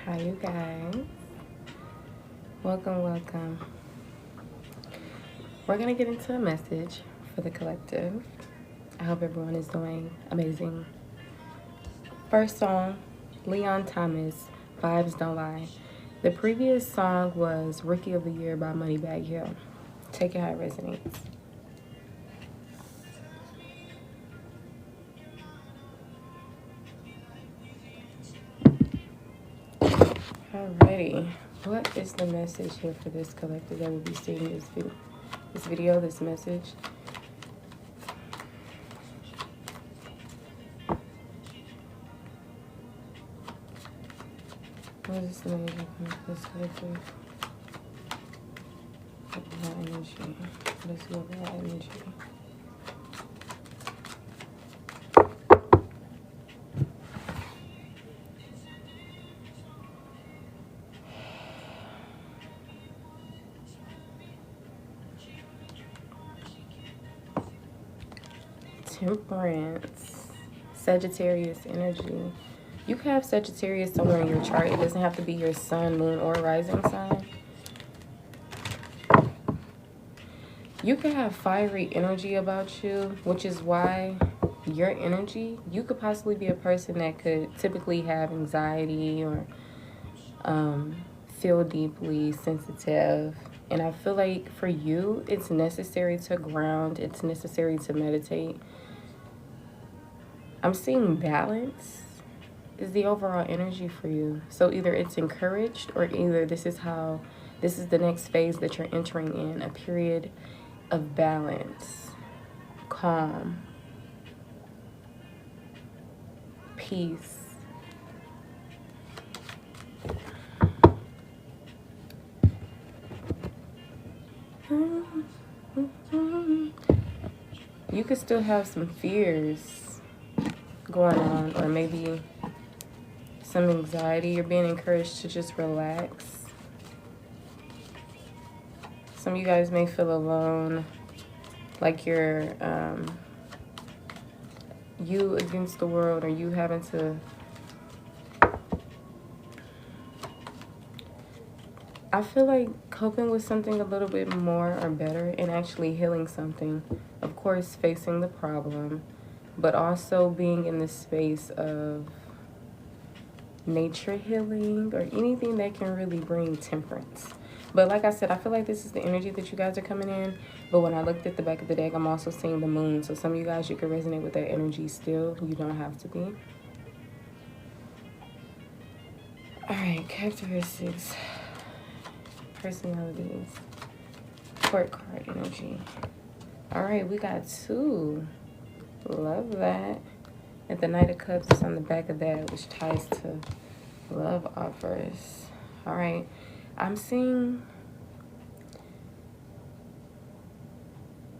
Hi, you guys. Welcome. We're going to get into a message for the collective. I hope everyone is doing amazing. First song, Leon Thomas, Vibes Don't Lie. The previous song was Rookie of the Year by Moneybagg Yo. Take it how it resonates. Alrighty. What is the message here for this collective that will be seeing this video, this message? What is the message for this collective? That energy. Let's go with that energy. Temperance, Sagittarius energy. You can have Sagittarius somewhere in your chart. It doesn't have to be your sun, moon, or rising sign. You can have fiery energy about you, which is why your energy, you could possibly be a person that could typically have anxiety or feel deeply sensitive. And I feel like for you, it's necessary to ground. It's necessary to meditate. I'm seeing balance is the overall energy for you. So either it's encouraged or either this is the next phase that you're entering in, a period of balance, calm, peace. You could still have some fears going on, or maybe some anxiety. You're being encouraged to just relax. Some of you guys may feel alone, like you're you against the world, or you having to, I feel like coping with something a little bit more or better and actually healing something. Of course, facing the problem, but also being in the space of nature healing or anything that can really bring temperance. But like I said, I feel like this is the energy that you guys are coming in. But when I looked at the back of the deck, I'm also seeing the moon. So some of you guys, you can resonate with that energy still. You don't have to be. All right, characteristics, personalities, court card energy. All right, we got 2. Love that. And the Knight of Cups is on the back of that, which ties to love offers. All right. I'm seeing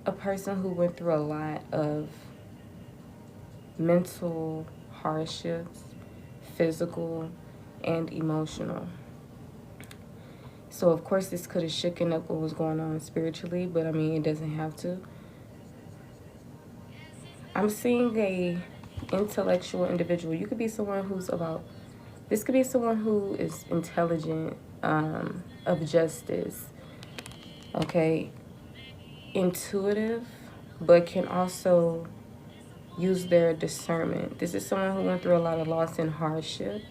a person who went through a lot of mental hardships, physical and emotional. So, of course, this could have shaken up what was going on spiritually, but I mean, it doesn't have to. I'm seeing a intellectual individual. You could be someone who's this could be someone who is intelligent, of justice, okay, intuitive, but can also use their discernment. This is someone who went through a lot of loss and hardship,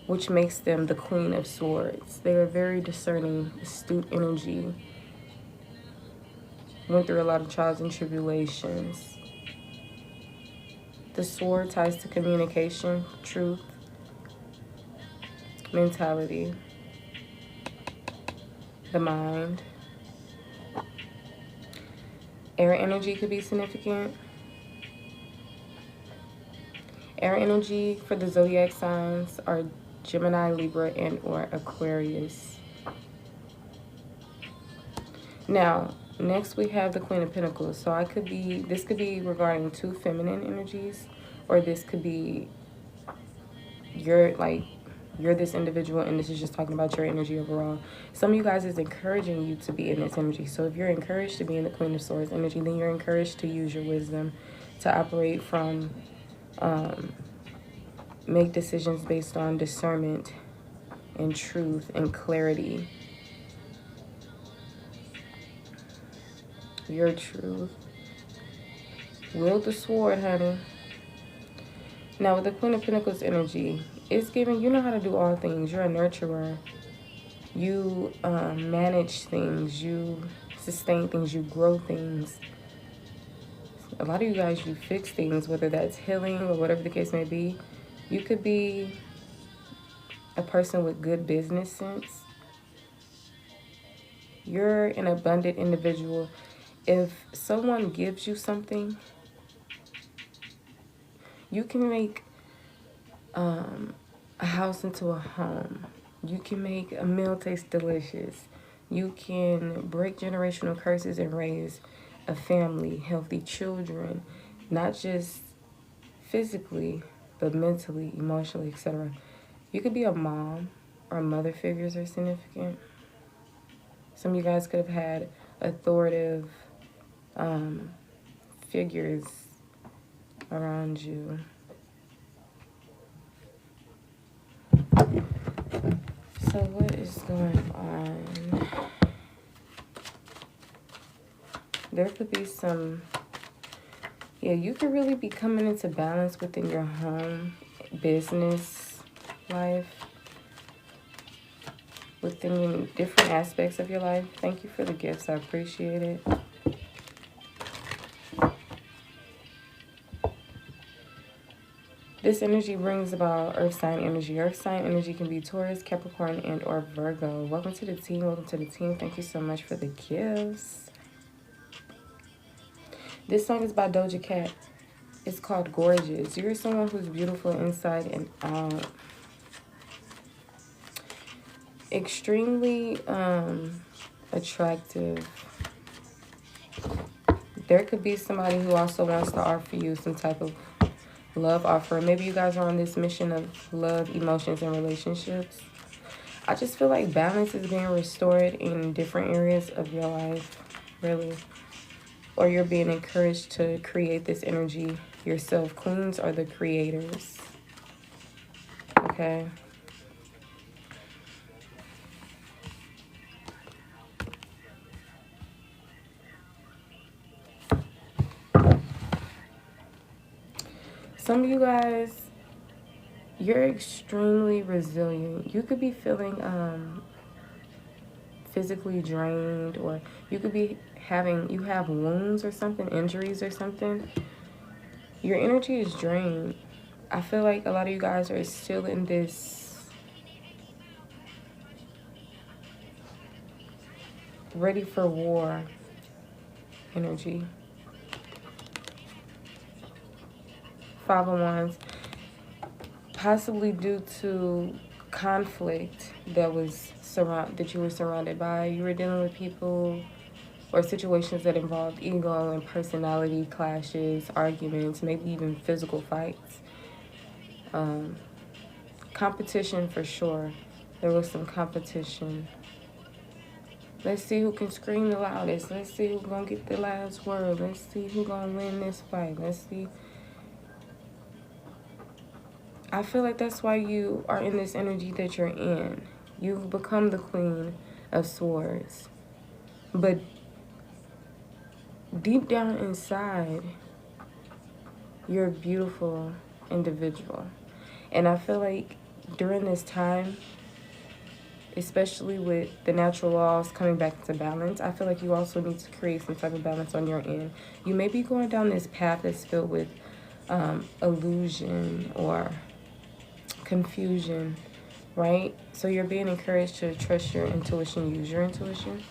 which makes them the Queen of Swords. They are very discerning, astute energy, went through a lot of trials and tribulations. The sword ties to communication, truth, mentality, the mind. Air energy could be significant. Air energy for the zodiac signs are Gemini, Libra, and or Aquarius. Now, next we have the Queen of Pentacles. So this could be regarding 2 feminine energies, or this could be you're this individual and this is just talking about your energy overall. Some of you guys is encouraging you to be in this energy. So if you're encouraged to be in the Queen of Swords energy, then you're encouraged to use your wisdom to operate from, make decisions based on discernment and truth and clarity. Your truth. Wield the sword, honey. Now, with the Queen of Pentacles energy, it's giving you know how to do all things. You're a nurturer. You manage things. You sustain things. You grow things. A lot of you guys, you fix things, whether that's healing or whatever the case may be. You could be a person with good business sense. You're an abundant individual. If someone gives you something, you can make a house into a home. You can make a meal taste delicious. You can break generational curses and raise a family, healthy children, not just physically, but mentally, emotionally, etc. You could be a mom, or mother figures are significant. Some of you guys could have had authoritative figures around you. So what is going on? There could be some, yeah, you could really be coming into balance within your home, business, life, within different aspects of your life. Thank you for the gifts. I appreciate it. This energy brings about earth sign energy. Earth sign energy can be Taurus, Capricorn, and or Virgo. Welcome to the team. Welcome to the team. Thank you so much for the gifts. This song is by Doja Cat. It's called Gorgeous. You're someone who's beautiful inside and out. Extremely attractive. There could be somebody who also wants to offer you some type of love offer. Maybe you guys are on this mission of love, emotions, and relationships. I just feel like balance is being restored in different areas of your life, really. Or you're being encouraged to create this energy yourself. Queens are the creators. Okay. Some of you guys, you're extremely resilient. You could be feeling physically drained, or you could be you have wounds or something, injuries or something. Your energy is drained. I feel like a lot of you guys are still in this ready for war energy. Five of Wands, possibly due to conflict that you were surrounded by. You were dealing with people or situations that involved ego and personality clashes, arguments, maybe even physical fights. Competition for sure. There was some competition. Let's see who can scream the loudest. Let's see who's gonna get the last word. Let's see who's gonna win this fight. Let's see. I feel like that's why you are in this energy that you're in. You've become the Queen of Swords. But deep down inside, you're a beautiful individual. And I feel like during this time, especially with the natural laws coming back into balance, I feel like you also need to create some type of balance on your end. You may be going down this path that's filled with illusion or confusion, right? So you're being encouraged to trust your intuition, use your intuition.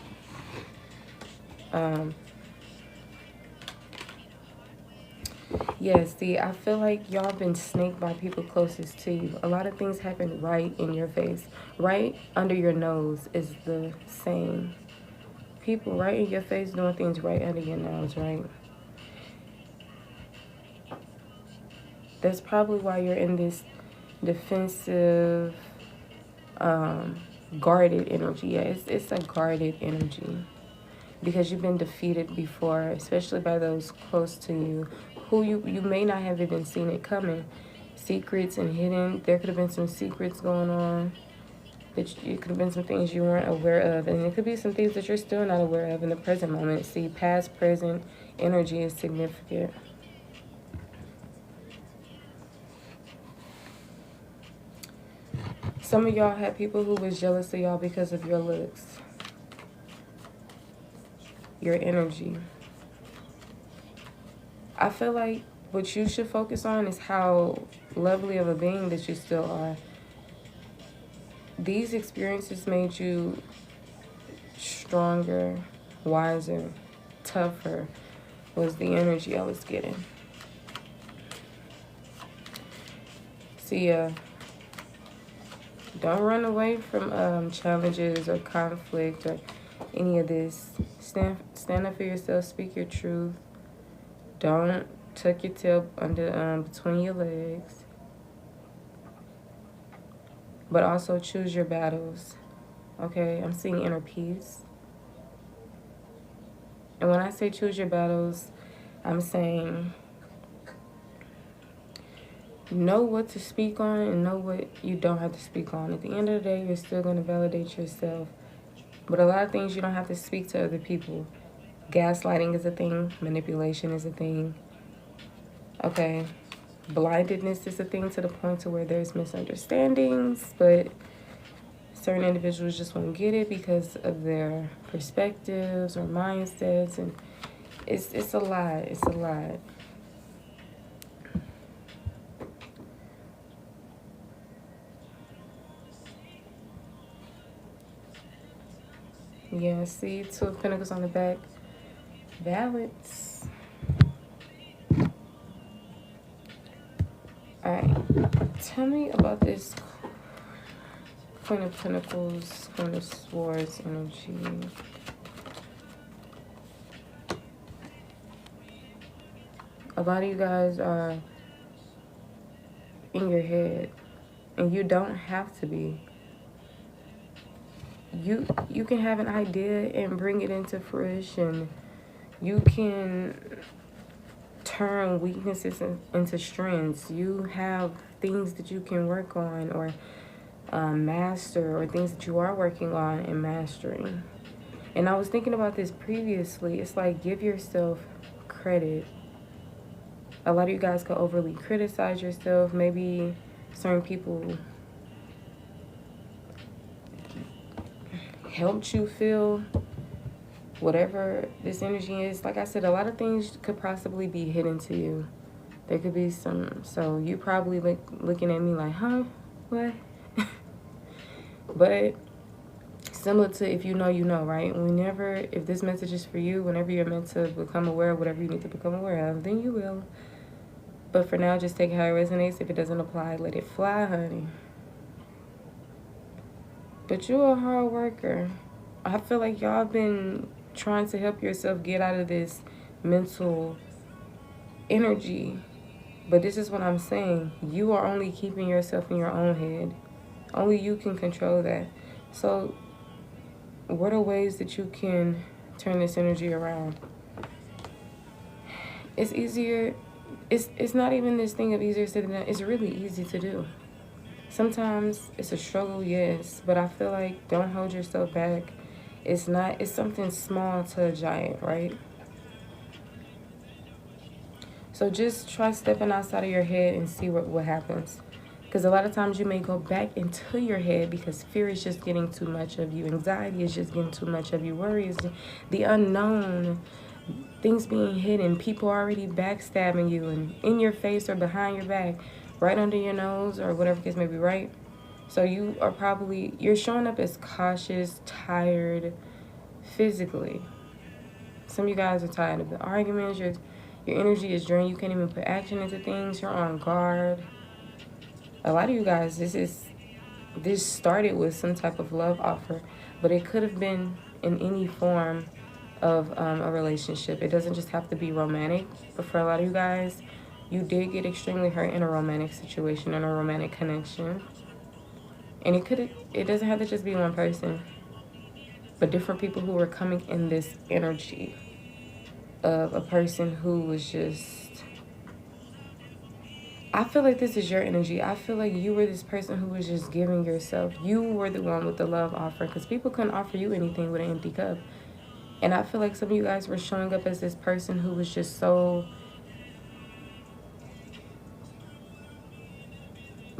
Yes, see, I feel like y'all been snaked by people closest to you. A lot of things happen right in your face. Right under your nose is the saying. People right in your face doing things right under your nose, right? That's probably why you're in this defensive, guarded energy. Yeah, it's a guarded energy. Because you've been defeated before, especially by those close to you, who you may not have even seen it coming. Secrets and hidden. There could have been some secrets going on that it could have been some things you weren't aware of, and it could be some things that you're still not aware of in the present moment. See, past, present energy is significant. Some of y'all had people who was jealous of y'all because of your looks, your energy. I feel like what you should focus on is how lovely of a being that you still are. These experiences made you stronger, wiser, tougher, was the energy I was getting. See, don't run away from challenges or conflict or any of this. Stand up for yourself, speak your truth. Don't tuck your tail under between your legs. But also choose your battles. Okay, I'm seeing inner peace. And when I say choose your battles, I'm saying know what to speak on and know what you don't have to speak on. At the end of the day, you're still going to validate yourself. But a lot of things you don't have to speak to other people. Gaslighting is a thing. Manipulation is a thing. Okay. Blindedness is a thing to the point to where there's misunderstandings, but certain individuals just won't get it because of their perspectives or mindsets, and it's a lot. It's a lot. Yeah, see, Two of Pentacles on the back. Balance. Alright, tell me about this Queen of Pentacles, Queen of Swords energy. A lot of you guys are in your head, and you don't have to be. You can have an idea and bring it into fruition. You can turn weaknesses into strengths. You have things that you can work on or master, or things that you are working on and mastering. And I was thinking about this previously. It's like, give yourself credit. A lot of you guys could overly criticize yourself. Maybe certain people helped you feel whatever this energy is. Like I said, a lot of things could possibly be hidden to you. There could be some, so you probably looking at me like, huh, what? But similar to if you know, you know, right? Whenever, if this message is for you, whenever you're meant to become aware of whatever you need to become aware of, then you will. But for now, just take how it resonates. If it doesn't apply, let it fly, honey. But you're a hard worker. I feel like y'all been trying to help yourself get out of this mental energy. But this is what I'm saying. You are only keeping yourself in your own head. Only you can control that. So what are ways that you can turn this energy around? It's easier. It's not even this thing of easier said than done. It's really easy to do. Sometimes it's a struggle, yes, but I feel like don't hold yourself back. It's something small to a giant, right? So just try stepping outside of your head and see what happens. Because a lot of times you may go back into your head because fear is just getting too much of you. Anxiety is just getting too much of you. Worry is the unknown. Things being hidden. People already backstabbing you and in your face or behind your back. Right under your nose or whatever case may be, right? So you are you're showing up as cautious, tired, physically. Some of you guys are tired of the arguments. Your energy is drained. You can't even put action into things. You're on guard. A lot of you guys, this started with some type of love offer, but it could have been in any form of a relationship. It doesn't just have to be romantic, but for a lot of you guys, you did get extremely hurt in a romantic situation, in a romantic connection. And it doesn't have to just be one person, but different people who were coming in this energy of a person who was just I feel like this is your energy. I feel like you were this person who was just giving yourself. You were the one with the love offer, because people couldn't offer you anything with an empty cup. And I feel like some of you guys were showing up as this person who was just so,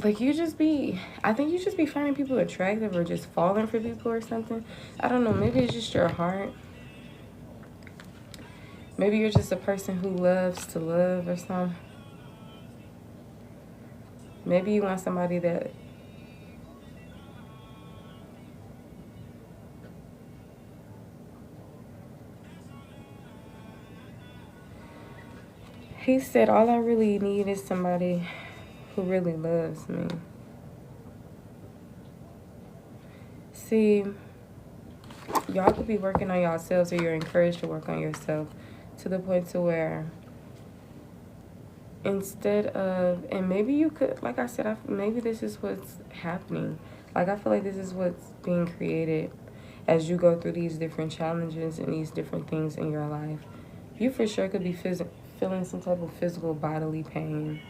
like, I think you just be finding people attractive or just falling for people or something. I don't know, maybe it's just your heart. Maybe you're just a person who loves to love or something. Maybe you want somebody that, he said, all I really need is somebody who really loves me. See, y'all could be working on yourselves, or you're encouraged to work on yourself to the point to where instead of, and maybe you could, like I said, maybe this is what's happening. Like, I feel like this is what's being created as you go through these different challenges and these different things in your life. You for sure could be feeling some type of physical bodily pain.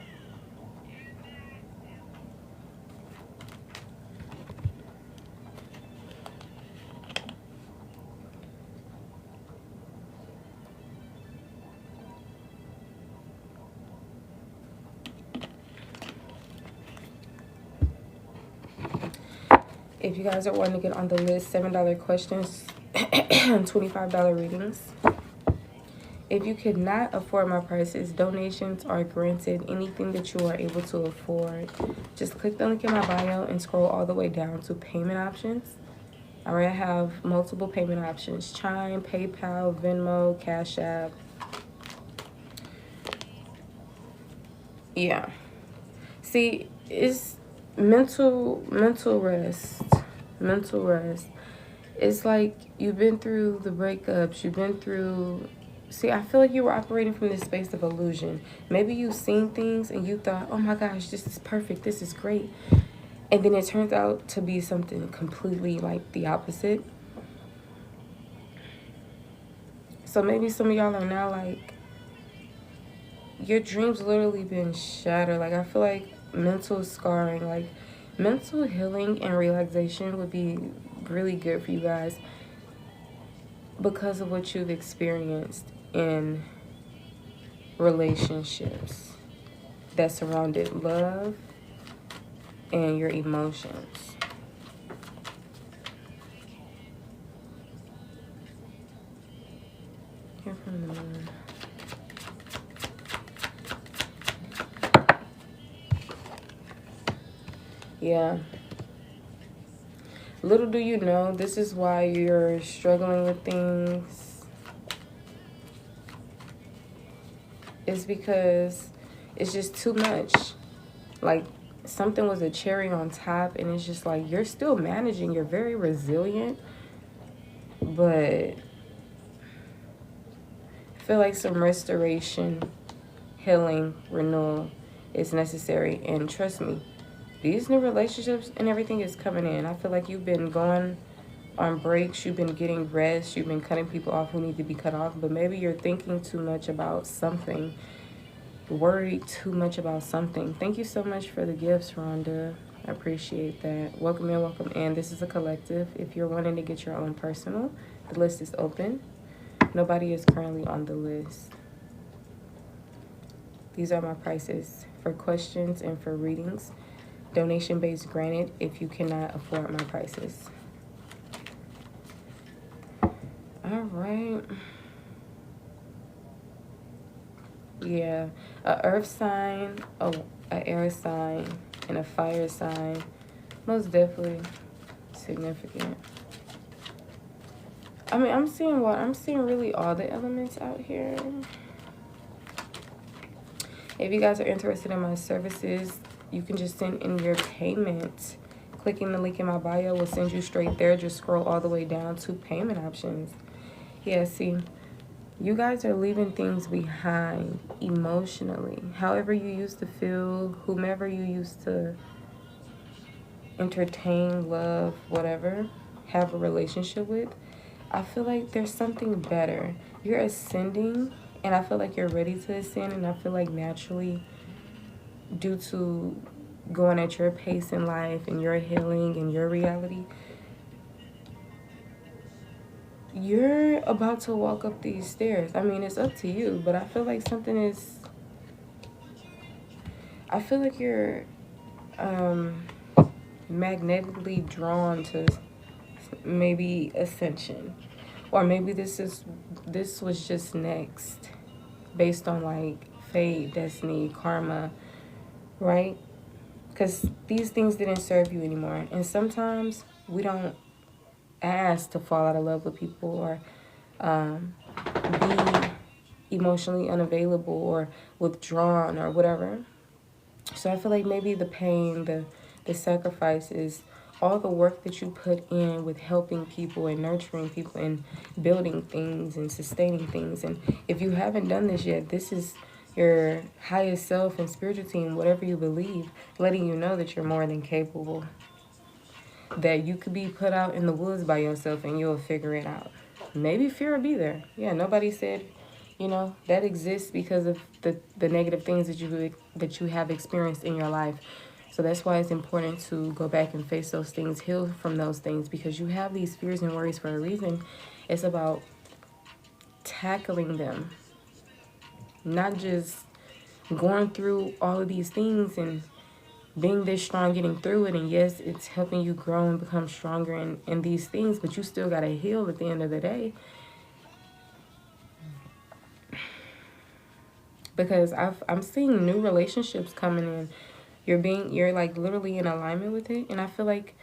If you guys are wanting to get on the list, $7 questions, $25 readings. If you could not afford my prices, donations are granted. Anything that you are able to afford, just click the link in my bio and scroll all the way down to payment options. All right, I have multiple payment options: Chime, PayPal, Venmo, Cash App. Yeah. See, it's mental rest. Mental rest. It's like you've been through the breakups, you've been through. See, I feel like you were operating from this space of illusion. Maybe you've seen things and you thought, oh my gosh, this is perfect, this is great. And then it turns out to be something completely like the opposite. So maybe some of y'all are now like, your dreams literally been shattered. Like, I feel like mental scarring, like mental healing and relaxation would be really good for you guys because of what you've experienced in relationships that surrounded love and your emotions. Here from the moon. Yeah. Little do you know, this is why you're struggling with things. It's because it's just too much. Like, something was a cherry on top, and it's just like you're still managing. You're very resilient, but I feel like some restoration, healing, renewal is necessary. And trust me, these new relationships and everything is coming in. I feel like you've been going on breaks, you've been getting rest, you've been cutting people off who need to be cut off, but maybe you're thinking too much about something, worried too much about something. Thank you so much for the gifts, Rhonda. I appreciate that. Welcome in, welcome in. This is a collective. If you're wanting to get your own personal, the list is open. Nobody is currently on the list. These are my prices for questions and for readings. Donation base granted if you cannot afford my prices. All right. Yeah, a earth sign, a air sign, and a fire sign. Most definitely significant. I mean, I'm seeing really all the elements out here. If you guys are interested in my services, you can just send in your payment. Clicking the link in my bio will send you straight there. Just scroll all the way down to payment options. Yeah, see, you guys are leaving things behind emotionally. However you used to feel, whomever you used to entertain, love, whatever, have a relationship with, I feel like there's something better. You're ascending, and I feel like you're ready to ascend, and I feel like naturally due to going at your pace in life and your healing and your reality, you're about to walk up these stairs. I mean, it's up to you, but I feel like I feel like you're magnetically drawn to maybe ascension, or maybe this was just next, based on like fate, destiny, karma, right? Because these things didn't serve you anymore, and sometimes we don't ask to fall out of love with people, or be emotionally unavailable or withdrawn or whatever. So I feel like maybe the pain, the sacrifice is all the work that you put in with helping people and nurturing people and building things and sustaining things. And if you haven't done this yet, this is your highest self and spiritual team, whatever you believe, letting you know that you're more than capable. That you could be put out in the woods by yourself and you'll figure it out. Maybe fear will be there. Yeah, nobody said, that exists because of the negative things that you have experienced in your life. So that's why it's important to go back and face those things, heal from those things, because you have these fears and worries for a reason. It's about tackling them, not just going through all of these things and being this strong, getting through it. And yes, it's helping you grow and become stronger in these things, but you still got to heal at the end of the day. Because I'm seeing new relationships coming in. You're like literally in alignment with it. And I feel like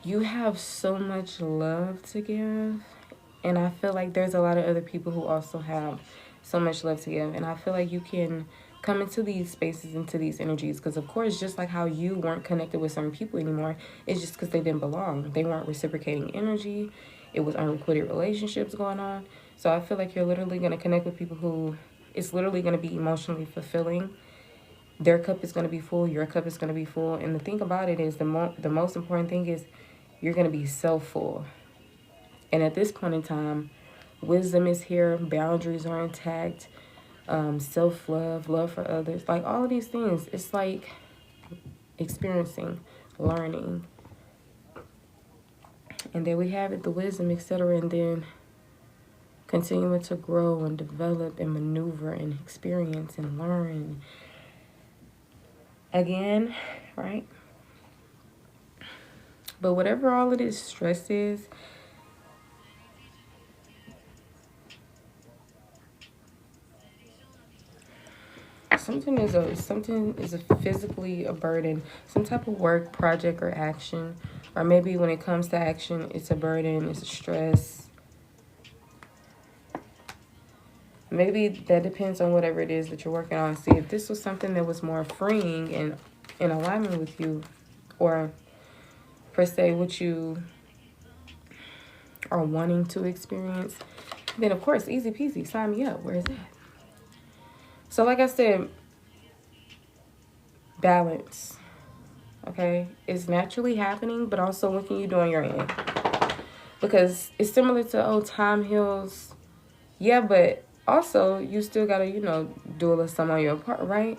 you have so much love to give. And I feel like there's a lot of other people who also have so much love to give. And I feel like you can come into these spaces, into these energies. Because, of course, just like how you weren't connected with certain people anymore, it's just because they didn't belong. They weren't reciprocating energy. It was unrequited relationships going on. So I feel like you're literally going to connect with people who it's literally going to be emotionally fulfilling. Their cup is going to be full. Your cup is going to be full. And the thing about it is the most important thing is you're going to be self-full. And at this point in time, wisdom is here. Boundaries are intact. Self-love, love for others. Like all of these things. It's like experiencing, learning. And then we have it, the wisdom, etc. And then continuing to grow and develop and maneuver and experience and learn. Again, right? But whatever all of this stress is, something is a physically a burden, some type of work, project, or action. Or maybe when it comes to action, it's a burden, it's a stress. Maybe that depends on whatever it is that you're working on. See, if this was something that was more freeing and in alignment with you, or per se what you are wanting to experience, then of course, easy peasy, sign me up. Where is that? So like I said, balance, okay? It's naturally happening, but also what can you do on your end? Because it's similar to, oh, time heals. Yeah, but also you still gotta, do a little something on your part, right?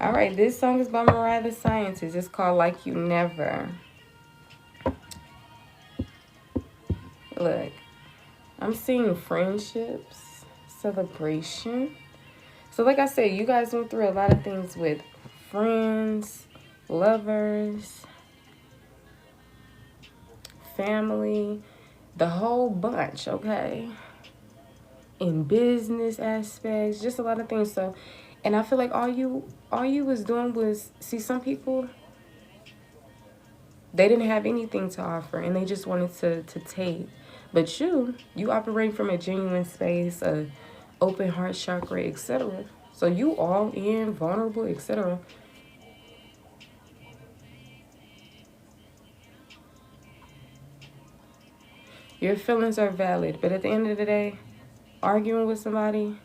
All right, this song is by Mariah the Scientist. It's called Like You Never. Look, I'm seeing friendships, celebration. So like I said, you guys went through a lot of things with friends, lovers, family, the whole bunch, okay? In business aspects, just a lot of things. So, and I feel like all you was doing was, see, some people, they didn't have anything to offer and they just wanted to take. But you operate from a genuine space, a open heart chakra, etc. So you all in, vulnerable, etc. Your feelings are valid, but at the end of the day, arguing with somebody,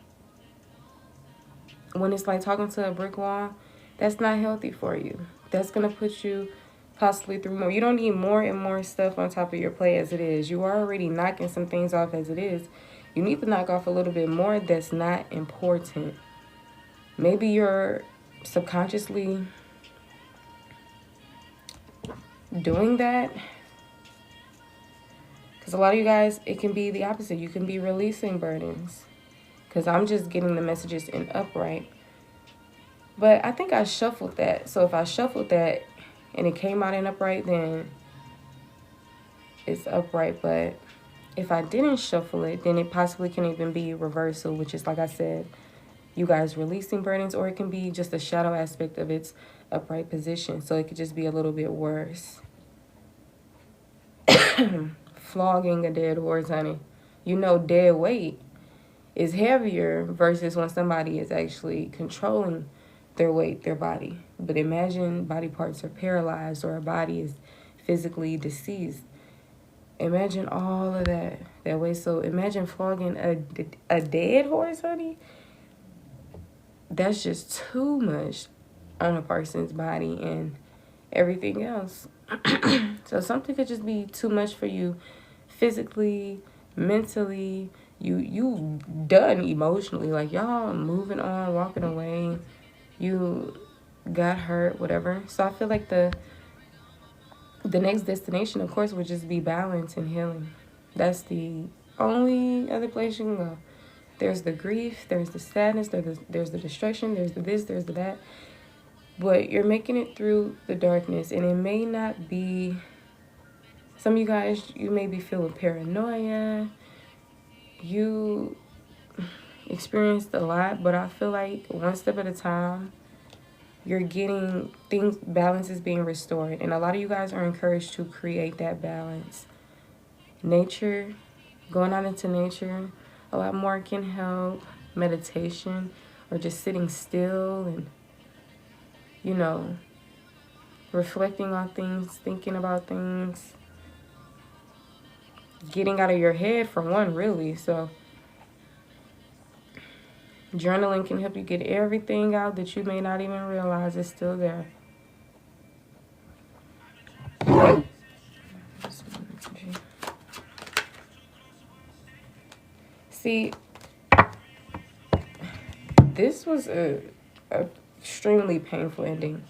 when it's like talking to a brick wall, That's not healthy for you. That's going to put you possibly through more. You don't need more and more stuff on top of your plate as it is. You are already knocking some things off as it is. You need to knock off a little bit more that's not important. Maybe you're subconsciously doing that. Because a lot of you guys, it can be the opposite. You can be releasing burdens. Because I'm just getting the messages in upright. But I think I shuffled that. So if I shuffled that and it came out in upright, then it's upright. But if I didn't shuffle it, then it possibly can even be reversal, which is, like I said, you guys releasing burdens, or it can be just a shadow aspect of its upright position. So it could just be a little bit worse. Flogging a dead horse, honey. You know, dead weight is heavier versus when somebody is actually controlling their weight, their body. But imagine body parts are paralyzed or a body is physically deceased. Imagine all of that way. So imagine flogging a dead horse, honey. That's just too much on a person's body and everything else. So something could just be too much for you physically, mentally. You done emotionally. Like, y'all moving on, walking away. You got hurt, whatever. So I feel like the next destination, of course, would just be balance and healing. That's the only other place you can go. There's the grief, there's the sadness, there's the destruction, there's the this, there's the that. But you're making it through the darkness, and it may not be... Some of you guys, you may be feeling paranoia. You experienced a lot, but I feel like one step at a time, you're getting things, balance is being restored. And a lot of you guys are encouraged to create that balance. Nature, going out into nature, a lot more can help. Meditation, or just sitting still and, you know, reflecting on things, thinking about things. Getting out of your head, for one, really. So journaling can help you get everything out that you may not even realize is still there. See, this was a extremely painful ending.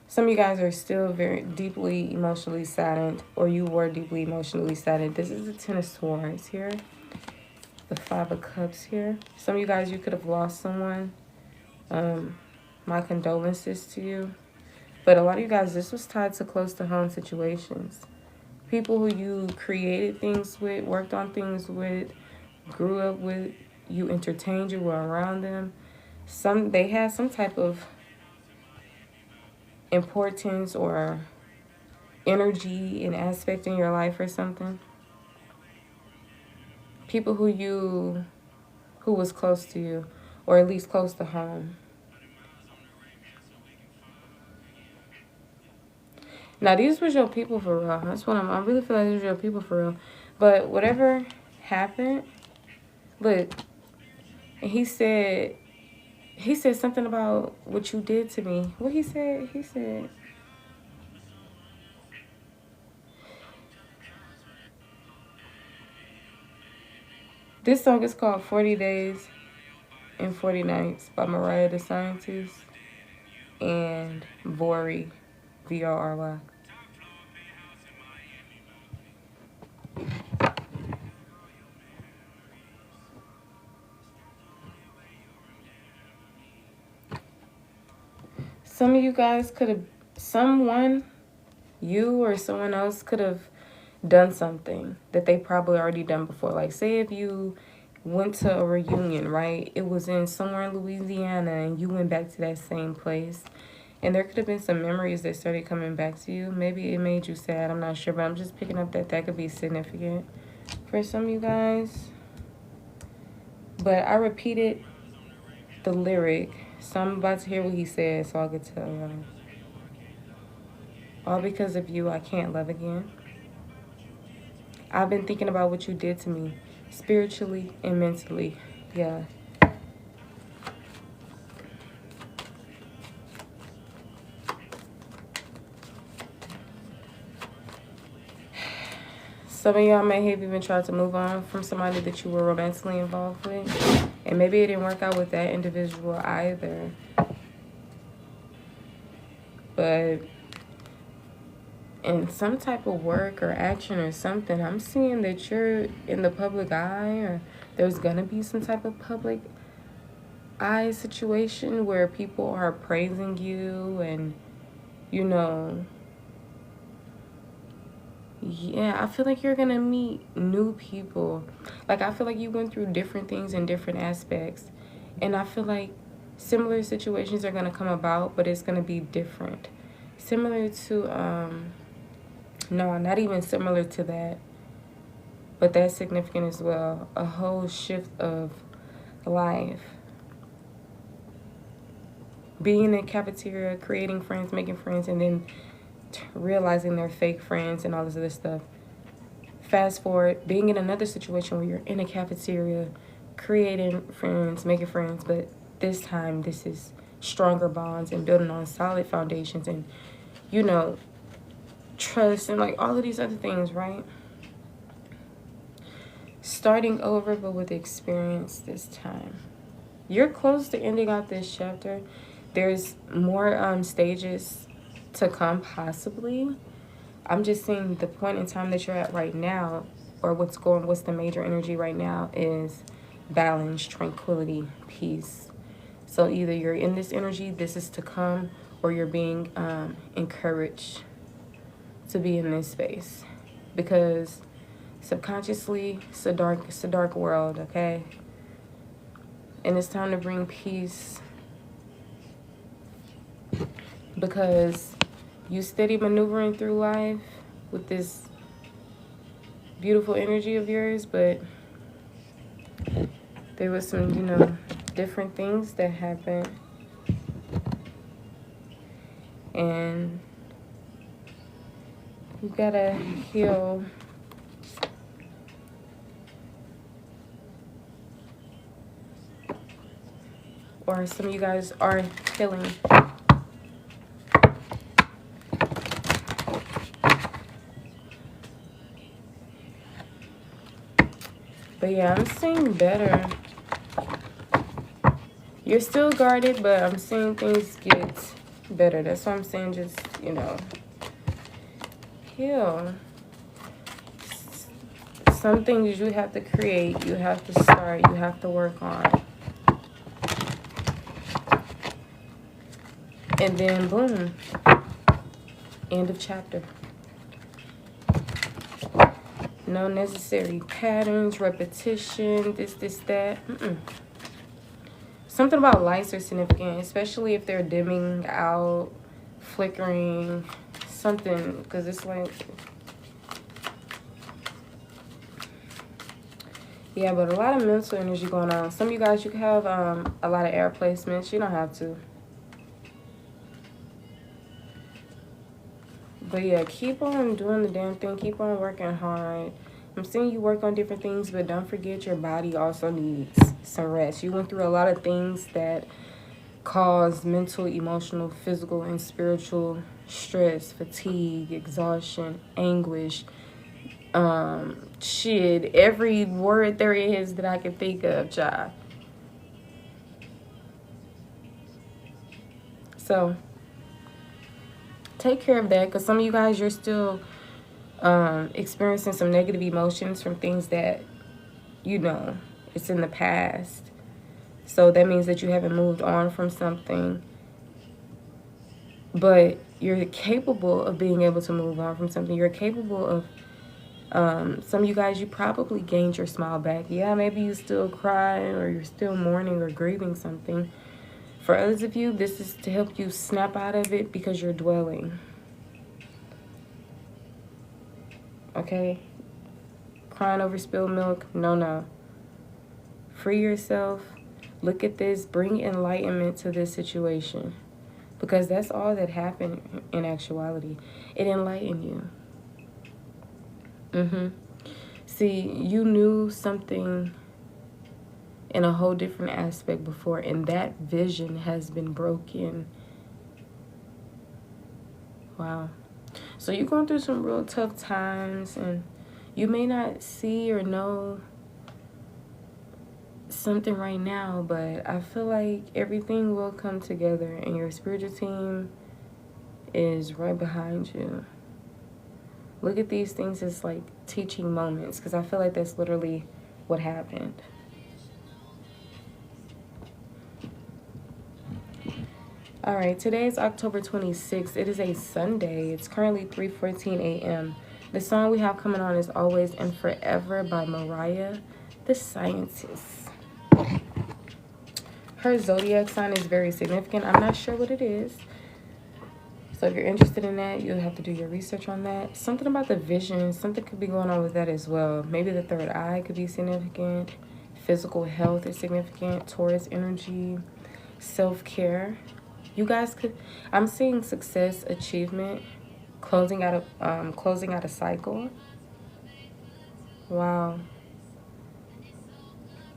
Some of you guys are still very deeply emotionally saddened, or you were deeply emotionally saddened. This is the Ten of Swords here. The Five of Cups here. Some of you guys, you could have lost someone. My condolences to you. But a lot of you guys, this was tied to close to home situations. People who you created things with, worked on things with, grew up with, you entertained, you were around them. They had some type of importance or energy and aspect in your life or something. People who was close to you, or at least close to home. Now, these was your people for real. That's what I really feel like these were your people for real. But whatever happened, look, and he said something about what you did to me. What he said? He said, this song is called 40 Days and 40 Nights by Mariah the Scientist and Vory, V-O-R-Y. Some of you guys could have, you or someone else could have done something that they probably already done before. Like, say if you went to a reunion, right? It was in somewhere in Louisiana and you went back to that same place. And there could have been some memories that started coming back to you. Maybe it made you sad. I'm not sure, but I'm just picking up that could be significant for some of you guys. But I repeated the lyric, so I'm about to hear what he said so I could tell y'all. All because of you, I can't love again. I've been thinking about what you did to me, spiritually and mentally. Yeah. Some of y'all may have even tried to move on from somebody that you were romantically involved with. And maybe it didn't work out with that individual either. But in some type of work or action or something, I'm seeing that you're in the public eye, or there's going to be some type of public eye situation where people are praising you and, you know, yeah, I feel like you're going to meet new people. Like, I feel like you went through different things in different aspects. And I feel like similar situations are going to come about, but it's going to be different. Similar to, no, not even similar to that, but that's significant as well. A whole shift of life. Being in a cafeteria, creating friends, making friends, and then realizing they're fake friends and all this other stuff. Fast forward, being in another situation where you're in a cafeteria, creating friends, making friends, but this time this is stronger bonds and building on solid foundations and, you know, trust and like all of these other things, right? Starting over, but with experience this time. You're close to ending out this chapter. There's more stages to come, possibly. I'm just seeing the point in time that you're at right now, or what's the major energy right now is balance, tranquility, peace. So either you're in this energy, this is to come, or you're being encouraged to be in this space, because subconsciously it's a dark world, okay? And it's time to bring peace, because you steady maneuvering through life with this beautiful energy of yours, but there was some, you know, different things that happened, and you gotta heal. Or some of you guys are healing. But yeah, I'm seeing better. You're still guarded, but I'm seeing things get better. That's why I'm saying just, you know, heal. Some things you have to create, you have to start, you have to work on. And then, boom, end of chapter. No necessary patterns, repetition, this, that. Something about lights are significant, especially if they're dimming out, flickering, something, because it's like, yeah, but a lot of mental energy going on. Some of you guys, you can have a lot of air placements. You don't have to. But yeah, keep on doing the damn thing. Keep on working hard. I'm seeing you work on different things, but don't forget your body also needs some rest. You went through a lot of things that cause mental, emotional, physical, and spiritual stress, fatigue, exhaustion, anguish. Shit, every word there is that I can think of, child. So take care of that, because some of you guys, you're still experiencing some negative emotions from things that, you know, it's in the past. So that means that you haven't moved on from something, but you're capable of being able to move on from something. You're capable of, some of you guys, you probably gained your smile back. Yeah, maybe you still crying, or you're still mourning or grieving something. For others of you, this is to help you snap out of it because you're dwelling. Okay? Crying over spilled milk, no. Free yourself. Look at this. Bring enlightenment to this situation. Because that's all that happened in actuality. It enlightened you. See, you knew something in a whole different aspect before, and that vision has been broken. Wow. So you're going through some real tough times, and You may not see or know something right now, but I feel like everything will come together, and your spiritual team is right behind you. Look at these things as like teaching moments, because I feel like that's literally what happened. All right, today is October 26th. It is a Sunday. It's currently 3:14 a.m. The song we have coming on is Always and Forever by Mariah the Scientist. Her zodiac sign is very significant. I'm not sure what it is. So if you're interested in that, you'll have to do your research on that. Something about the vision, something could be going on with that as well. Maybe the third eye could be significant. Physical health is significant. Taurus energy, self-care. You guys could, I'm seeing success, achievement, closing out a cycle. Wow.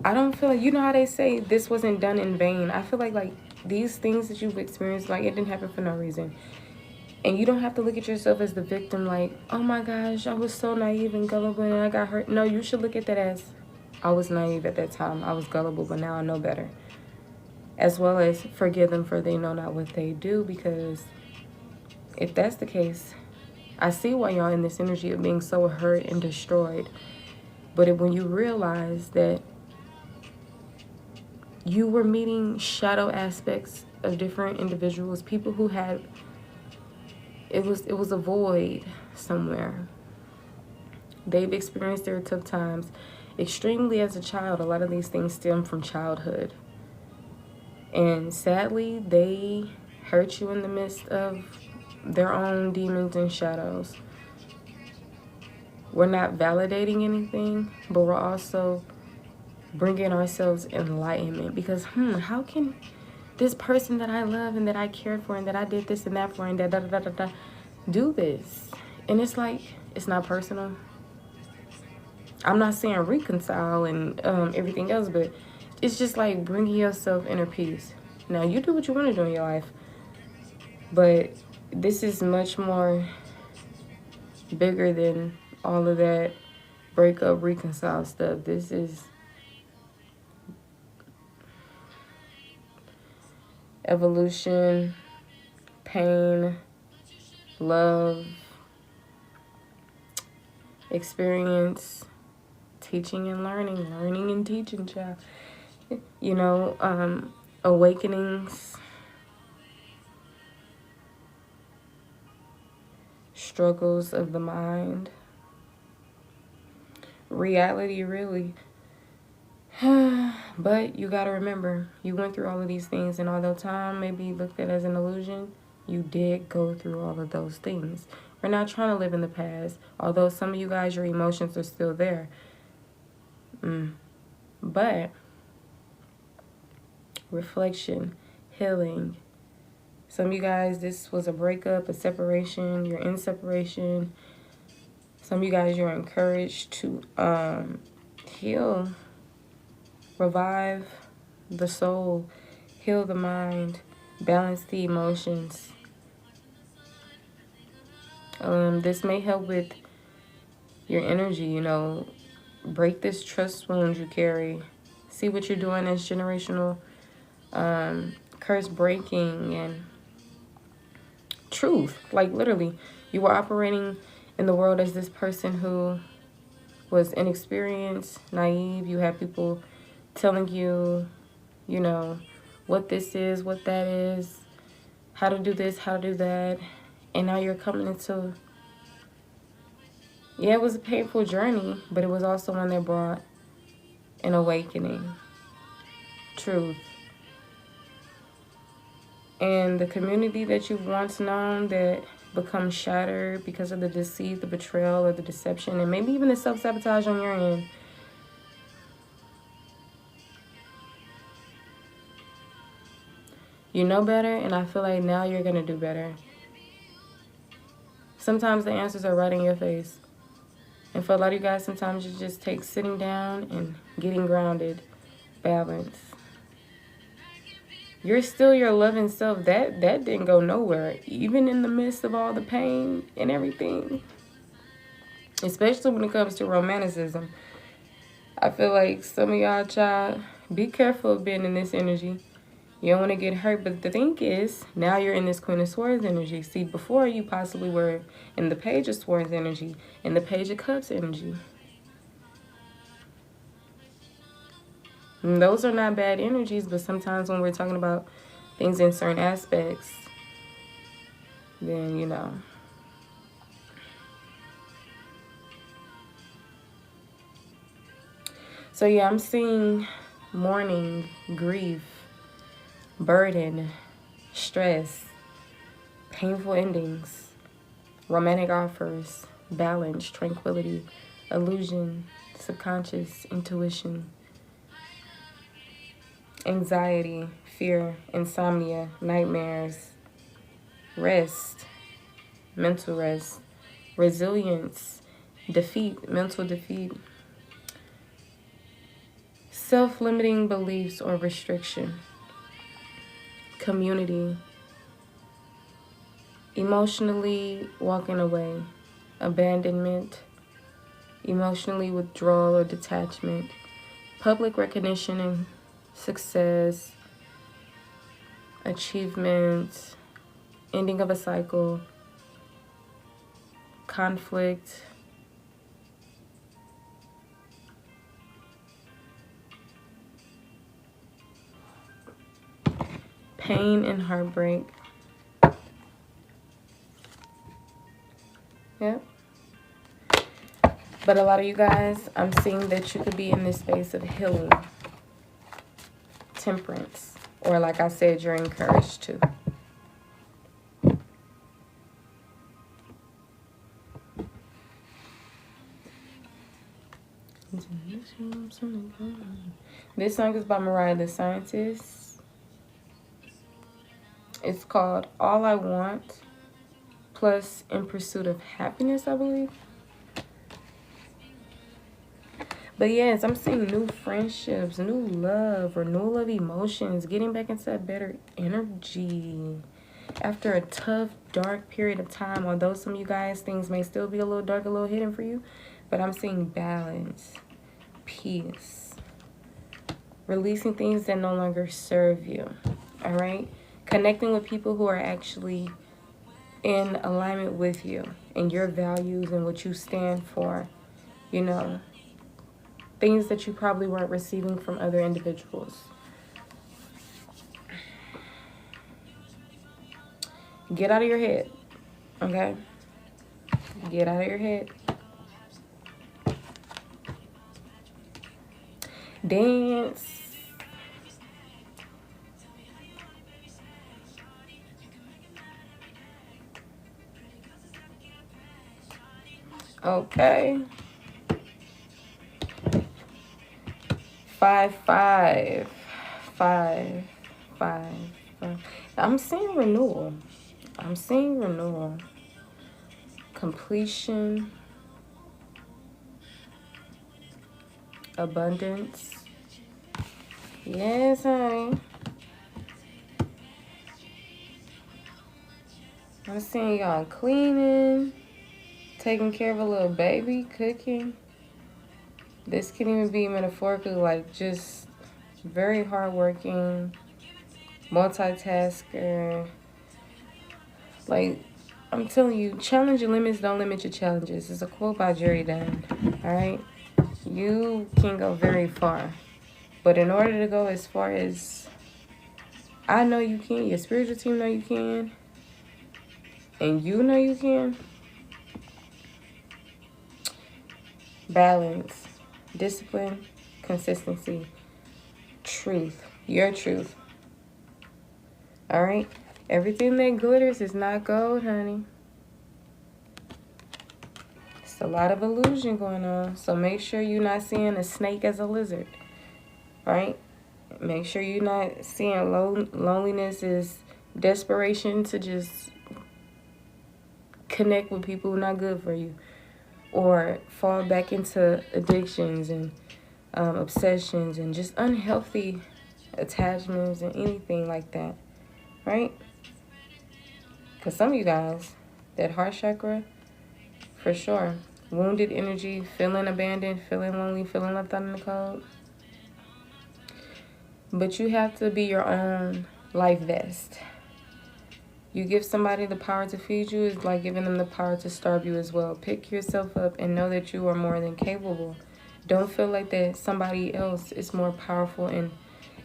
I don't feel like, you know how they say this wasn't done in vain. I feel like these things that you've experienced, like, it didn't happen for no reason. And you don't have to look at yourself as the victim, like, oh my gosh, I was so naive and gullible and I got hurt. No, you should look at that as, I was naive at that time. I was gullible, but now I know better. As well as forgive them for they know not what they do, because if that's the case, I see why y'all in this energy of being so hurt and destroyed. But when you realize that you were meeting shadow aspects of different individuals, people who had, it was a void somewhere. They've experienced their tough times extremely as a child. A lot of these things stem from childhood. And sadly, they hurt you in the midst of their own demons and shadows. We're not validating anything, but we're also bringing ourselves enlightenment, because how can this person that I love and that I cared for and that I did this and that for and da do this? And it's like, it's not personal. I'm not saying reconcile and everything else, but it's just like bringing yourself inner peace. Now, you do what you want to do in your life, but this is much more bigger than all of that break up, reconcile stuff. This is evolution, pain, love, experience, teaching and learning and teaching, child. You know, awakenings, struggles of the mind, reality, really. But you gotta remember, you went through all of these things, and although time may be looked at as an illusion, you did go through all of those things. We're not trying to live in the past, although some of you guys, your emotions are still there. But reflection, healing. Some of you guys, this was a breakup, a separation. You're in separation. Some of you guys, you're encouraged to heal, revive the soul, heal the mind, balance the emotions. This may help with your energy, you know, break this trust wound you carry. See what you're doing as generational curse breaking and truth. Like, literally, you were operating in the world as this person who was inexperienced, naive. You had people telling you, you know, what this is, what that is, how to do this, how to do that. And now you're coming into, yeah, it was a painful journey, but it was also one that brought an awakening, truth. And the community that you've once known that becomes shattered because of the deceit, the betrayal, or the deception, and maybe even the self-sabotage on your end. You know better, and I feel like now you're going to do better. Sometimes the answers are right in your face. And for a lot of you guys, sometimes it just takes sitting down and getting grounded, balance. You're still your loving self. That didn't go nowhere. Even in the midst of all the pain and everything. especially when it comes to romanticism. I feel like some of y'all, child, be careful of being in this energy. You don't want to get hurt. But the thing is, now you're in this Queen of Swords energy. See, before you possibly were in the Page of Swords energy, in the Page of Cups energy. And those are not bad energies, but sometimes when we're talking about things in certain aspects, then, you know. So, yeah, I'm seeing mourning, grief, burden, stress, painful endings, romantic offers, balance, tranquility, illusion, subconscious, intuition, anxiety, fear, insomnia, nightmares, rest, mental rest, resilience, defeat, mental defeat, self-limiting beliefs or restriction, community, emotionally walking away, abandonment, emotionally withdrawal or detachment, public recognition and success, achievement, ending of a cycle, conflict, pain and heartbreak. Yep. But a lot of you guys, I'm seeing that you could be in this space of healing, temperance, or like I said, you're encouraged to. This song is by Mariah the Scientist. It's called All I Want plus In Pursuit of Happiness, I believe. But yes, I'm seeing new friendships, new love, renewal of emotions, getting back into that better energy. After a tough, dark period of time, although some of you guys, things may still be a little dark, a little hidden for you, but I'm seeing balance, peace, releasing things that no longer serve you, all right? Connecting with people who are actually in alignment with you and your values and what you stand for, you know, things that you probably weren't receiving from other individuals. Get out of your head, okay? Get out of your head. Dance. Okay. 5, 5, 5, 5, 5. I'm seeing renewal. I'm seeing renewal. Completion. Abundance. Yes, honey. I'm seeing y'all cleaning, taking care of a little baby, cooking. This can even be metaphorically like just very hardworking, multitasker. Like, I'm telling you, challenge your limits, don't limit your challenges. It's a quote by Jerry Dunn, all right? You can go very far. But in order to go as far as I know you can, your spiritual team know you can, and you know you can, balance, discipline, consistency, truth, your truth. All right? Everything that glitters is not gold, honey. It's a lot of illusion going on. So make sure you're not seeing a snake as a lizard. Right? Make sure you're not seeing loneliness as desperation to just connect with people who are not good for you. Or fall back into addictions and obsessions and just unhealthy attachments and anything like that. Right? Because some of you guys, that heart chakra, for sure, wounded energy, feeling abandoned, feeling lonely, feeling left out in the cold. But you have to be your own life vest. You give somebody the power to feed you is like giving them the power to starve you as well. Pick yourself up and know that you are more than capable. Don't feel like that somebody else is more powerful and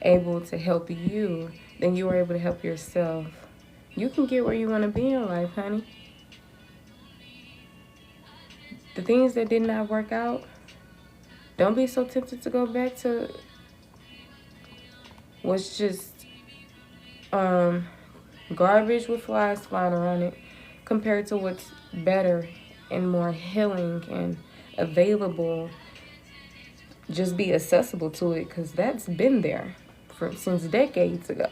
able to help you than you are able to help yourself. You can get where you want to be in life, honey. The things that did not work out, don't be so tempted to go back to what's just garbage with flies flying around it compared to what's better and more healing and available. Just be accessible to it, because that's been there since decades ago,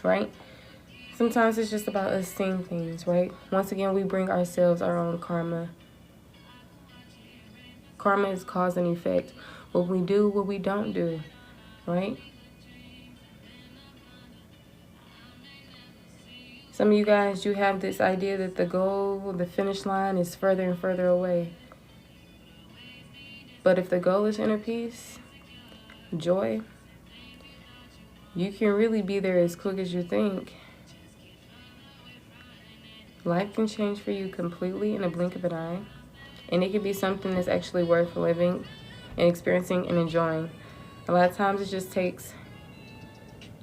right? Sometimes it's just about us seeing things, right? Once again, we bring ourselves our own karma. Karma is cause and effect. What we do, what we don't do, right? Some of you guys, you have this idea that the goal, the finish line is further and further away. But if the goal is inner peace, joy, you can really be there as quick as you think. Life can change for you completely in a blink of an eye. And it can be something that's actually worth living and experiencing and enjoying. A lot of times it just takes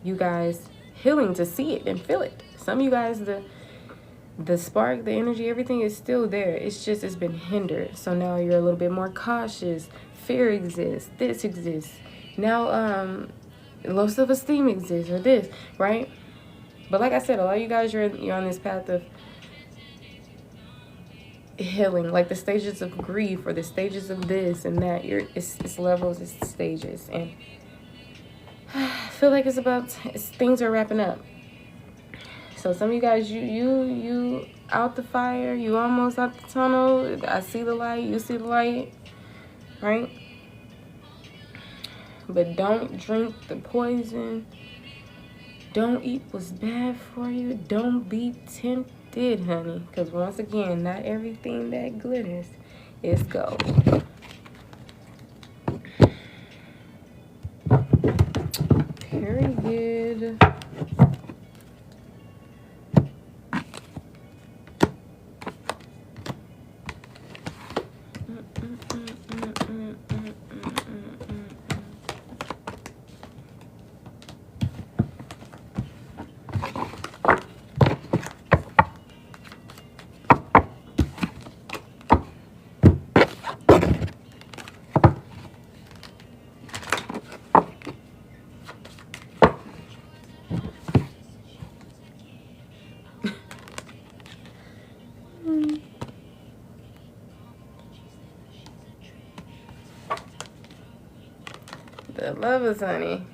you guys healing to see it and feel it. Some of you guys, the spark, the energy, everything is still there. It's just, it's been hindered. So now you're a little bit more cautious. Fear exists. This exists. Now, low self-esteem exists, or this, right? But like I said, a lot of you guys, you're on this path of healing, like the stages of grief or the stages of this and that. It's levels, it's stages, and I feel like things are wrapping up. So some of you guys, you out the fire, you almost out the tunnel. I see the light, you see the light, right? But don't drink the poison. Don't eat what's bad for you. Don't be tempted, honey. Because once again, not everything that glitters is gold. Period. The Lovers, honey.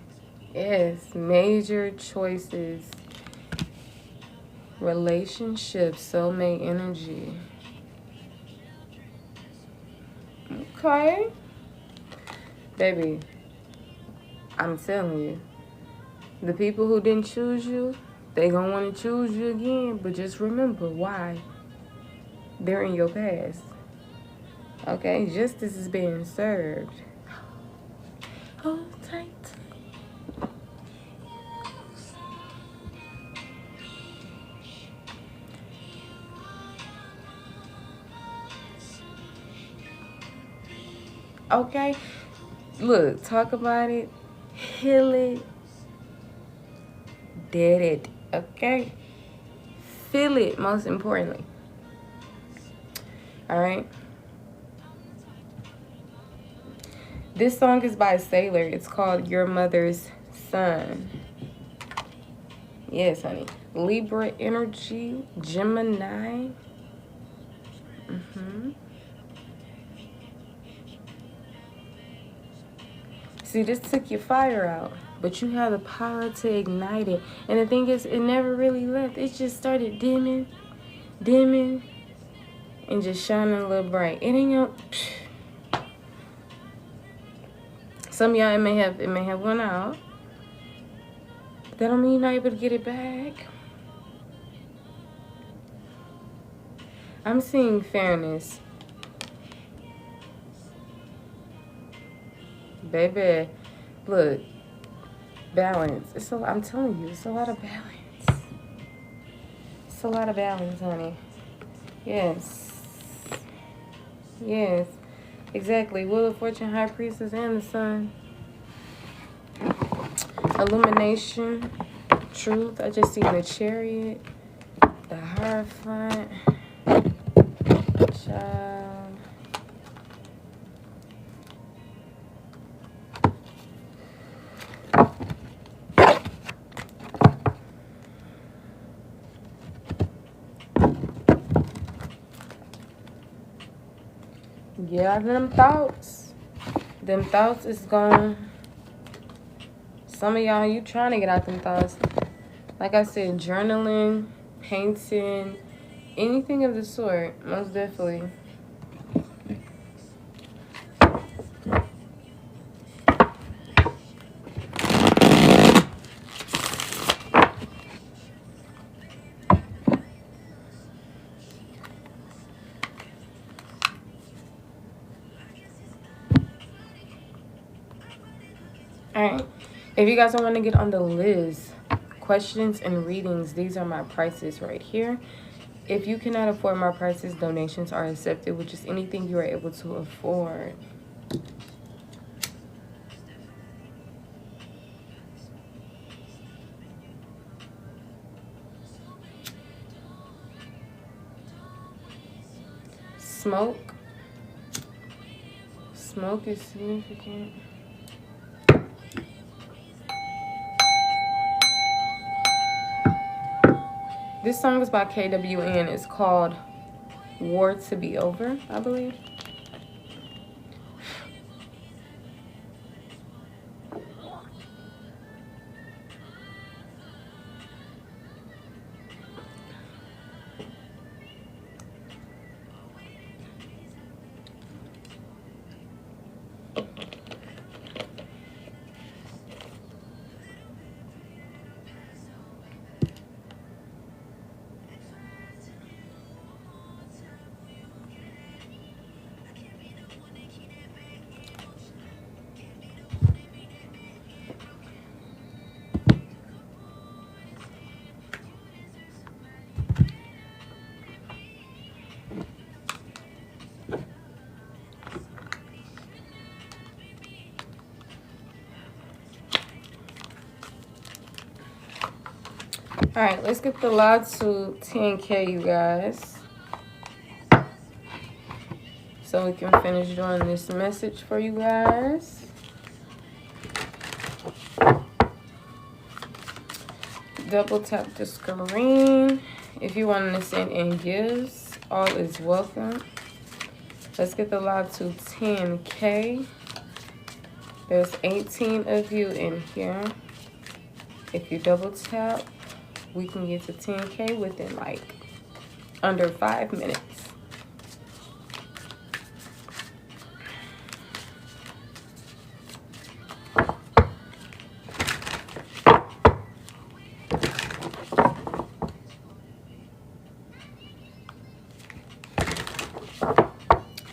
Yes, major choices. Relationships, soulmate energy. Okay. Baby, I'm telling you. The people who didn't choose you, they gonna want to choose you again. But just remember why. They're in your past. Okay? Justice is being served. Hold tight. Okay? Look, talk about it. Heal it. Did it. Okay? Feel it, most importantly. Alright? This song is by Sailor. It's called Your Mother's Son. Yes, honey. Libra energy, Gemini. See, this took your fire out, but you have the power to ignite it. And the thing is, it never really left. It just started dimming, and just shining a little bright. It ain't no... Some of y'all, it may have went out. But that don't mean you're not able to get it back. I'm seeing fairness. Baby, look, balance. I'm telling you, it's a lot of balance. It's a lot of balance, honey. Yes. Yes. Exactly. Wheel of Fortune, High Priestess, and the Sun. Illumination. Truth. I just seen the Chariot. The Hierophant. Child. Get out of them thoughts. Them thoughts is gone. Some of y'all, you trying to get out them thoughts. Like I said, journaling, painting, anything of the sort, most definitely. Alright, if you guys don't want to get on the list, questions and readings, these are my prices right here. If you cannot afford my prices, donations are accepted, which is anything you are able to afford. Smoke. Smoke is significant. This song is by KWN. It's called War to Be Over, I believe. All right, let's get the lot to 10K, you guys. So we can finish doing this message for you guys. Double tap the screen. If you want to send in gifts, all is welcome. Let's get the lot to 10K. There's 18 of you in here. If you double tap, we can get to 10K within like under 5 minutes.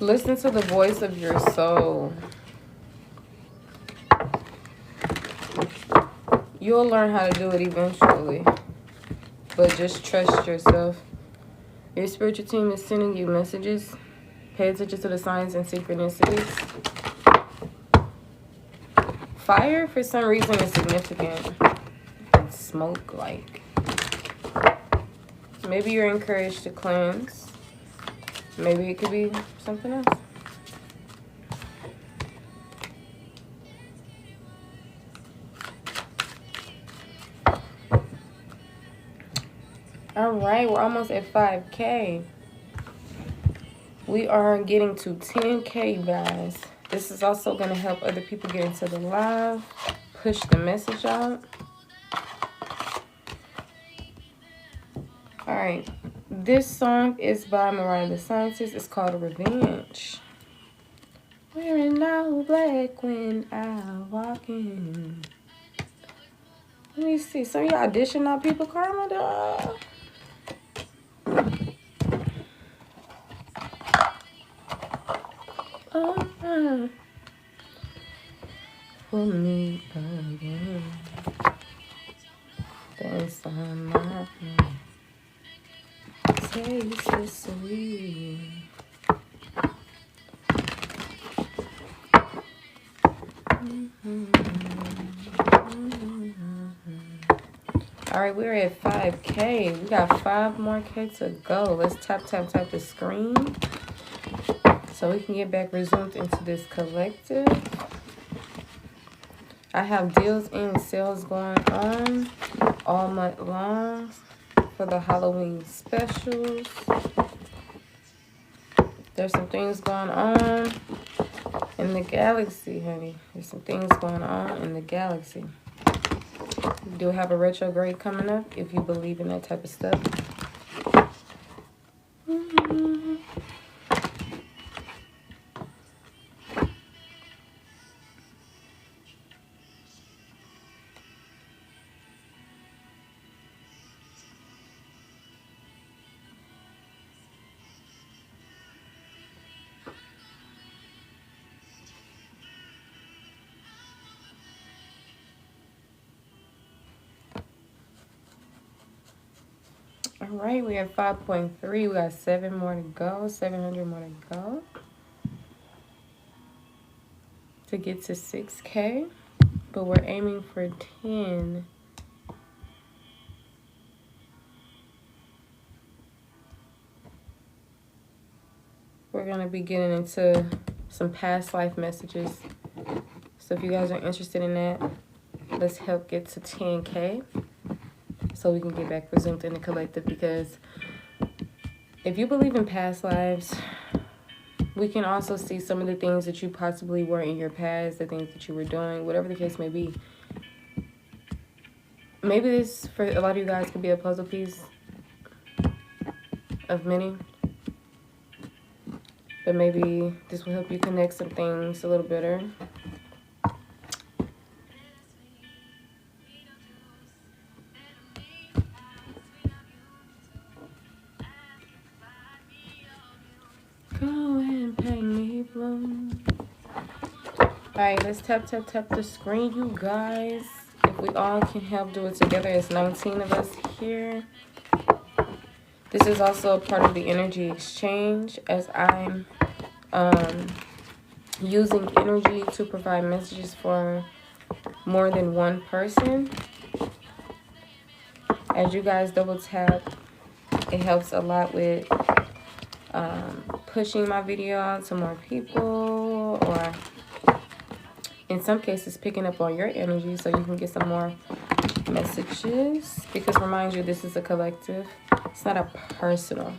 Listen to the voice of your soul. You'll learn how to do it eventually. But just trust yourself. Your spiritual team is sending you messages. Pay attention to the signs and synchronicities. Fire, for some reason, is significant. And smoke, like. Maybe you're encouraged to cleanse. Maybe it could be something else. All right, we're almost at 5K. We are getting to 10K, guys. This is also going to help other people get into the live, push the message out. All right, this song is by Mariah the Scientist. It's called Revenge. Wearing all black when I walk in. Let me see. Some of y'all audition out people, Karma, dog. for me again. Dance on my mind. Taste is sweet. All right, we're at 5K. We got 5 more K to go. Let's tap the screen so we can get back resumed into this collective. I have deals and sales going on all month long for the Halloween specials. There's some things going on in the galaxy, honey. There's some things going on in the galaxy. We do have a retrograde coming up if you believe in that type of stuff. All right, we have 5.3. We got 7 more to go. 700 more to go to get to 6K. But we're aiming for 10. We're going to be getting into some past life messages. So if you guys are interested in that, let's help get to 10K. So we can get back resumed in the collective, because if you believe in past lives, we can also see some of the things that you possibly were in your past, the things that you were doing, whatever the case may be. Maybe this, for a lot of you guys, could be a puzzle piece of many. But maybe this will help you connect some things a little better. Alright, let's tap the screen, you guys. If we all can help do it together, it's 19 of us here. This is also a part of the energy exchange, as I'm using energy to provide messages for more than one person. As you guys double tap, it helps a lot with pushing my video out to more people, or in some cases picking up on your energy so you can get some more messages. Because remind you, this is a collective, it's not a personal.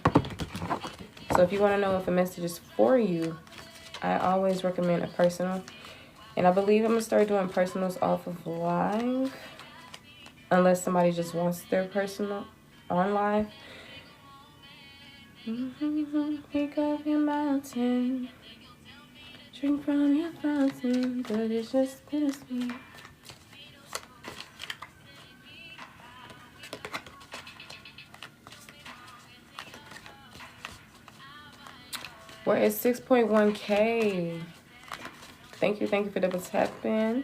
So if you want to know if a message is for you, I always recommend a personal. And I believe I'm gonna start doing personals off of live, unless somebody just wants their personal on live. Pick up your mountain, drink from your fountain, but it's just bittersweet. We're at 6.1K. Thank you for double tapping.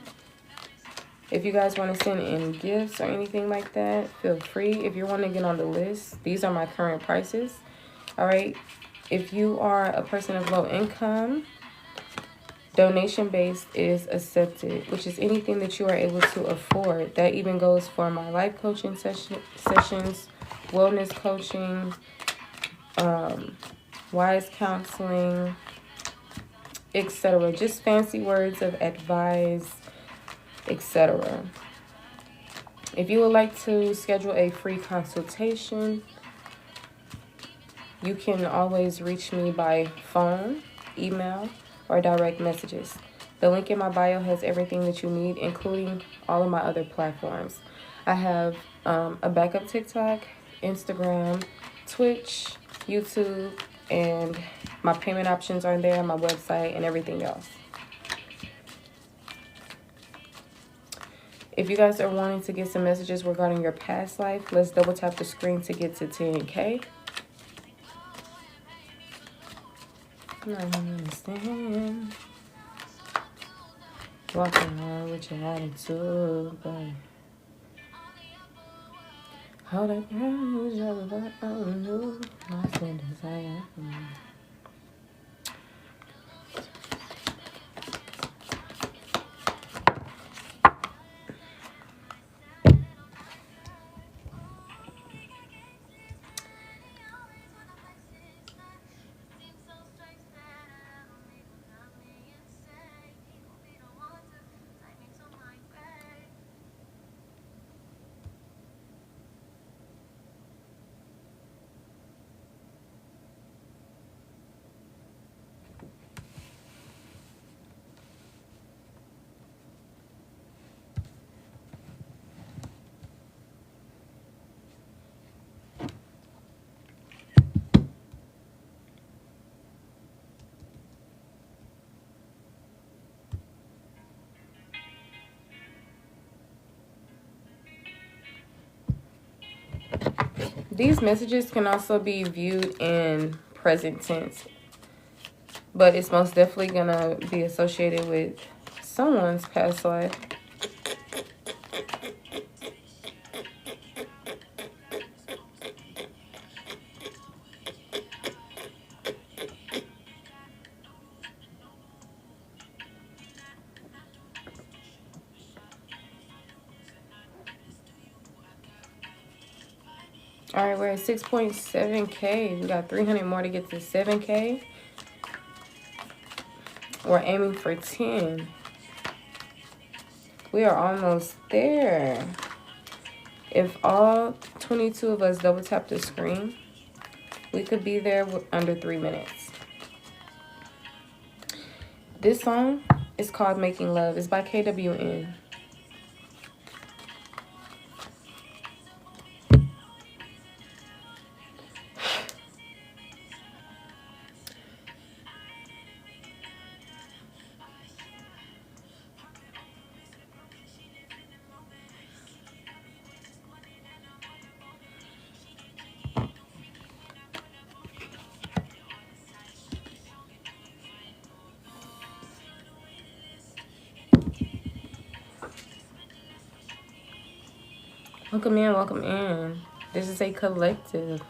If you guys want to send in gifts or anything like that, feel free. If you want to get on the list, these are my current prices. All right. If you are a person of low income, donation-based is accepted, which is anything that you are able to afford. That even goes for my life coaching sessions, wellness coaching, wise counseling, etc. Just fancy words of advice, etc. If you would like to schedule a free consultation, you can always reach me by phone, email, or direct messages. The link in my bio has everything that you need, including all of my other platforms. I have a backup TikTok, Instagram, Twitch, YouTube, and my payment options are there, my website, and everything else. If you guys are wanting to get some messages regarding your past life, let's double tap the screen to get to 10K. I don't understand. Walking around with your attitude, but hold up, girl, you but I knew my sin desire. These messages can also be viewed in present tense, but it's most definitely gonna be associated with someone's past life. All right, we're at 6.7K. We got 300 more to get to 7K. We're aiming for 10. We are almost there. If all 22 of us double tap the screen, we could be there under 3 minutes. This song is called Making Love. It's by KWN. Welcome in, welcome in. This is a collective.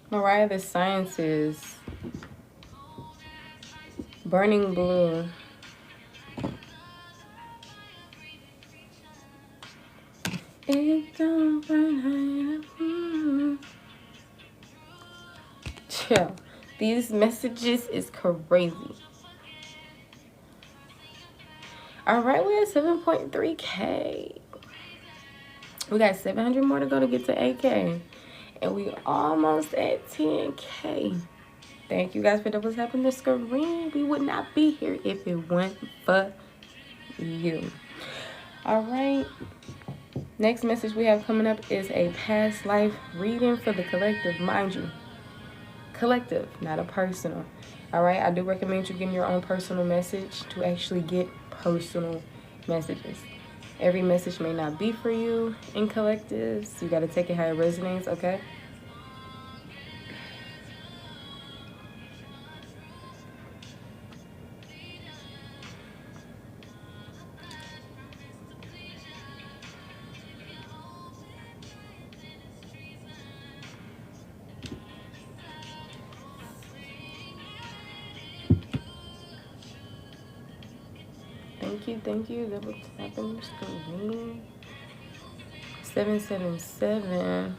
Mariah the Sciences, Burning Blue. It don't burn high. Chill. These messages is crazy. All right, we're at 7.3K. We got 700 more to go to get to 8K. And we almost at 10K. Thank you guys for double tapping the screen. We would not be here if it weren't for you. All right. Next message we have coming up is a past life reading for the collective. Mind you, collective, not a personal. All right. I do recommend you getting your own personal message to actually get personal messages. Every message may not be for you in collectives. You got to take it how it resonates, okay? Thank you. Double tapping the screen. 777.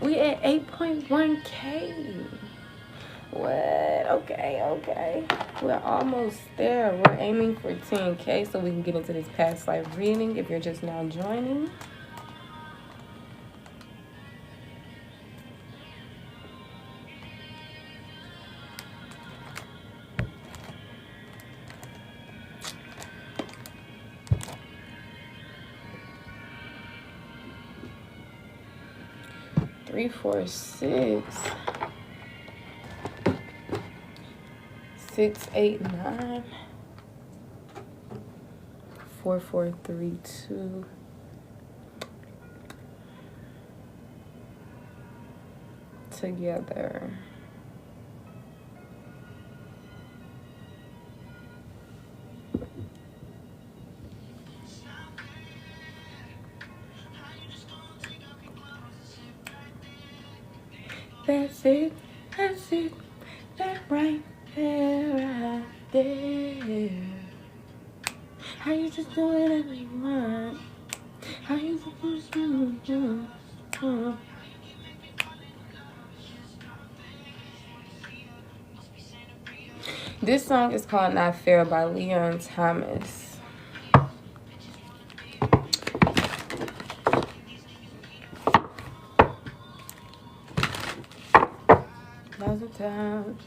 We at 8.1K. What? Okay. We're almost there. We're aiming for 10K so we can get into this past life reading if you're just now joining. Three, 4, 6. 6, 8, 9. 4, 4, 3, 2. Together. That's it, that right there. How you just do whatever you want? How you just do? This song is called Not Fair by Leon Thomas. Now's the time.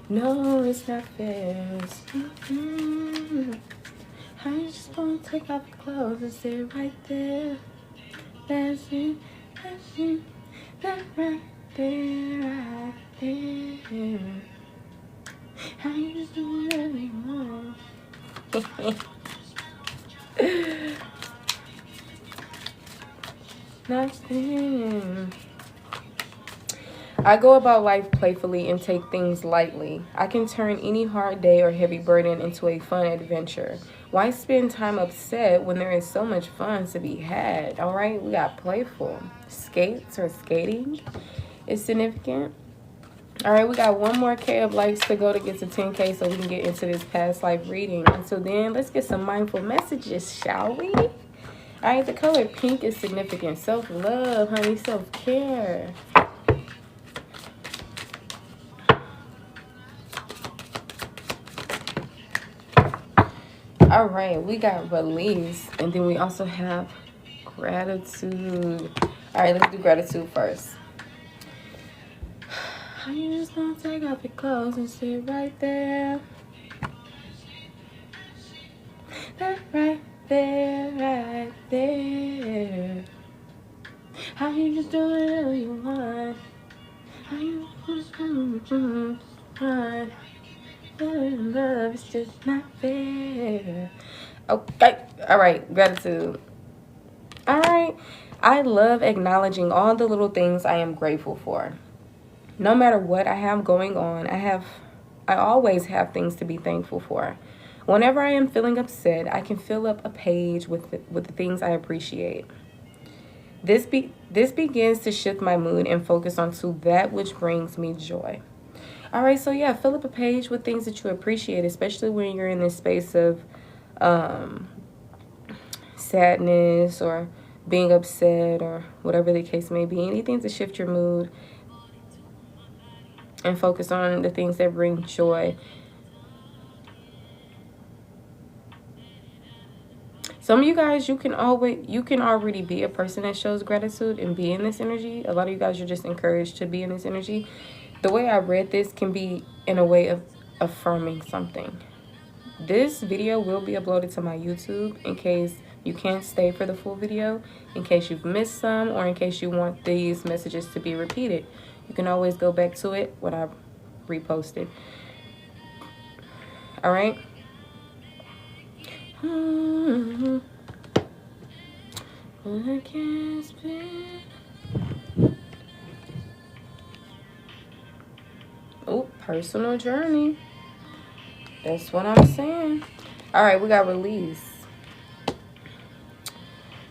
No, it's not fair. How you just gonna take off your clothes and sit right there? That's it, that right there, How you just do whatever you want? Nothing. I go about life playfully and take things lightly. I can turn any hard day or heavy burden into a fun adventure. Why spend time upset when there is so much fun to be had? All right, we got playful. Skates or skating is significant. All right, we got one more K of likes to go to get to 10K so we can get into this past life reading. Until then, let's get some mindful messages, shall we? All right, the color pink is significant. Self-love, honey, self-care. All right, we got release, and then we also have gratitude. All right, let's do gratitude first. How you just gonna take off your clothes and sit right there? That right there. How you just do whatever you want? How you just want? Love is just not fair. Okay. All right. Gratitude. All right. I love acknowledging all the little things I am grateful for. No matter what I have going on, I I always have things to be thankful for. Whenever I am feeling upset, I can fill up a page with the things I appreciate. This begins to shift my mood and focus onto that which brings me joy. All right, so yeah, fill up a page with things that you appreciate, especially when you're in this space of um, sadness or being upset or whatever the case may be. Anything to shift your mood and focus on the things that bring joy. Some of you guys, you can already be a person that shows gratitude and be in this energy. A lot of you guys, you're just encouraged to be in this energy. The way I read this can be in a way of affirming something. This video will be uploaded to my YouTube in case you can't stay for the full video, in case you've missed some, or in case you want these messages to be repeated. You can always go back to it when I repost it. All right. I can't speak. Oh, personal journey. That's what I'm saying. All right, we got release.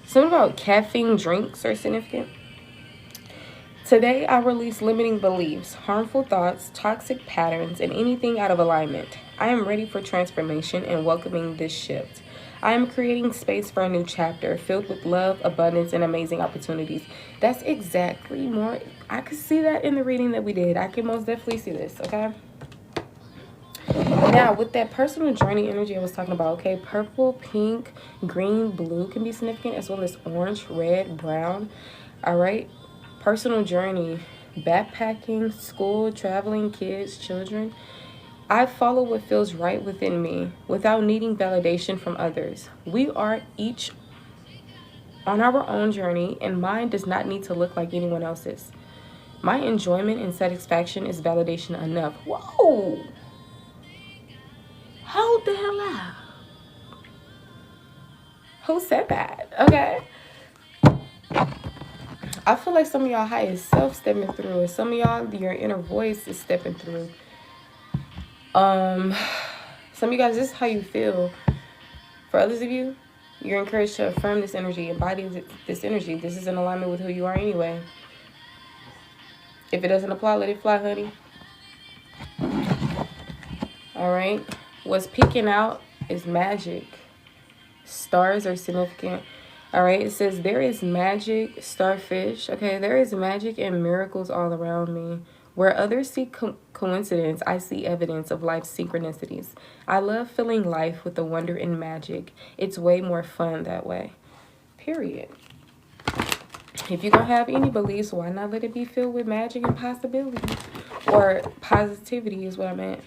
Something about caffeine drinks are significant. Today, I release limiting beliefs, harmful thoughts, toxic patterns, and anything out of alignment. I am ready for transformation and welcoming this shift. I am creating space for a new chapter filled with love, abundance, and amazing opportunities. That's exactly more. I could see that in the reading that we did. I can most definitely see this, okay? Now, with that personal journey energy I was talking about, okay, purple, pink, green, blue can be significant, as well as orange, red, brown. All right, personal journey, backpacking, school, traveling, kids, children. I follow what feels right within me without needing validation from others. We are each on our own journey, and mine does not need to look like anyone else's. My enjoyment and satisfaction is validation enough. Whoa! Hold the hell up. Who said that? Okay. I feel like some of y'all highest self stepping through, and some of y'all, your inner voice is stepping through. Some of you guys, this is how you feel. For others of you, you're encouraged to affirm this energy, embody this energy. This is in alignment with who you are anyway. If it doesn't apply, let it fly, honey. All right. What's peeking out is magic. Stars are significant. All right. It says there is magic, starfish. Okay. There is magic and miracles all around me. Where others see coincidence, I see evidence of life's synchronicities. I love filling life with the wonder and magic. It's way more fun that way. Period. If you're going to have any beliefs, why not let it be filled with magic and possibility? Or positivity is what I meant.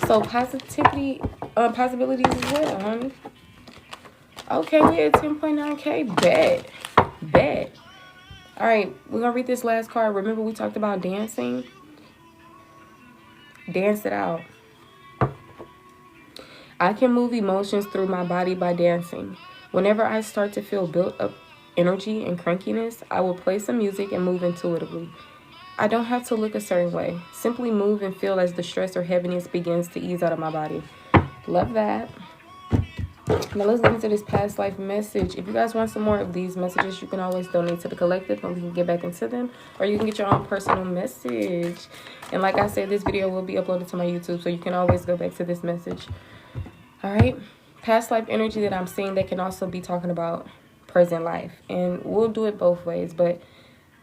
So positivity, possibilities as well, honey. Okay, we at 10.9K. Bet. All right, we're going to read this last card. Remember we talked about dancing? Dance it out. I can move emotions through my body by dancing. Whenever I start to feel built up energy and crankiness, I will play some music and move intuitively. I don't have to look a certain way. Simply move and feel as the stress or heaviness begins to ease out of my body. Love that. Now let's get into this past life message. If you guys want some more of these messages, you can always donate to the collective and we can get back into them. Or you can get your own personal message. And like I said, this video will be uploaded to my YouTube, so you can always go back to this message. All right. Past life energy that I'm seeing that can also be talking about present life. And we'll do it both ways. But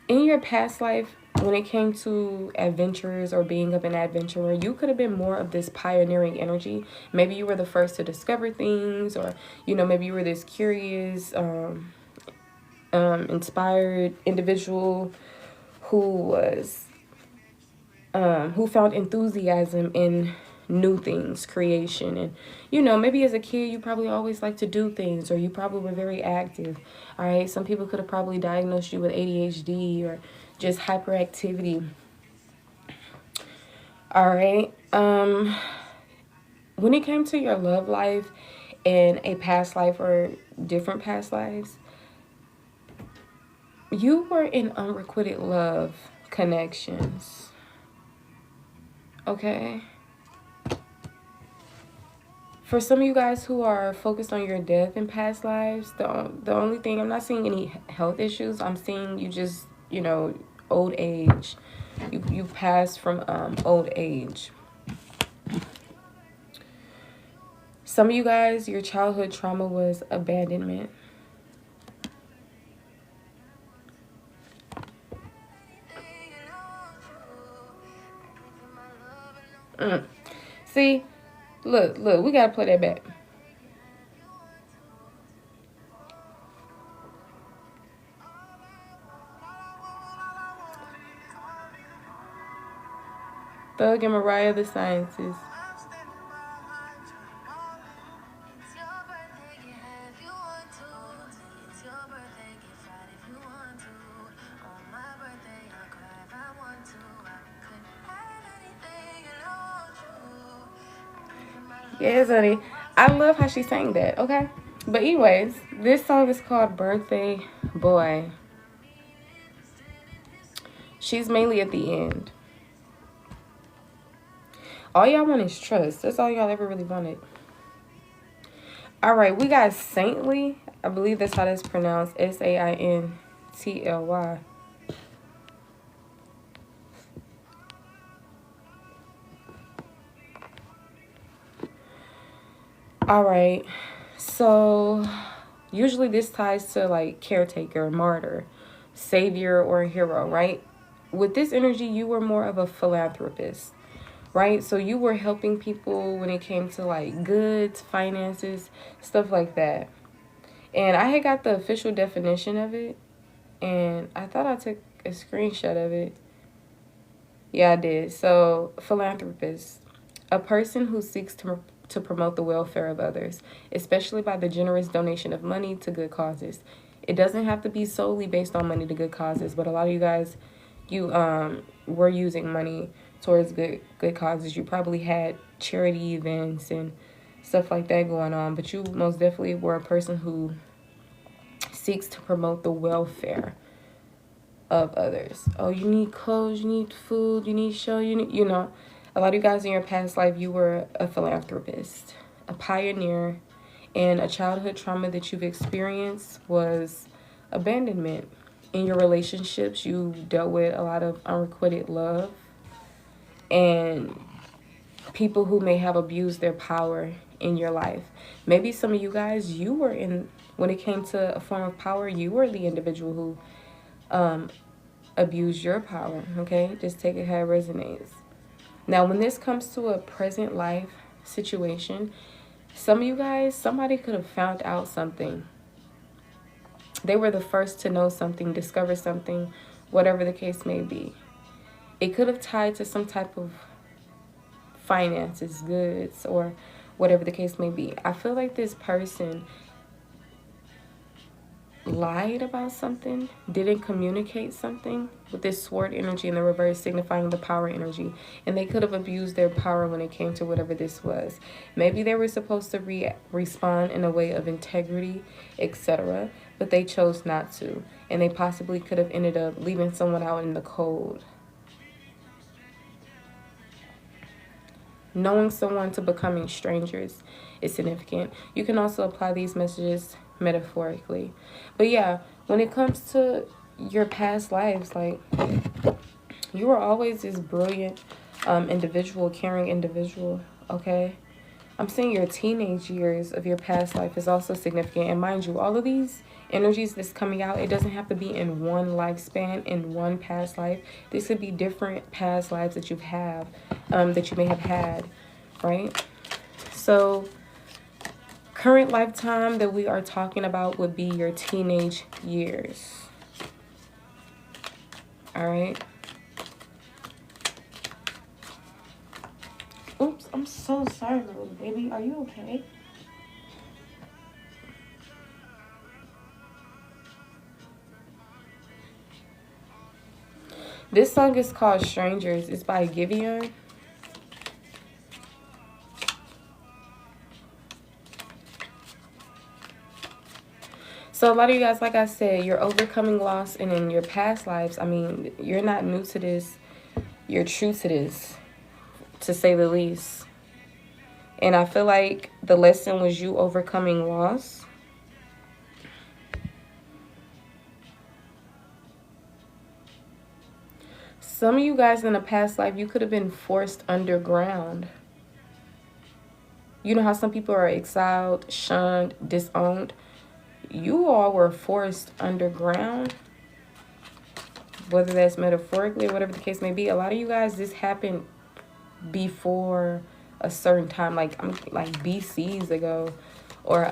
in your past life, when it came to adventures or being of an adventurer, you could have been more of this pioneering energy. Maybe you were the first to discover things, or, you know, maybe you were this curious, inspired individual who was, who found enthusiasm in new things, creation. And, you know, maybe as a kid, you probably always liked to do things, or you probably were very active. All right. Some people could have probably diagnosed you with ADHD or just hyperactivity. All right. When it came to your love life and a past life or different past lives, you were in unrequited love connections. Okay. For some of you guys who are focused on your death in past lives, the only thing, I'm not seeing any health issues. I'm seeing you just, you know, old age. You passed from old age. Some of you guys, your childhood trauma was abandonment. See, look, we gotta play that back. Thug and Mariah the Sciences. Yes, honey. I love how she sang that, okay? But anyways, this song is called Birthday Boy. She's mainly at the end. All y'all want is trust. That's all y'all ever really wanted. All right, we got Saintly. I believe that's how that's pronounced. Saintly. All right. So usually this ties to like caretaker, martyr, savior, or hero, right? With this energy, you were more of a philanthropist, right? So you were helping people when it came to like goods, finances, stuff like that. And I had got the official definition of it, and I thought I took a screenshot of it. Yeah, I did. So, philanthropist, a person who seeks to promote the welfare of others, especially by the generous donation of money to good causes. It doesn't have to be solely based on money to good causes, but a lot of you guys, you were using money towards good causes. You probably had charity events and stuff like that going on, but you most definitely were a person who seeks to promote the welfare of others. Oh, you need clothes, you need food, you need show, you know. A lot of you guys in your past life, you were a philanthropist, a pioneer, and a childhood trauma that you've experienced was abandonment. In your relationships, you dealt with a lot of unrequited love and people who may have abused their power in your life. Maybe some of you guys, you were in, when it came to a form of power, you were the individual who abused your power, okay? Just take it how it resonates. Now, when this comes to a present life situation, some of you guys, somebody could have found out something. They were the first to know something, discover something, whatever the case may be. It could have tied to some type of finances, goods, or whatever the case may be. I feel like this person lied about something, didn't communicate something, with this sword energy in the reverse signifying the power energy, and they could have abused their power when it came to whatever this was. Maybe they were supposed to respond in a way of integrity, etc., but they chose not to, and they possibly could have ended up leaving someone out in the cold. Knowing someone to becoming strangers is significant. You can also apply these messages metaphorically. But yeah, when it comes to your past lives, like, you were always this brilliant individual, caring individual, okay? I'm saying your teenage years of your past life is also significant. And mind you, all of these energies that's coming out, it doesn't have to be in one lifespan, in one past life. This could be different past lives that that you may have had, right? So current lifetime that we are talking about would be your teenage years. All right. Oops, I'm so sorry, little baby. Are you okay? This song is called Strangers. It's by Giveon. So a lot of you guys, like I said, you're overcoming loss, and in your past lives, I mean, you're not new to this. You're true to this. to say the least. And I feel like the lesson was you overcoming loss. Some of you guys in a past life, you could have been forced underground. You know how some people are exiled, shunned, disowned? You all were forced underground, whether that's metaphorically or whatever the case may be. A lot of you guys, this happened before a certain time, like BCs ago, or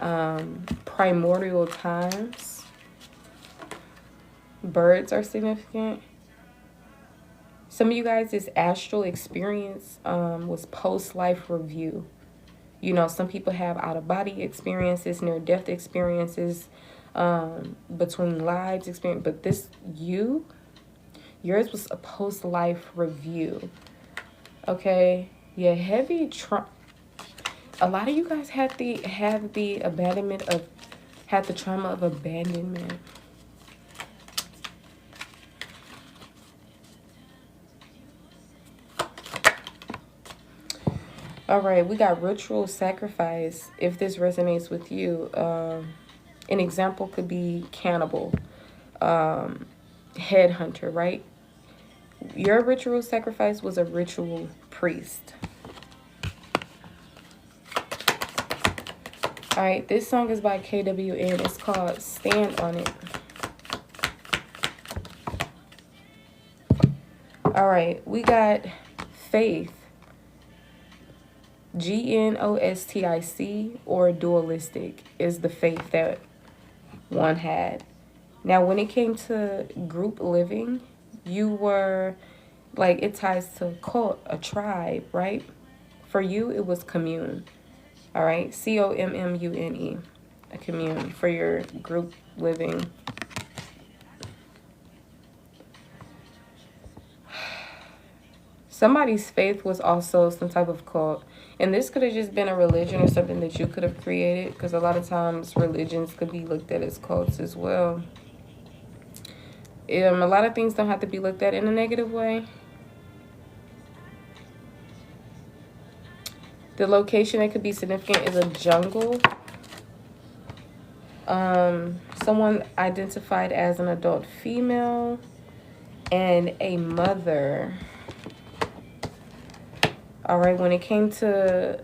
primordial times. Birds are significant. Some of you guys, this astral experience was post-life review. You know, some people have out-of-body experiences, near-death experiences, between lives experience. But yours was a post-life review. Okay? Yeah, heavy trauma. A lot of you guys had the trauma of abandonment. All right, we got ritual sacrifice. If this resonates with you, an example could be cannibal, headhunter, right? Your ritual sacrifice was a ritual priest. All right, this song is by KWN. It's called Stand on It. All right, we got faith. GNOSTIC, or dualistic, is the faith that one had. Now, when it came to group living, you were, like, it ties to cult, a tribe, right? For you, it was commune. All right, COMMUNE, a commune for your group living. Somebody's faith was also some type of cult. And this could have just been a religion or something that you could have created, because a lot of times religions could be looked at as cults as well. A lot of things don't have to be looked at in a negative way. The location that could be significant is a jungle. Someone identified as an adult female and a mother. All right, when it came to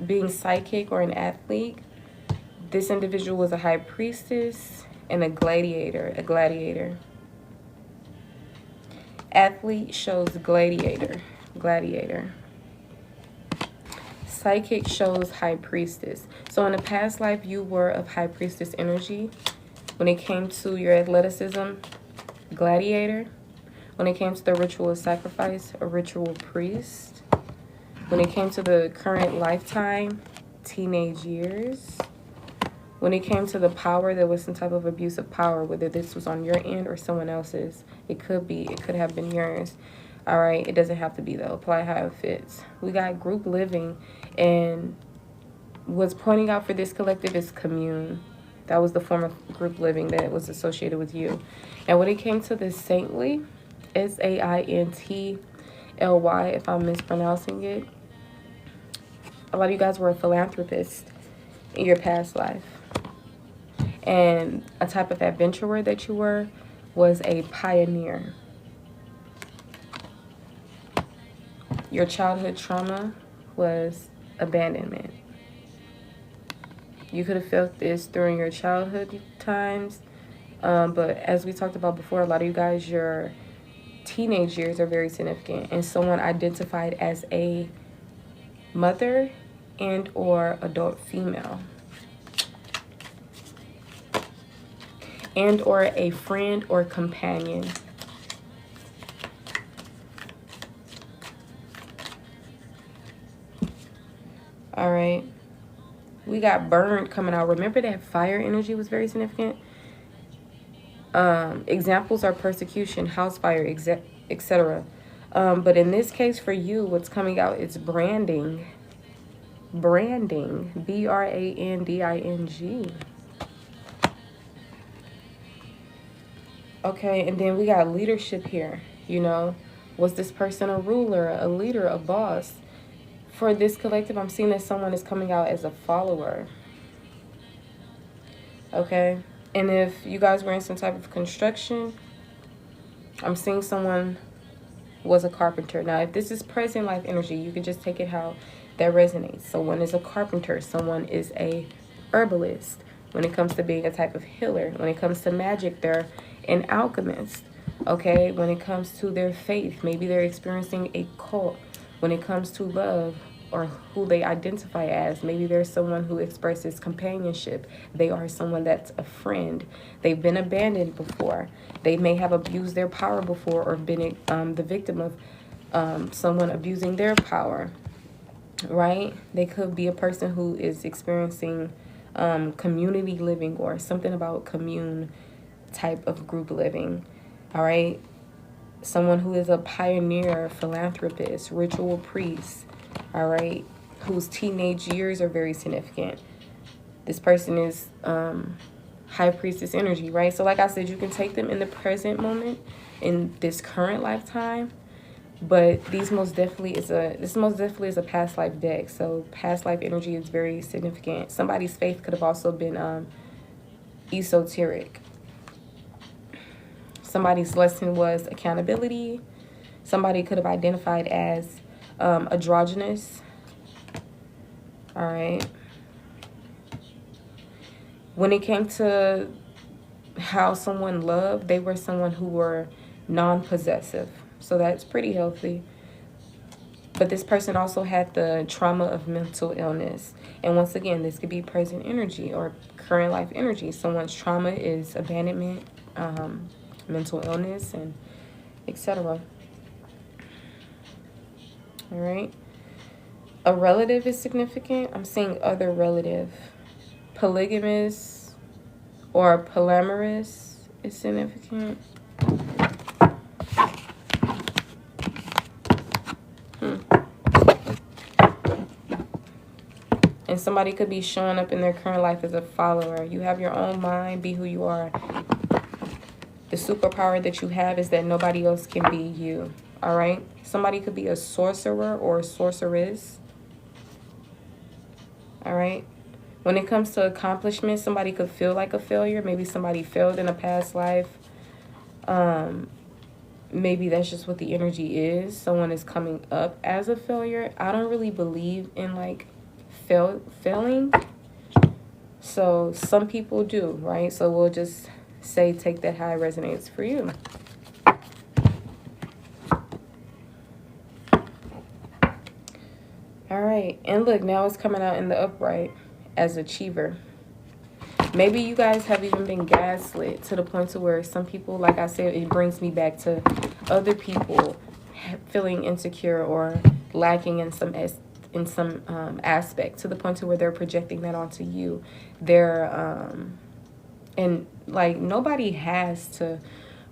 being psychic or an athlete, this individual was a high priestess and a gladiator. Athlete shows gladiator. Psychic shows high priestess. So in a past life, you were of high priestess energy. When it came to your athleticism, gladiator. When it came to the ritual of sacrifice, a ritual priest. When it came to the current lifetime, teenage years. When it came to the power, there was some type of abuse of power, whether this was on your end or someone else's. It could have been yours. All right, it doesn't have to be, though. Apply how it fits. We got group living, and what's pointing out for this collective is commune. That was the form of group living that was associated with you. And when it came to the saintly, SAINTLY, if I'm mispronouncing it, a lot of you guys were a philanthropist in your past life. And a type of adventurer that you were was a pioneer. Your childhood trauma was abandonment. You could have felt this during your childhood times. But as we talked about before, a lot of you guys, your teenage years are very significant. And someone identified as a mother and or adult female. And or a friend or companion. All right. We got burned coming out. Remember that fire energy was very significant? Examples are persecution, house fire, etc. But in this case for you, what's coming out is branding. Branding. BRANDING. Okay, and then we got leadership here, you know. Was this person a ruler, a leader, a boss? For this collective, I'm seeing that someone is coming out as a follower. Okay? And if you guys were in some type of construction, I'm seeing someone was a carpenter. Now, if this is present life energy, you can just take it how that resonates. Someone is a carpenter. Someone is a herbalist. When it comes to being a type of healer. When it comes to magic, they're an alchemist. Okay? When it comes to their faith, maybe they're experiencing a cult. When it comes to love, or who they identify as, maybe there's someone who expresses companionship. They are someone that's a friend. They've been abandoned before. They may have abused their power before, or been the victim of someone abusing their power, right? They could be a person who is experiencing community living, or something about commune type of group living, all right? Someone who is a pioneer, philanthropist, ritual priest, all right, whose teenage years are very significant. This person is high priestess energy, right? So like I said, you can take them in the present moment, in this current lifetime, but this most definitely is a past life deck. So past life energy is very significant. Somebody's faith could have also been esoteric. Somebody's lesson was accountability. Somebody could have identified as androgynous. All right. When it came to how someone loved, they were someone who were non-possessive. So that's pretty healthy. But this person also had the trauma of mental illness. And once again, this could be present energy or current life energy. Someone's trauma is abandonment, mental illness, and etc. All right. A relative is significant. I'm seeing other relative. Polygamous or polyamorous is significant. And somebody could be showing up in their current life as a follower. You have your own mind. Be who you are. The superpower that you have is that nobody else can be you. All right? Somebody could be a sorcerer or a sorceress. All right? When it comes to accomplishments, somebody could feel like a failure. Maybe somebody failed in a past life. Maybe that's just what the energy is. Someone is coming up as a failure. I don't really believe in like failing. So some people do, right? So we'll just say take that how it resonates for you. All right. And look, now it's coming out in the upright as achiever. Maybe you guys have even been gaslit to the point to where some people, like I said, it brings me back to other people feeling insecure or lacking in some aspect, to the point to where they're projecting that onto you. They're and like nobody has to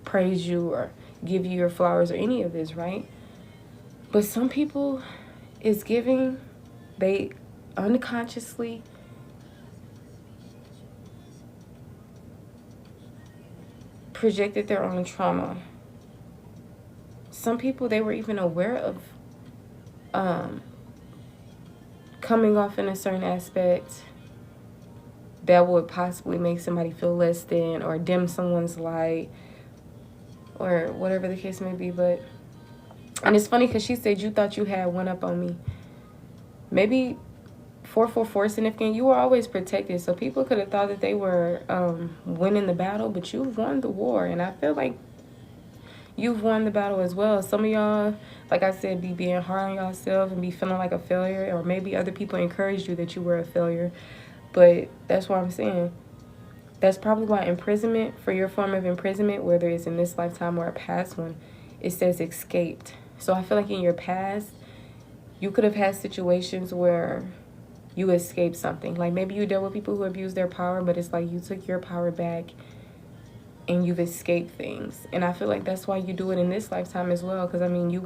praise you or give you your flowers or any of this, right? But some people is giving, they unconsciously projected their own trauma. Some people, they were even aware of coming off in a certain aspect that would possibly make somebody feel less than or dim someone's light or whatever the case may be. But, and it's funny because she said you thought you had one up on me. Maybe 444 significant. You were always protected, so people could have thought that they were winning the battle, but you've won the war. And I feel like you've won the battle as well. Some of y'all, like I said, be being hard on yourself and be feeling like a failure, or maybe other people encouraged you that you were a failure. But that's what I'm saying. That's probably why imprisonment, for your form of imprisonment, whether it's in this lifetime or a past one, it says escaped. So I feel like in your past, you could have had situations where you escaped something. Like maybe you dealt with people who abused their power, but it's like you took your power back and you've escaped things. And I feel like that's why you do it in this lifetime as well. Because, I mean, you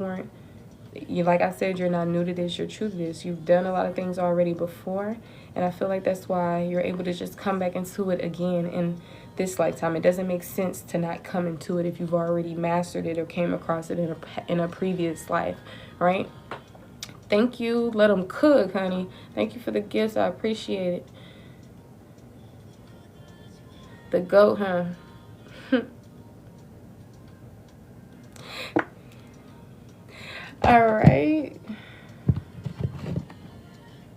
like I said, you're not new to this, you're true to this. You've done a lot of things already before. And I feel like that's why you're able to just come back into it again. And this lifetime. It doesn't make sense to not come into it if you've already mastered it or came across it in a previous life, right? Thank you. Let them cook, honey. Thank you for the gifts. I appreciate it. The goat, huh? All right.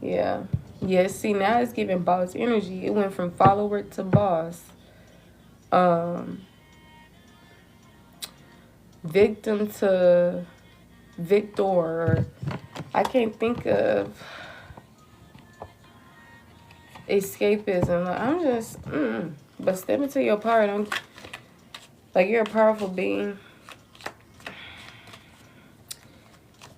Yeah. Yeah, see, now it's giving boss energy. It went from follower to boss. Victim to victor. I can't think of escapism. Like, I'm just, but step into your power. Don't, like, you're a powerful being.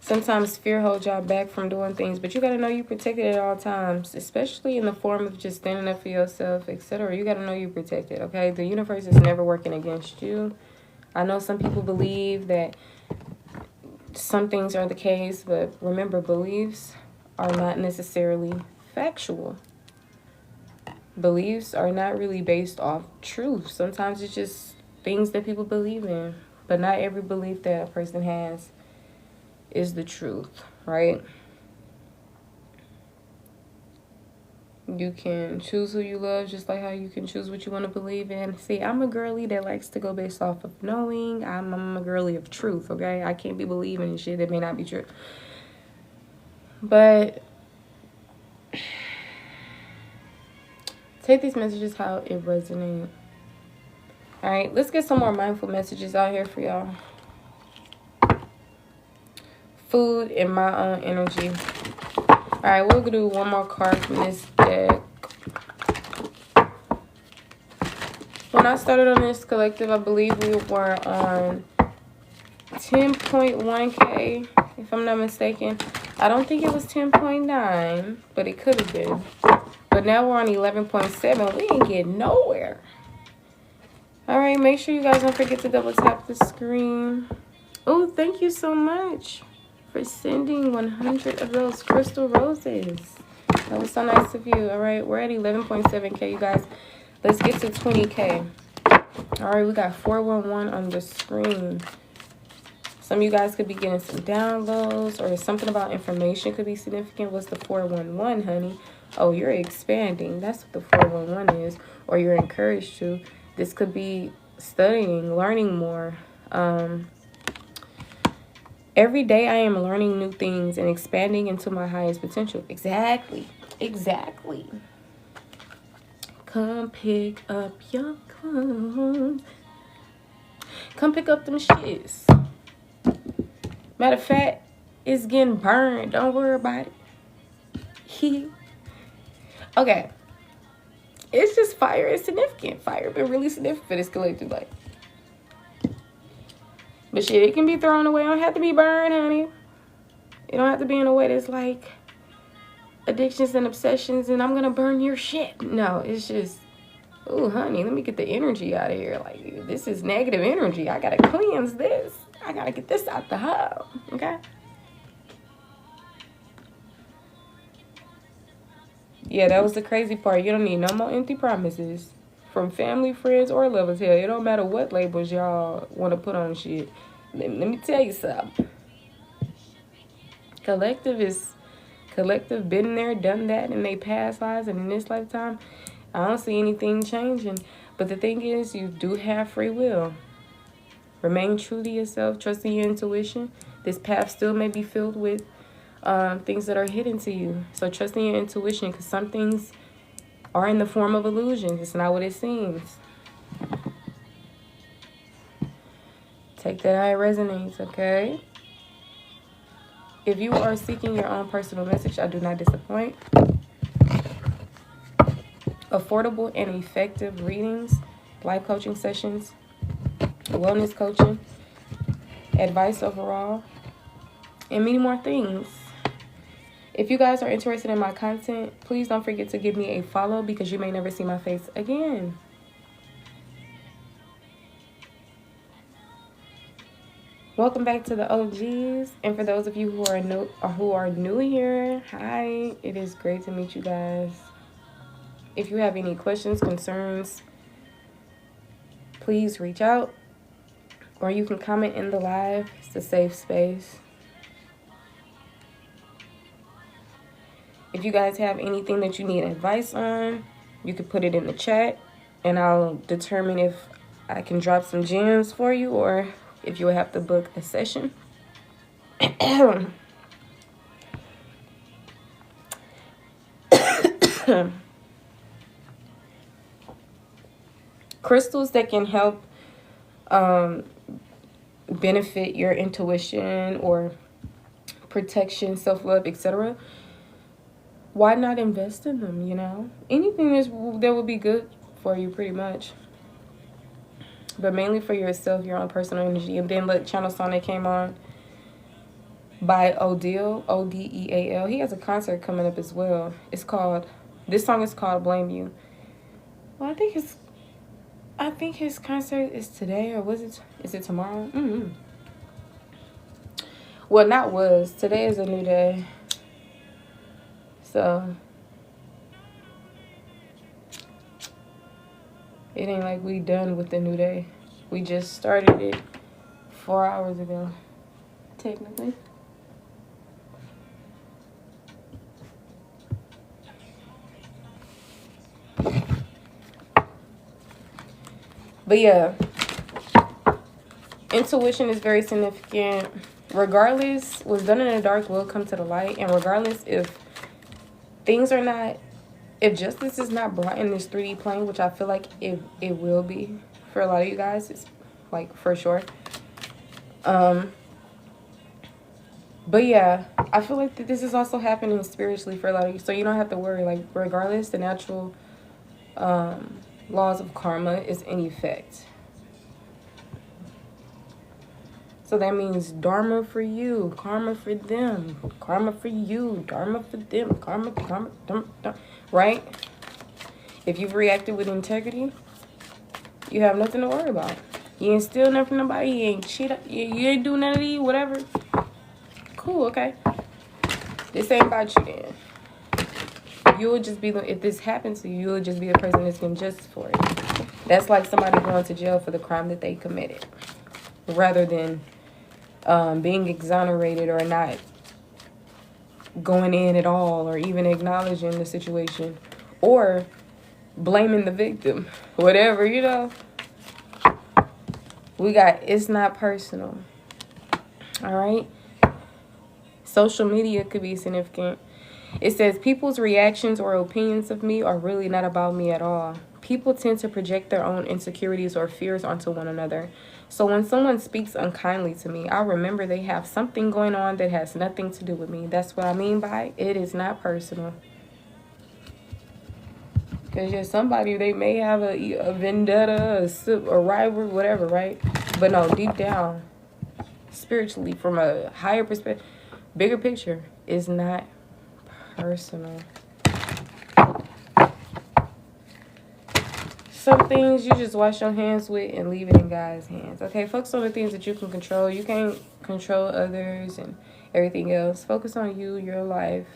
Sometimes fear holds y'all back from doing things, but you got to know you're protected at all times, especially in the form of just standing up for yourself, etc. You got to know you're protected, okay? The universe is never working against you. I know some people believe that some things are the case, but remember, beliefs are not necessarily factual. Beliefs are not really based off truth. Sometimes it's just things that people believe in, but not every belief that a person has is the truth, right? You can choose who you love just like how you can choose what you want to believe in. See, I'm a girly that likes to go based off of knowing. I'm a girly of truth, okay? I can't be believing in shit that may not be true. But take these messages how it resonates. All right, let's get some more mindful messages out here for y'all. Food in my own energy. All right, we'll do one more card from this deck. When I started on this collective, I believe we were on 10.1K, if I'm not mistaken. I don't think it was 10.9, but it could have been. But now we're on 11.7. We ain't getting nowhere. All right, make sure you guys don't forget to double tap the screen. Oh, thank you so much for sending 100 of those crystal roses. That was so nice of you. All right, we're at 11.7K, you guys. Let's get to 20K. All right, we got 411 on the screen. Some of you guys could be getting some downloads, or something about information could be significant. What's the 411, honey? Oh, you're expanding. That's what the 411 is, or you're encouraged to. This could be studying, learning more. Every day I am learning new things and expanding into my highest potential. Exactly. Exactly. Come pick up your clothes. Come pick up them shits. Matter of fact, it's getting burned. Don't worry about it. Okay. It's just fire is significant. Fire been really significant for this collective life. But shit, it can be thrown away. It don't have to be burned, honey. It don't have to be in a way that's like addictions and obsessions and I'm gonna burn your shit. No, it's just, ooh, honey, let me get the energy out of here. Like, this is negative energy. I gotta cleanse this. I gotta get this out the hub, okay? Yeah, that was the crazy part. You don't need no more empty promises from family, friends, or lovers. Hell, it don't matter what labels y'all want to put on shit. Let me tell you something. Collective been there, done that in their past lives and in this lifetime. I don't see anything changing. But the thing is, you do have free will. Remain true to yourself, trusting your intuition. This path still may be filled with things that are hidden to you. So trusting your intuition, because some things are in the form of illusions. It's not what it seems. Take that how it resonates, okay? If you are seeking your own personal message, I do not disappoint. Affordable and effective readings, life coaching sessions, wellness coaching, advice overall, and many more things. If you guys are interested in my content, please don't forget to give me a follow because you may never see my face again. Welcome back to the OGs. And for those of you who are new here, hi. It is great to meet you guys. If you have any questions, concerns, please reach out, or you can comment in the live. It's a safe space. If you guys have anything that you need advice on, you can put it in the chat, and I'll determine if I can drop some gems for you or if you'll have to book a session. Crystals that can help benefit your intuition or protection, self-love, etc. Why not invest in them, you know? Anything that would be good for you, pretty much. But mainly for yourself, your own personal energy. And then look, Channel Sonic came on by Odeal, Odeal. He has a concert coming up as well. This song is called Blame You. Well, I think his concert is today, or is it tomorrow? Well, not was. Today is a new day. So it ain't like we done with the new day. We just started it 4 hours ago, technically. But yeah, intuition is very significant. Regardless, what's done in the dark will come to the light. And regardless if justice is not brought in this 3D plane, which I feel like it will be for a lot of you guys, it's like for sure. But yeah, I feel like this is also happening spiritually for a lot of you, so you don't have to worry. Like, regardless, the natural laws of karma is in effect. So that means dharma for you, karma for them, karma for you, dharma for them, karma, right? If you've reacted with integrity, you have nothing to worry about. You ain't steal nothing from nobody, you ain't cheat, you ain't do none of these, whatever. Cool, okay. This ain't about you then. You will just be, if this happens to you, you will just be the person that's getting justice for it. That's like somebody going to jail for the crime that they committed, rather than being exonerated or not going in at all, or even acknowledging the situation, or blaming the victim, whatever, you know. It's not personal. All right. Social media could be significant. It says people's reactions or opinions of me are really not about me at all. People tend to project their own insecurities or fears onto one another. So when someone speaks unkindly to me, I'll remember they have something going on that has nothing to do with me. That's what I mean by it is not personal. Because you're somebody, they may have a vendetta, a rivalry, whatever, right? But no, deep down, spiritually, from a higher perspective, bigger picture, is not personal. Some things you just wash your hands with and leave it in God's hands. Okay, focus on the things that you can control. You can't control others and everything else. Focus on you, your life.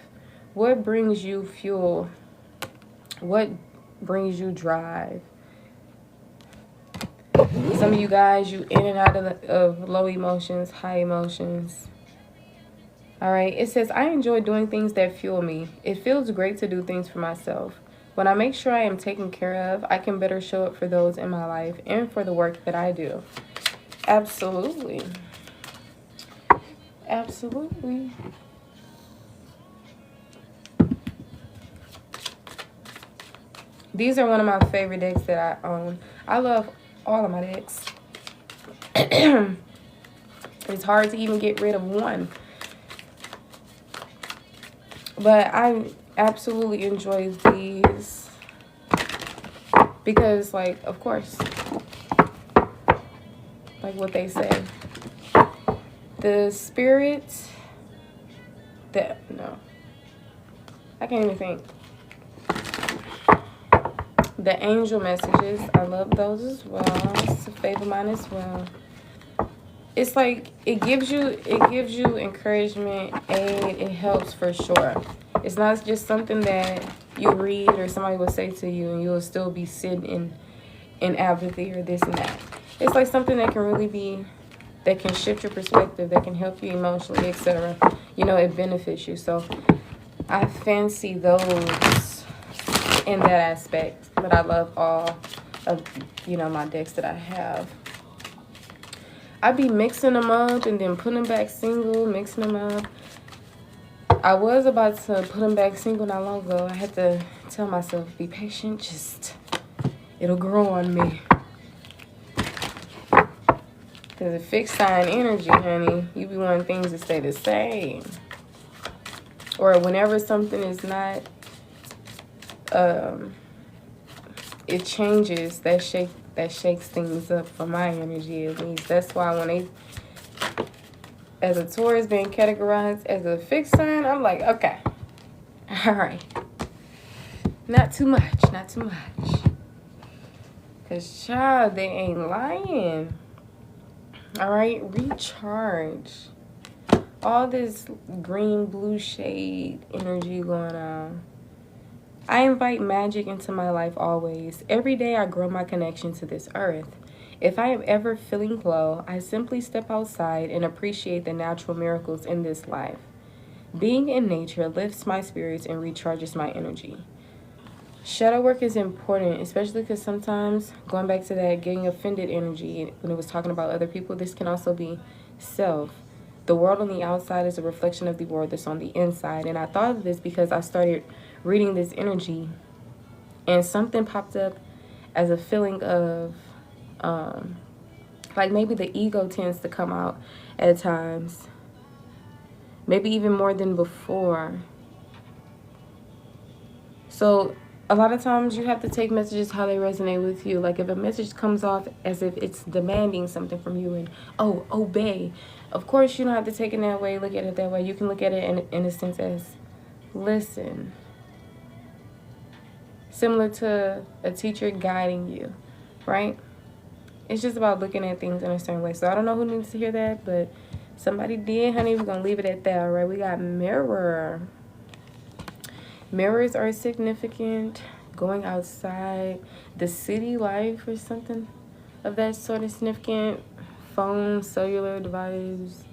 What brings you fuel? What brings you drive? Some of you guys, you in and out of low emotions, high emotions. All right, it says, I enjoy doing things that fuel me. It feels great to do things for myself. When I make sure I am taken care of, I can better show up for those in my life and for the work that I do. Absolutely. Absolutely. These are one of my favorite decks that I own. I love all of my decks. It's hard to even get rid of one. But I absolutely enjoy these because, like, of course, like what they say, the spirit, no, I can't even think. The angel messages, I love those as well. It's a favorite of mine as well. It's like it gives you encouragement, aid, it helps for sure. It's not just something that you read or somebody will say to you and you'll still be sitting in apathy or this and that. It's like something that can really be, that can shift your perspective, that can help you emotionally, etc. You know, it benefits you. So I fancy those in that aspect. But I love all of, you know, my decks that I have. I be mixing them up and then putting them back single, mixing them up. I was about to put them back single not long ago. I had to tell myself, be patient, just, it'll grow on me. Because a fixed sign energy, honey, you be wanting things to stay the same. Or whenever something is not, it changes, that shakes things up for my energy at least. That's why when they, as a Taurus being categorized as a fixed sign, I'm like, okay, all right. Not too much, not too much. Because, child, they ain't lying. All right, recharge. All this green, blue shade energy going on. I invite magic into my life always. Every day I grow my connection to this earth. If I am ever feeling low, I simply step outside and appreciate the natural miracles in this life. Being in nature lifts my spirits and recharges my energy. Shadow work is important, especially because sometimes, going back to that getting offended energy, when it was talking about other people, this can also be self. The world on the outside is a reflection of the world that's on the inside. And I thought of this because I started reading this energy and something popped up as a feeling of, like maybe the ego tends to come out at times. Maybe even more than before. So a lot of times you have to take messages how they resonate with you. Like if a message comes off as if it's demanding something from you and, oh, obey. Of course, you don't have to take it that way, look at it that way. You can look at it in a sense as, listen. Similar to a teacher guiding you, right? It's just about looking at things in a certain way. So I don't know who needs to hear that, but somebody did, honey. We're going to leave it at that, all right? We got mirror. Mirrors are significant. Going outside, the city life or something of that sort is significant. Phone, cellular device,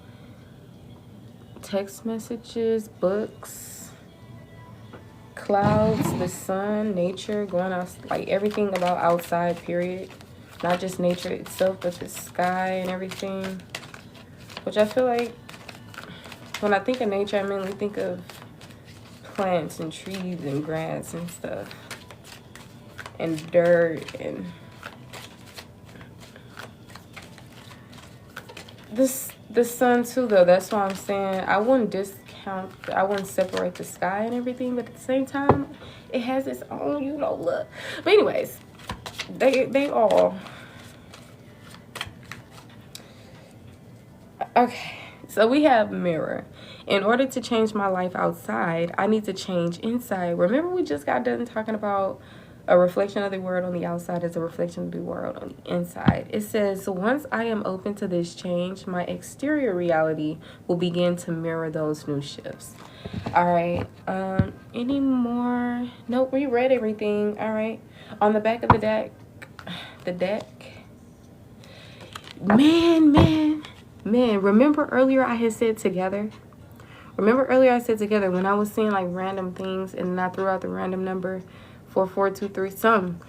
text messages, books, clouds, the sun, nature, going out, like everything about outside, period. Not just nature itself, but the sky and everything. Which I feel like when I think of nature, I mainly think of plants and trees and grass and stuff. And dirt and the sun too, though. That's why I'm saying I wouldn't separate the sky and everything, but at the same time it has its own, you know, look. But anyways, they all okay. So we have mirror. In order to change my life outside, I need to change inside. Remember we just got done talking about a reflection of the world on the outside is a reflection of the world on the inside. It says, so once I am open to this change, my exterior reality will begin to mirror those new shifts. All right. Any more? Nope, we read everything. All right. On the back of the deck. Man. Remember earlier I had said together? Remember earlier I said together when I was seeing like random things and I threw out the random number 4423 something,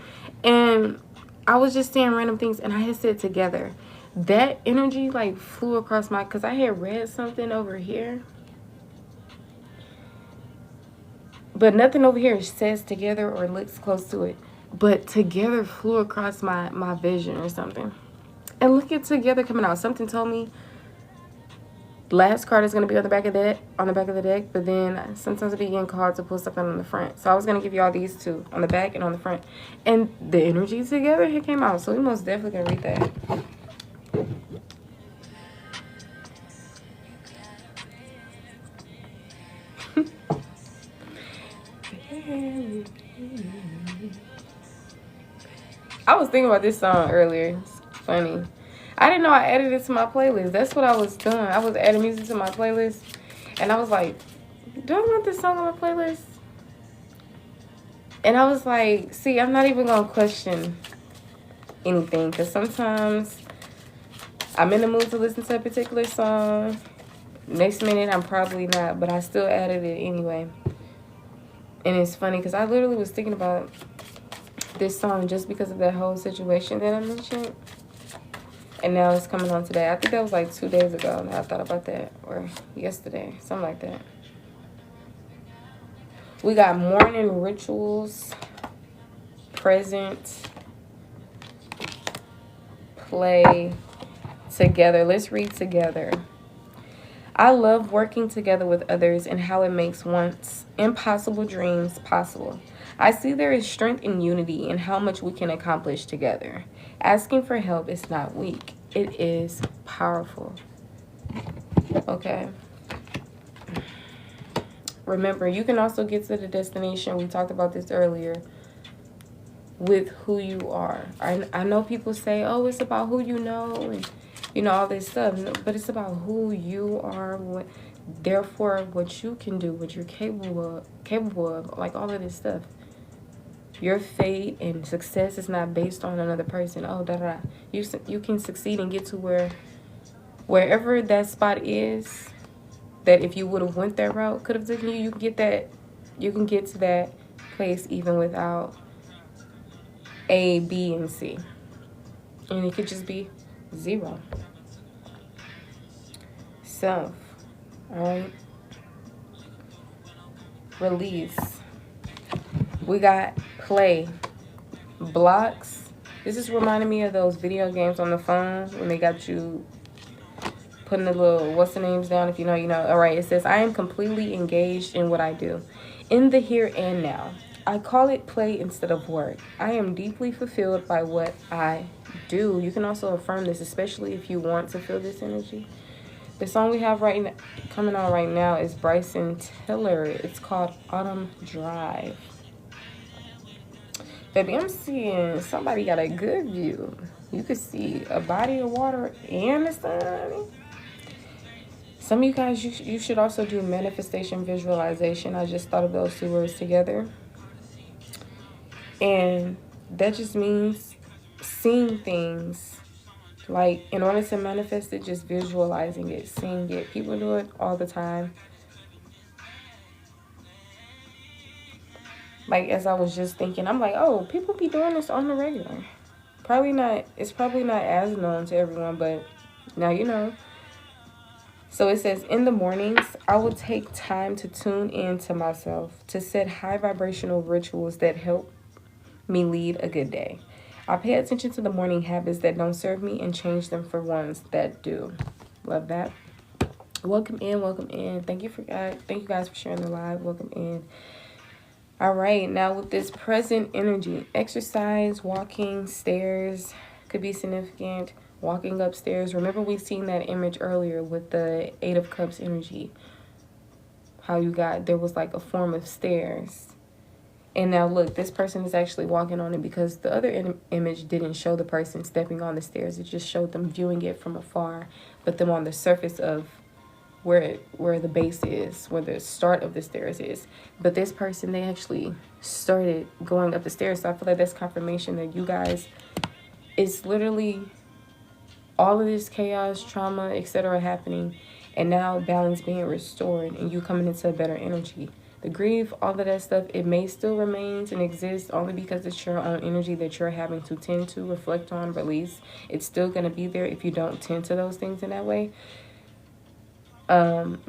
and I was just saying random things and I had said together. That energy like flew across my, because I had read something over here, but nothing over here says together or looks close to it, but together flew across my vision or something. And look at together coming out. Something told me last card is going to be on the back of the deck, but then sometimes it be getting called to pull something on the front. So I was going to give you all these two, on the back and on the front. And the energy together, it came out. So we most definitely can read that. I was thinking about this song earlier. It's funny. I didn't know I added it to my playlist. That's what I was doing. I was adding music to my playlist. And I was like, do I want this song on my playlist? And I was like, see, I'm not even going to question anything. Because sometimes I'm in the mood to listen to a particular song. Next minute, I'm probably not, but I still added it anyway. And it's funny because I literally was thinking about this song just because of that whole situation that I mentioned. And now it's coming on today. I think that was like 2 days ago that I thought about that. Or yesterday. Something like that. We got morning rituals. Present. Play. Together. Let's read together. I love working together with others and how it makes once impossible dreams possible. I see there is strength in unity and how much we can accomplish together. Asking for help is not weak, it is powerful. Okay. Remember, you can also get to the destination. We talked about this earlier. With who you are. I know people say, oh, it's about who you know and all this stuff. No, but it's about who you are, therefore what you can do, what you're capable of, like all of this stuff. Your fate and success is not based on another person. Oh, you can succeed and get to wherever that spot is, that if you would have went that route could have taken you, you can get to that place even without A, B, and C. And it could just be 0. Self. Alright. Release. We got play. Blocks. This is reminding me of those video games on the phone when they got you putting the little what's the names down. If you know, you know. Alright, it says, I am completely engaged in what I do. In the here and now. I call it play instead of work. I am deeply fulfilled by what I do. You can also affirm this, especially if you want to feel this energy. The song we have coming on right now is Bryson Tiller. It's called Autumn Drive. Baby, I'm seeing somebody got a good view. You could see a body of water and the sun. Some of you guys, you should also do manifestation visualization. I just thought of those 2 words together. And that just means seeing things. Like, in order to manifest it, just visualizing it, seeing it. People do it all the time. Like, as I was just thinking, I'm like, oh, people be doing this on the regular. It's probably not as known to everyone, but now you know. So it says, in the mornings, I will take time to tune in to myself, to set high vibrational rituals that help me lead a good day. I pay attention to the morning habits that don't serve me and change them for ones that do. Love that. Welcome in, welcome in. Thank you guys for sharing the live. Welcome in. All right, now with this present energy, exercise, walking, stairs could be significant. Walking upstairs. Remember we seen that image earlier with the 8 of Cups energy. How there was like a form of stairs. And now look, this person is actually walking on it because the other image didn't show the person stepping on the stairs. It just showed them viewing it from afar, but them on the surface of where the base is, where the start of the stairs is. But this person, they actually started going up the stairs. So I feel like that's confirmation that you guys, it's literally all of this chaos, trauma, etc. happening, and now balance being restored and you coming into a better energy. The grief, all of that stuff, it may still remain and exist only because it's your own energy that you're having to tend to, reflect on, release. It's still going to be there if you don't tend to those things in that way.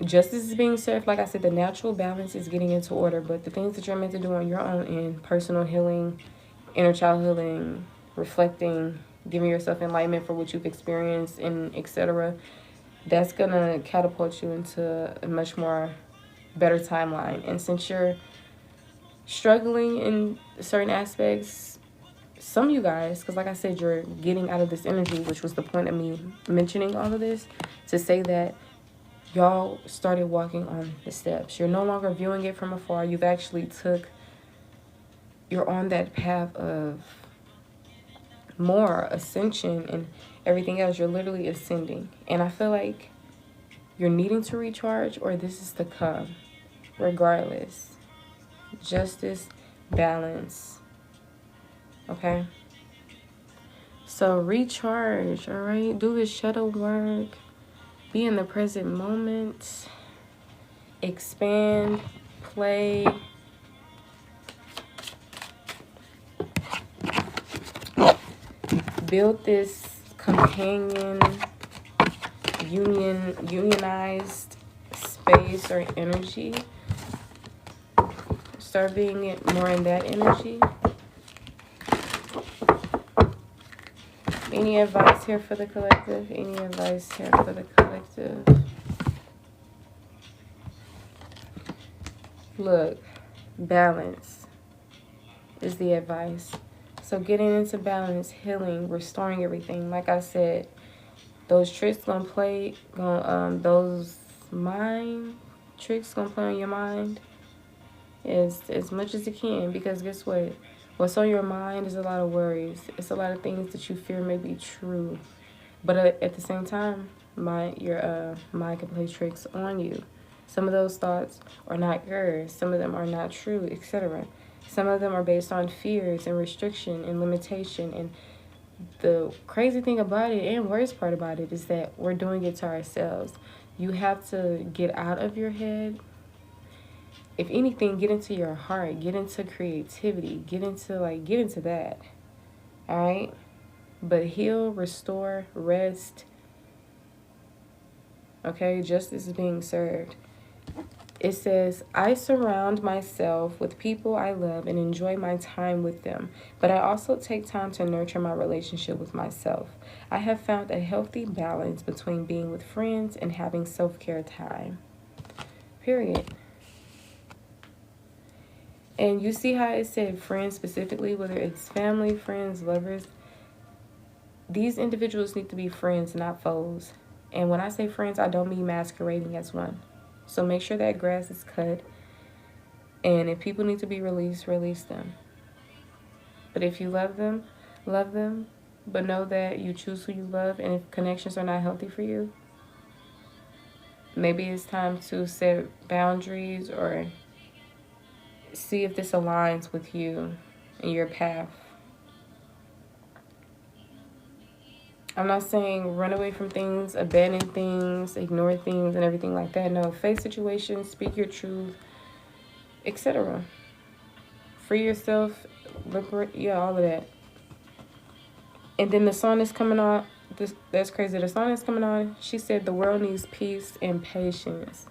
Justice is being served. Like I said, the natural balance is getting into order, but the things that you're meant to do on your own end, personal healing, inner child healing, reflecting, giving yourself enlightenment for what you've experienced, and etc., that's going to catapult you into a much more better timeline. And since you're struggling in certain aspects, some of you guys, because like I said, you're getting out of this energy, which was the point of me mentioning all of this, to say that y'all started walking on the steps. You're no longer viewing it from afar. You've actually you're on that path of more ascension and everything else. You're literally ascending. And I feel like you're needing to recharge, or this is to come. Regardless. Justice, balance. Okay? So recharge, all right? Do the shadow work. Be in the present moment. Expand. Play. Build this companion, unionized space or energy. Start being it more in that energy. Any advice here for the collective? Any advice here for the collective? Look, balance is the advice. So getting into balance, healing, restoring everything. Like I said, those tricks gonna play, those mind tricks gonna play on your mind as much as it can, because guess what? What's on your mind is a lot of worries. It's a lot of things that you fear may be true, but at the same time, your mind can play tricks on you. Some of those thoughts are not yours. Some of them are not true, etc. Some of them are based on fears and restriction and limitation. And the crazy thing about it, and worst part about it, is that we're doing it to ourselves. You have to get out of your head. If anything, get into your heart, get into creativity, get into that. All right? But heal, restore, rest. Okay? Justice is being served. It says, I surround myself with people I love and enjoy my time with them, but I also take time to nurture my relationship with myself. I have found a healthy balance between being with friends and having self-care time. Period. And you see how it said friends specifically, whether it's family, friends, lovers. These individuals need to be friends, not foes. And when I say friends, I don't mean masquerading as one. So make sure that grass is cut. And if people need to be released, release them. But if you love them, love them. But know that you choose who you love. And if connections are not healthy for you, maybe it's time to set boundaries or see if this aligns with you and your path. I'm not saying run away from things, abandon things, ignore things, and everything like that. No, face situations, speak your truth, etc. Free yourself, liberate, all of that. And then the song is coming on. That's crazy. The song is coming on. She said the world needs peace and patience.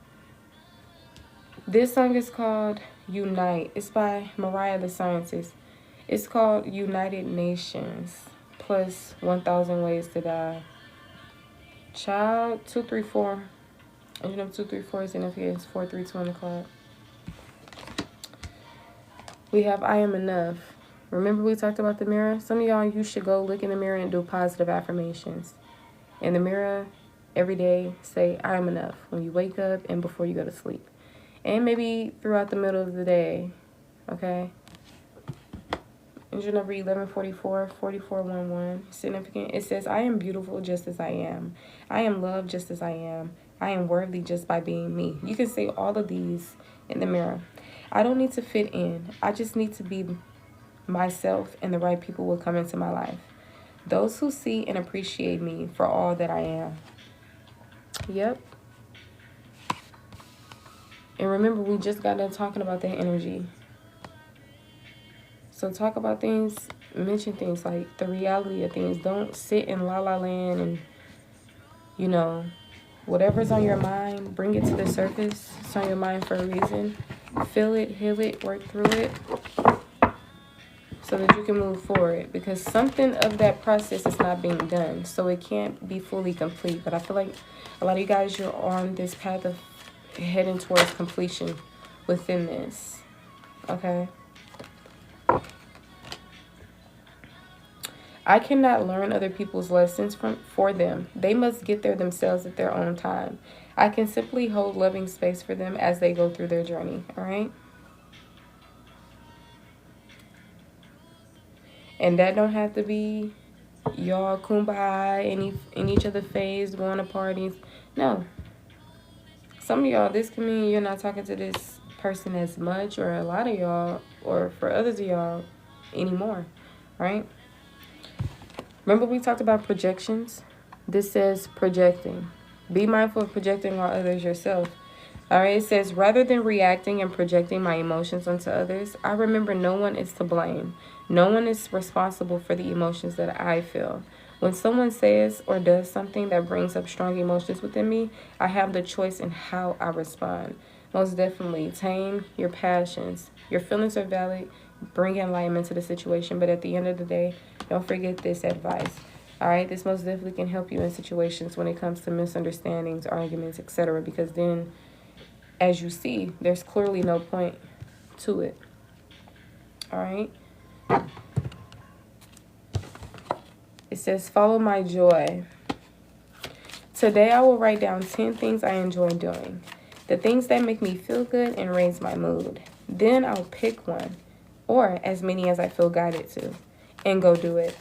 This song is called Unite. It's by Mariah the Scientist. It's called United Nations. Plus 1,000 Ways to Die. Child 234. And you know 234 is in up here. It's 432 on the clock. We have I Am Enough. Remember we talked about the mirror? Some of y'all, you should go look in the mirror and do positive affirmations. In the mirror, every day, say I am enough when you wake up and before you go to sleep. And maybe throughout the middle of the day, okay? Angel number 1144, 4411, significant. It says, I am beautiful just as I am. I am loved just as I am. I am worthy just by being me. You can say all of these in the mirror. I don't need to fit in. I just need to be myself, and the right people will come into my life. Those who see and appreciate me for all that I am. Yep. And remember, we just got done talking about that energy. So talk about things, mention things like the reality of things. Don't sit in la la land and, whatever's on your mind, bring it to the surface. It's on your mind for a reason. Feel it, heal it, work through it so that you can move forward. Because something of that process is not being done. So it can't be fully complete. But I feel like a lot of you guys, you're on this path of heading towards completion within this. Okay? I cannot learn other people's lessons for them. They must get there themselves at their own time. I can simply hold loving space for them as they go through their journey. All right? And that don't have to be y'all kumbaya in each other phase, going to parties. No. Some of y'all, this can mean you're not talking to this person as much, or a lot of y'all, or for others of y'all anymore. Right? Remember we talked about projections? This says projecting. Be mindful of projecting on others yourself. All right, it says, rather than reacting and projecting my emotions onto others, I remember no one is to blame. No one is responsible for the emotions that I feel. When someone says or does something that brings up strong emotions within me, I have the choice in how I respond. Most definitely, tame your passions. Your feelings are valid. Bring enlightenment to the situation, but at the end of the day, don't forget this advice. All right, this most definitely can help you in situations when it comes to misunderstandings, arguments, etc. Because then, as you see, there's clearly no point to it. All right. It says, follow my joy. Today I will write down 10 things I enjoy doing. The things that make me feel good and raise my mood. Then I'll pick one, or as many as I feel guided to, and go do it.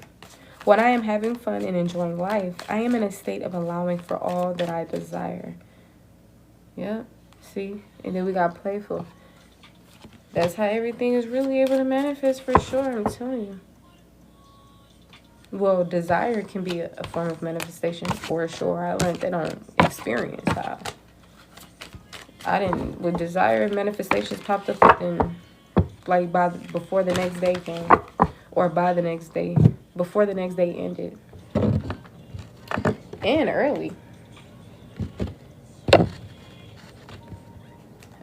When I am having fun and enjoying life, I am in a state of allowing for all that I desire. Yep, see? And then we got playful. That's how everything is really able to manifest for sure, I'm telling you. Well, desire can be a form of manifestation for sure. I learned that on experience how. With desire, manifestations popped up within, like, before the next day came. Or by the next day. Before the next day ended. And early.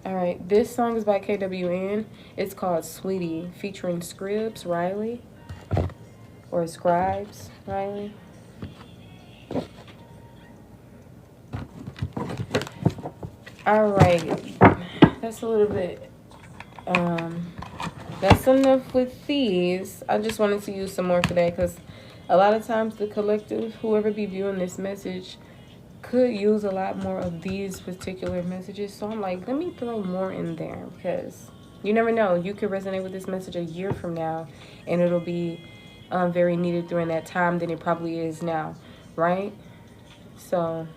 Alright, this song is by KWN. It's called Sweetie, featuring Scribs Riley. Or Scribes Riley. Alright, that's a little bit, that's enough with these. I just wanted to use some more today because a lot of times the collective, whoever be viewing this message, could use a lot more of these particular messages. So I'm like, let me throw more in there because you never know. You could resonate with this message a year from now and it'll be very needed during that time than it probably is now, right? So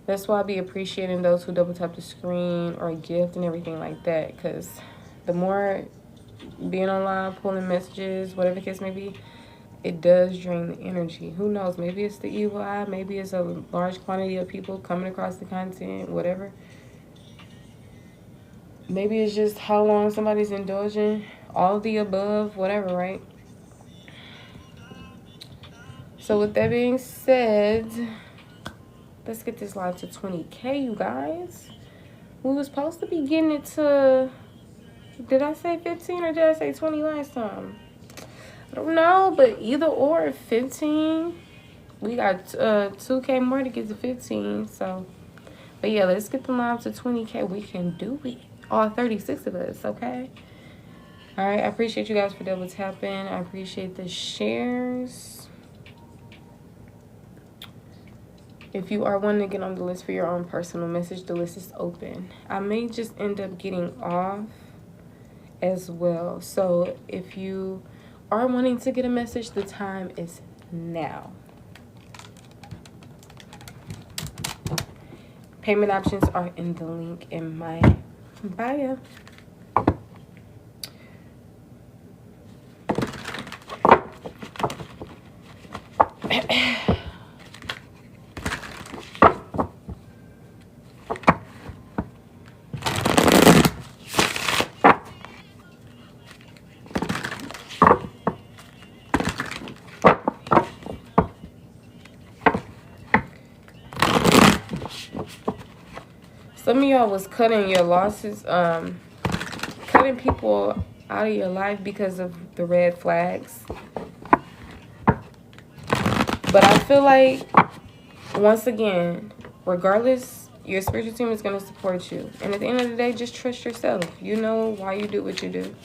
that's why I be appreciating those who double tap the screen or gift and everything like that, because the more being online, pulling messages, whatever the case may be, it does drain the energy. Who knows? Maybe it's the evil eye. Maybe it's a large quantity of people coming across the content, whatever. Maybe it's just how long somebody's indulging. All of the above, whatever, right? So with that being said, let's get this live to 20K, you guys. We was supposed to be getting it to, did I say 15 or did I say 20 last time? I don't know, but either or, 15. We got 2K more to get to 15, so. But yeah, let's get the live to 20K. We can do it. All 36 of us, okay? All right, I appreciate you guys for double tapping. I appreciate the shares. If you are wanting to get on the list for your own personal message, the list is open. I may just end up getting off as well. So if you are wanting to get a message, the time is now. Payment options are in the link in my bio. Some of y'all was cutting your losses, cutting people out of your life because of the red flags. But I feel like, once again, regardless, your spiritual team is going to support you. And at the end of the day, just trust yourself. You know why you do what you do.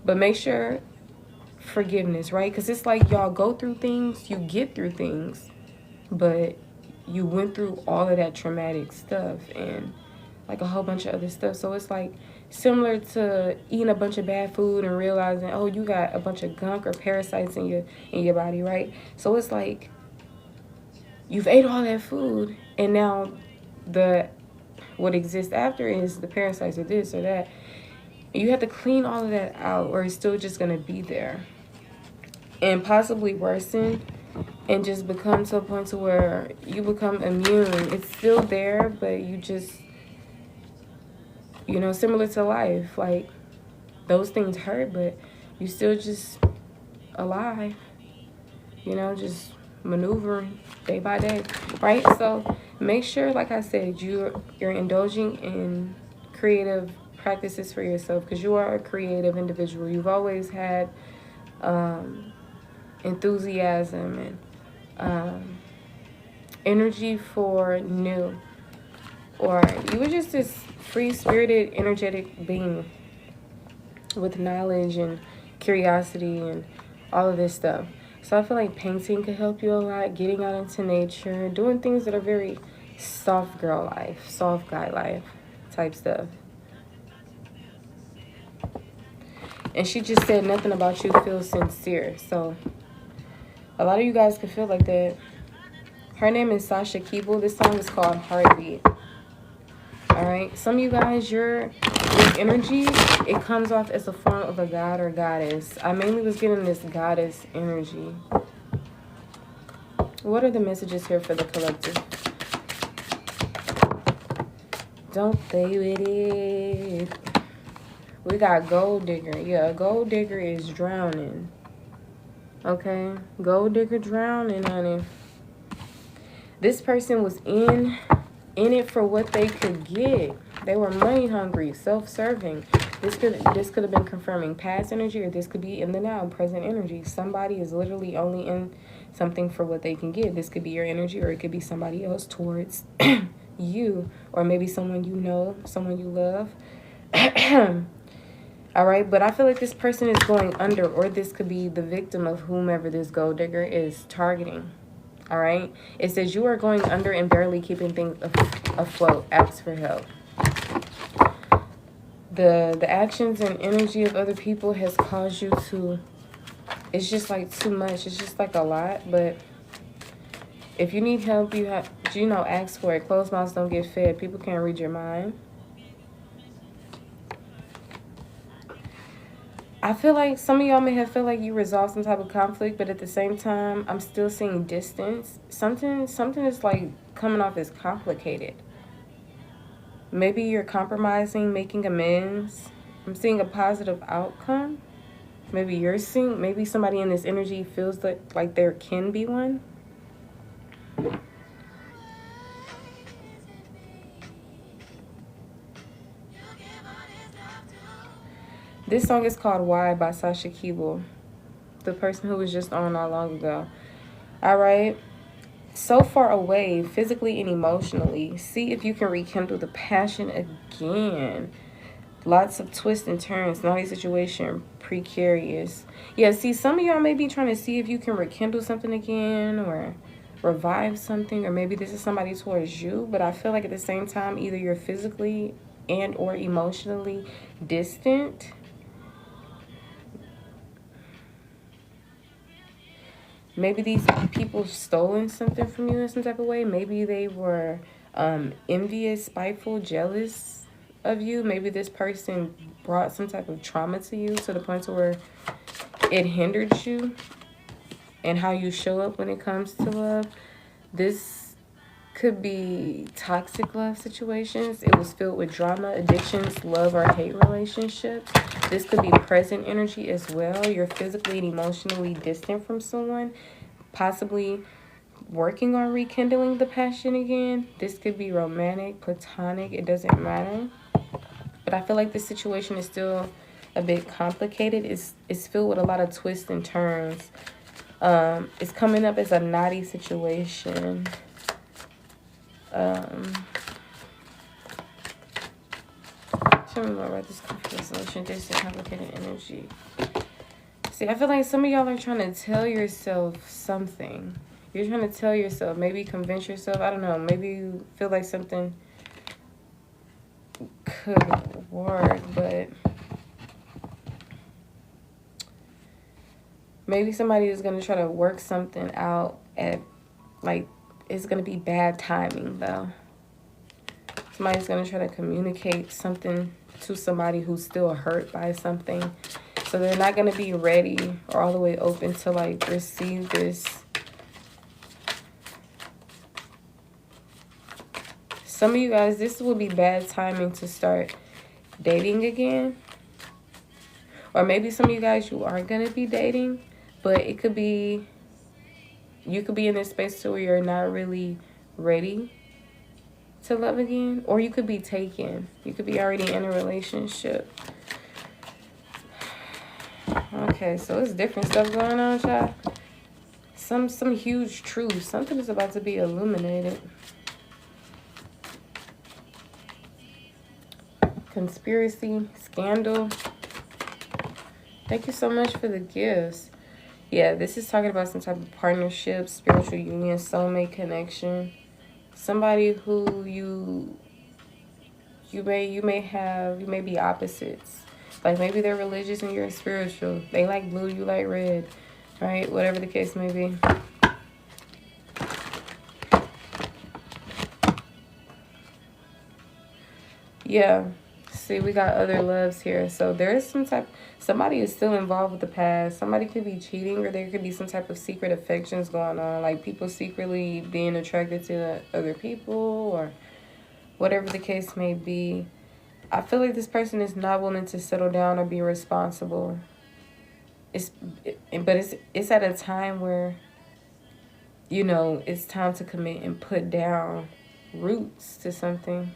But make sure forgiveness, right? Because it's like y'all go through things, you get through things, but you went through all of that traumatic stuff and like a whole bunch of other stuff. So it's like similar to eating a bunch of bad food and realizing, oh, you got a bunch of gunk or parasites in your body, right? So it's like you've ate all that food and now what exists after is the parasites or this or that. You have to clean all of that out, or it's still just going to be there and possibly worsen and just become to a point to where you become immune. It's still there, but you just, you know, similar to life. Like, those things hurt, but you still just alive, you know, just maneuvering day by day, right? So make sure, like I said, you're indulging in creative practices for yourself, because you are a creative individual. You've always had enthusiasm and energy for new, or you were just this free-spirited, energetic being with knowledge and curiosity and all of this stuff. So I feel like painting could help you a lot, getting out into nature, doing things that are very soft girl life, soft guy life type stuff. And she just said nothing about you feels sincere. So a lot of you guys can feel like that. Her name is Sasha Keeble. This song is called Heartbeat. All right. Some of you guys, your energy, it comes off as a form of a god or goddess. I mainly was getting this goddess energy. What are the messages here for the collective? Don't play with it. We got gold digger. Yeah, gold digger is drowning. Okay? Gold digger drowning, honey. This person was in it for what they could get. They were money hungry, self-serving. This could have been confirming past energy, or this could be in the now, present energy. Somebody is literally only in something for what they can get. This could be your energy, or it could be somebody else towards you, or maybe someone you know, someone you love. All right, but I feel like this person is going under, or this could be the victim of whomever this gold digger is targeting. All right, it says you are going under and barely keeping things afloat. Ask for help. The actions and energy of other people has caused you to, it's just like too much. It's just like a lot. But if you need help, you have, you know, ask for it. Closed mouths don't get fed. People can't read your mind. I feel like some of y'all may have felt like you resolved some type of conflict, but at the same time, I'm still seeing distance. Something is like coming off as complicated. Maybe you're compromising, making amends. I'm seeing a positive outcome. Maybe you're seeing, maybe somebody in this energy feels like there can be one. This song is called Why by Sasha Keeble, the person who was just on not long ago. All right. So far away, physically and emotionally. See if you can rekindle the passion again. Lots of twists and turns. Naughty situation. Precarious. Yeah, see, some of y'all may be trying to see if you can rekindle something again, or revive something, or maybe this is somebody towards you. But I feel like at the same time, either you're physically and or emotionally distant. Maybe these people stolen something from you in some type of way. Maybe they were envious, spiteful, jealous of you. Maybe this person brought some type of trauma to you to the point to where it hindered you and how you show up when it comes to love. This could be toxic love situations. It was filled with drama, addictions, love or hate relationships. This could be present energy as well. You're physically and emotionally distant from someone, possibly working on rekindling the passion again. This could be romantic, platonic, it doesn't matter. But I feel like this situation is still a bit complicated. It's filled with a lot of twists and turns. It's coming up as a knotty situation. Tell me more about this resolution. This is complicated energy. See, I feel like some of y'all are trying to tell yourself something. You're trying to tell yourself, maybe convince yourself. I don't know. Maybe you feel like something could work, but maybe somebody is going to try to work something out at, like, it's going to be bad timing, though. Somebody's going to try to communicate something to somebody who's still hurt by something. So they're not going to be ready or all the way open to like receive this. Some of you guys, this will be bad timing to start dating again. Or maybe some of you guys, you are going to be dating, but it could be, you could be in this space where you're not really ready to love again. Or you could be taken. You could be already in a relationship. Okay, so it's different stuff going on, child. Some huge truth. Something is about to be illuminated. Conspiracy, scandal. Thank you so much for the gifts. Yeah, this is talking about some type of partnership, spiritual union, soulmate connection. Somebody who you may be opposites. Like maybe they're religious and you're spiritual. They like blue, you like red, right? Whatever the case may be. Yeah. See, we got other loves here. So there is somebody is still involved with the past. Somebody could be cheating, or there could be some type of secret affections going on. Like people secretly being attracted to other people or whatever the case may be. I feel like this person is not willing to settle down or be responsible. But it's at a time where, you know, it's time to commit and put down roots to something.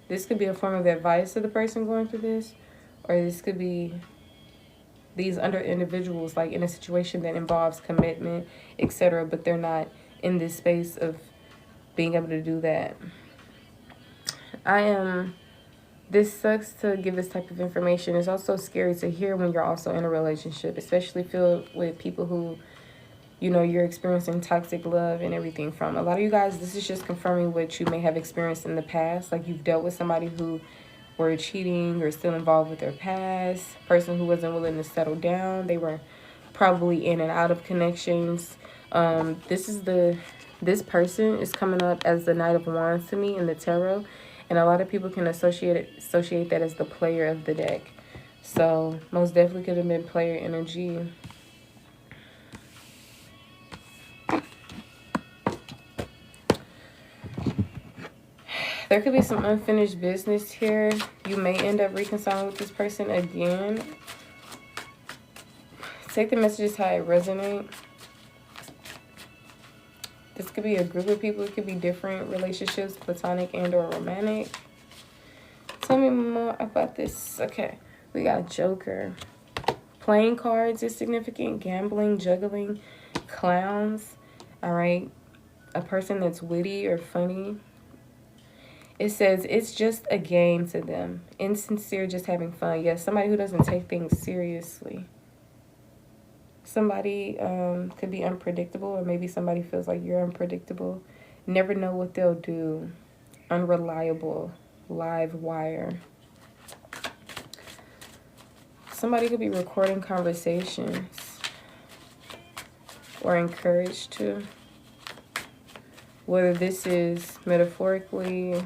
This could be a form of advice to the person going through this, or this could be these other individuals like in a situation that involves commitment, etc., but they're not in this space of being able to do that. This sucks to give this type of information. It's also scary to hear when you're also in a relationship, especially filled with people who, you know, you're experiencing toxic love and everything from. A lot of you guys, this is just confirming what you may have experienced in the past. Like you've dealt with somebody who were cheating or still involved with their past, person who wasn't willing to settle down. They were probably in and out of connections. This person is coming up as the Knight of Wands to me in the tarot. And a lot of people can associate that as the player of the deck. So most definitely could have been player energy. There could be some unfinished business here. You may end up reconciling with this person again. Take the messages how it resonates. This could be a group of people. It could be different relationships, platonic and or romantic. Tell me more about this. Okay, we got Joker. Playing cards is significant. Gambling, juggling, clowns. All right. A person that's witty or funny. It says it's just a game to them. Insincere, just having fun. Yes, somebody who doesn't take things seriously. Somebody could be unpredictable, or maybe somebody feels like you're unpredictable. Never know what they'll do. Unreliable. Live wire. Somebody could be recording conversations or encouraged to. Whether this is metaphorically,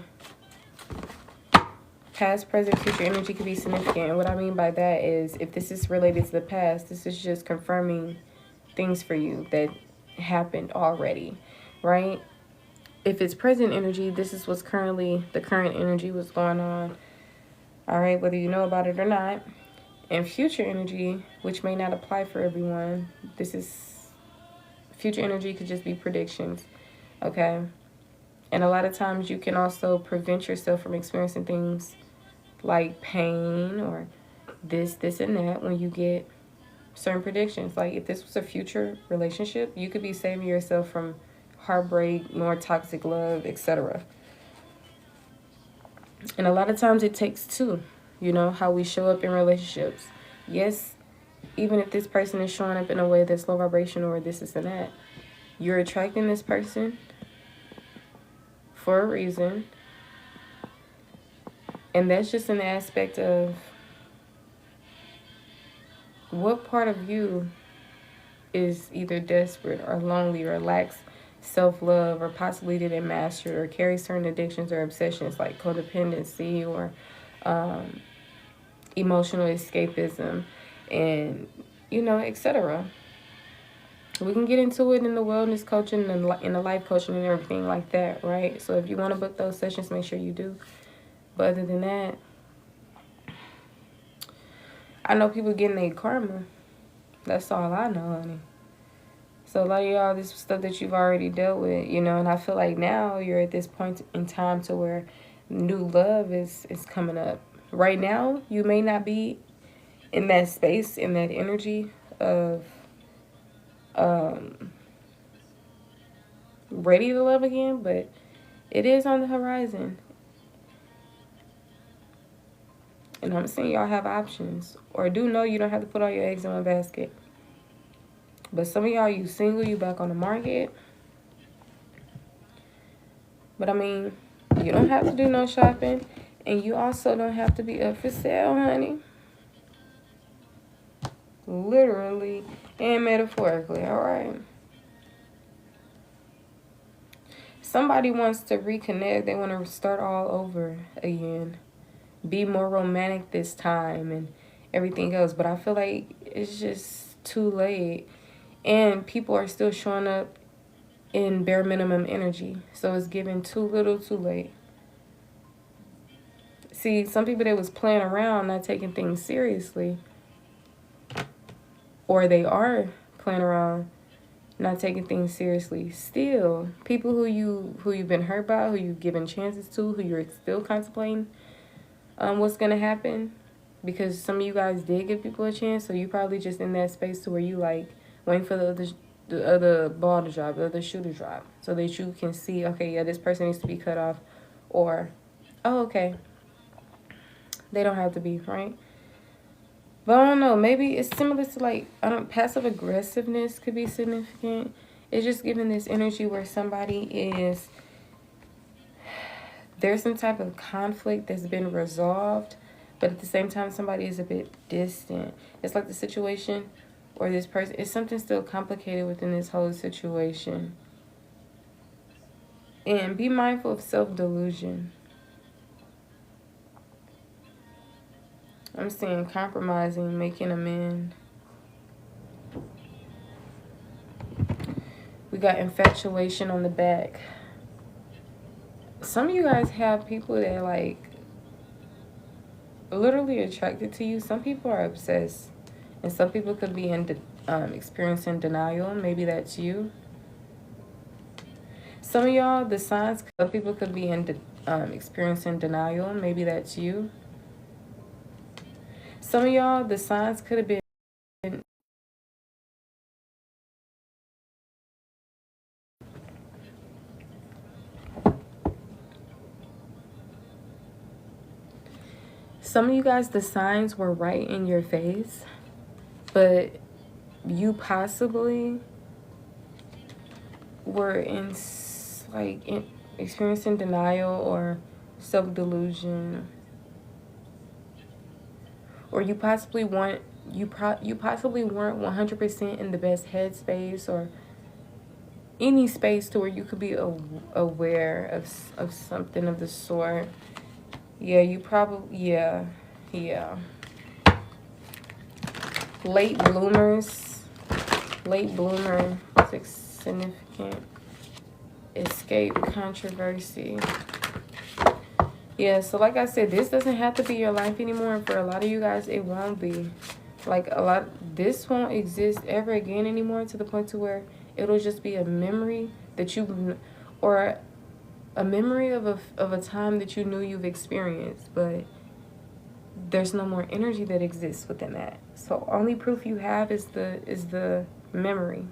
past, present, future energy could be significant. And what I mean by that is if this is related to the past, this is just confirming things for you that happened already, right? If it's present energy, this is what's currently the current energy, what's going on, all right, whether you know about it or not. And future energy, which may not apply for everyone, this is future energy, could just be predictions, okay? And a lot of times you can also prevent yourself from experiencing things like pain or this and that when you get certain predictions. Like if this was a future relationship, you could be saving yourself from heartbreak, more toxic love, etc. And a lot of times it takes two, you know, how we show up in relationships. Yes, even if this person is showing up in a way that's low vibration or this and that, you're attracting this person for a reason. And that's just an aspect of what part of you is either desperate or lonely or lacks self-love, or possibly didn't master or carry certain addictions or obsessions like codependency or emotional escapism, and etc. We can get into it in the wellness coaching and in the life coaching and everything like that, right? So if you want to book those sessions, make sure you do. But other than that, I know people getting their karma. That's all I know, honey. So a lot of y'all, this stuff that you've already dealt with, and I feel like now you're at this point in time to where new love is coming up. Right now, you may not be in that space, in that energy of ready to love again, but it is on the horizon. And I'm saying y'all have options. Or do know you don't have to put all your eggs in one basket. But some of y'all, you single, you back on the market. But I mean, you don't have to do no shopping. And you also don't have to be up for sale, honey. Literally and metaphorically, alright? Somebody wants to reconnect. They want to start all over again. Be more romantic this time and everything else. But I feel like it's just too late. And people are still showing up in bare minimum energy. So it's given too little, too late. See, some people that was playing around, not taking things seriously, or they are playing around, not taking things seriously. Still, people who you've been hurt by, who you've given chances to, who you're still contemplating what's gonna happen, because some of you guys did give people a chance. So you probably just in that space to where you like waiting for the other ball to drop, the other shoe to drop, so that you can see, okay, yeah, this person needs to be cut off, or oh, okay, they don't have to be, right? But I don't know, maybe it's similar to like, passive aggressiveness could be significant. It's just giving this energy where somebody is, there's some type of conflict that's been resolved, but at the same time somebody is a bit distant. It's like the situation or this person, it's something still complicated within this whole situation. And be mindful of self-delusion. I'm seeing compromising, making amends. We got infatuation on the back. Some of you guys have people that are like literally attracted to you. Some people are obsessed. And some people could be experiencing denial. Maybe that's you. Some of y'all, the signs, some people could be experiencing denial. Maybe that's you. Some of y'all, the signs could have been some of you guys, the signs were right in your face, but you possibly were experiencing denial or self-delusion, or you possibly weren't 100% in the best headspace or any space to where you could be aware of something of the sort. Yeah, you probably, yeah. Late bloomer, significant, escape controversy. Yeah, so like I said, this doesn't have to be your life anymore. And for a lot of you guys, it won't be. Like this won't exist ever again anymore, to the point to where it'll just be a memory that or a memory of a time that you knew you've experienced, but there's no more energy that exists within that. So only proof you have is the memory.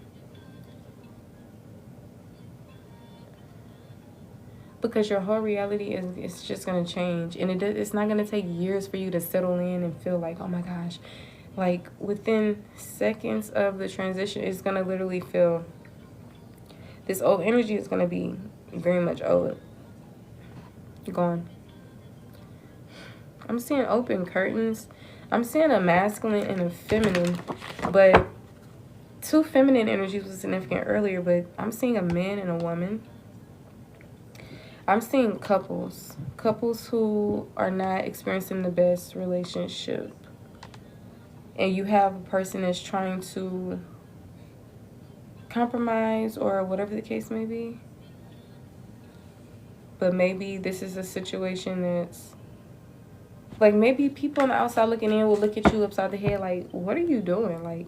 Because your whole reality is just going to change. And it's not going to take years for you to settle in and feel like, oh my gosh. Like within seconds of the transition, it's going to literally feel, this old energy is going to be very much old. Gone. I'm seeing open curtains. I'm seeing a masculine and a feminine. But two feminine energies was significant earlier, but I'm seeing a man and a woman. I'm seeing couples who are not experiencing the best relationship. And you have a person that's trying to compromise or whatever the case may be. But maybe this is a situation that's like, maybe people on the outside looking in will look at you upside the head like, what are you doing? Like,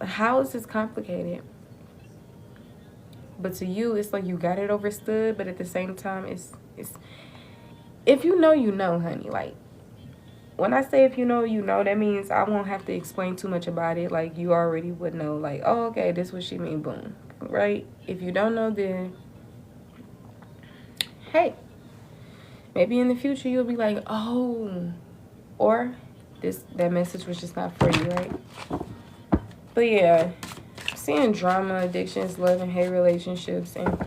how is this complicated? But to you, it's like you got it overstood, but at the same time, it's if you know, you know, honey. Like, when I say if you know, you know, that means I won't have to explain too much about it. Like, you already would know, like, oh, okay, this is what she mean, boom. Right? If you don't know, then, hey, maybe in the future you'll be like, oh, or that message was just not for you, right? But yeah, seeing drama, addictions, love and hate relationships, and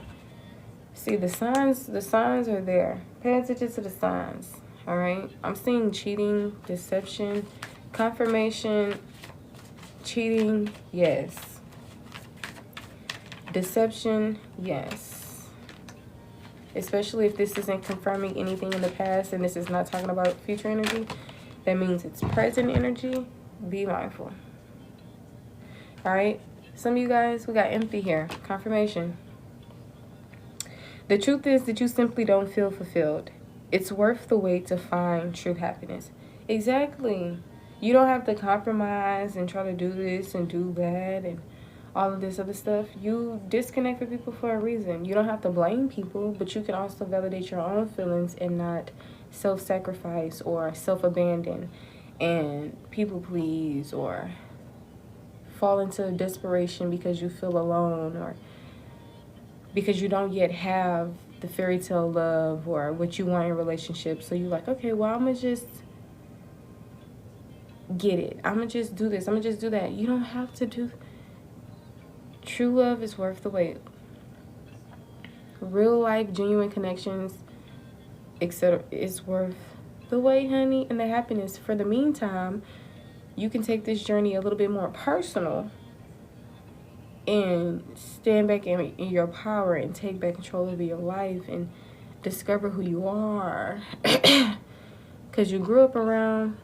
see the signs are there. Pay attention to the signs. All right, I'm seeing cheating, deception, confirmation, cheating, yes. Deception, yes. Especially if this isn't confirming anything in the past and this is not talking about future energy, that means it's present energy. Be mindful. All right, some of you guys, we got empty here. Confirmation. The truth is that you simply don't feel fulfilled. It's worth the wait to find true happiness. Exactly. You don't have to compromise and try to do this and do that and all of this other stuff. You disconnect with people for a reason. You don't have to blame people, but you can also validate your own feelings and not self-sacrifice or self-abandon and people please or fall into desperation because you feel alone or because you don't yet have the fairy tale love or what you want in relationships. So you're like, okay, well, I'm going to just get it. I'm going to just do this. I'm going to just do that. You don't have to do. True love is worth the wait. Real life, genuine connections, etc. is worth the wait, honey, and the happiness. For the meantime, you can take this journey a little bit more personal and stand back in your power and take back control of your life and discover who you are. Because you grew up around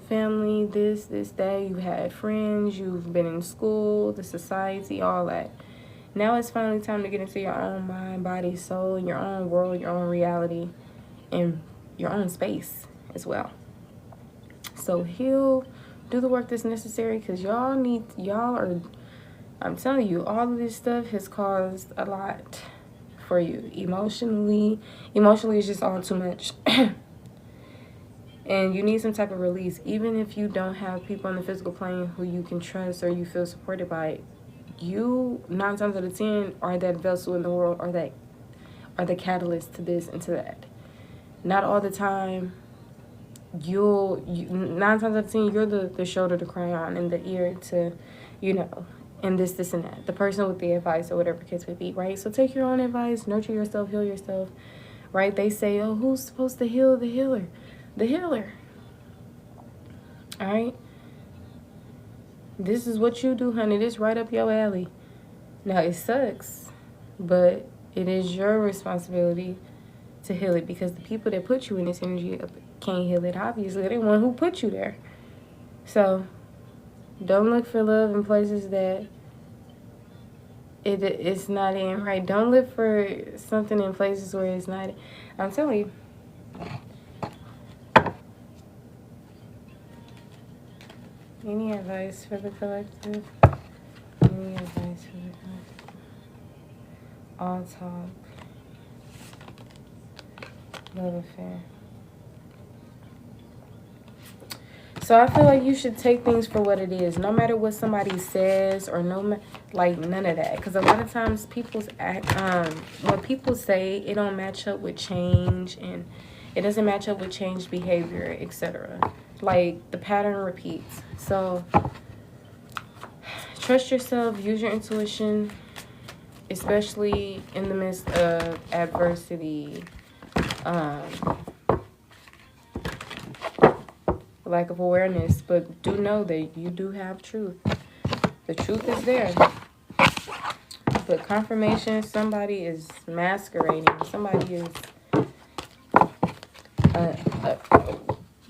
family, this, that. You had friends. You've been in school, the society, all that. Now it's finally time to get into your own mind, body, soul, and your own world, your own reality, and your own space as well. So heal, do the work that's necessary, because I'm telling you, all of this stuff has caused a lot for you. Emotionally it's just all too much. And you need some type of release. Even if you don't have people on the physical plane who you can trust or you feel supported by, you 9 times out of 10 are that vessel in the world, or that are the catalyst to this and to that. Not all the time. 9 times out of 10, you're the shoulder to cry on and the ear to, and this and that. The person with the advice or whatever kids would be, right? So take your own advice, nurture yourself, heal yourself, right? They say, oh, who's supposed to heal the healer? The healer. All right? This is what you do, honey. This right up your alley. Now, it sucks, but it is your responsibility to heal it, because the people that put you in this energy can't heal it. Obviously, they're the one who put you there. So don't look for love in places that it's not in, right? Don't look for something in places where it's not. I'm telling you. Any advice for the collective? Any advice for the collective? All talk. Love affair. So I feel like you should take things for what it is, no matter what somebody says, or none of that. Because a lot of times what people say, it don't match up with change, and it doesn't match up with changed behavior, etc. Like, the pattern repeats. So trust yourself, use your intuition, especially in the midst of adversity, lack of awareness. But do know that you do have truth. The truth is there. But confirmation, somebody is masquerading. Somebody is,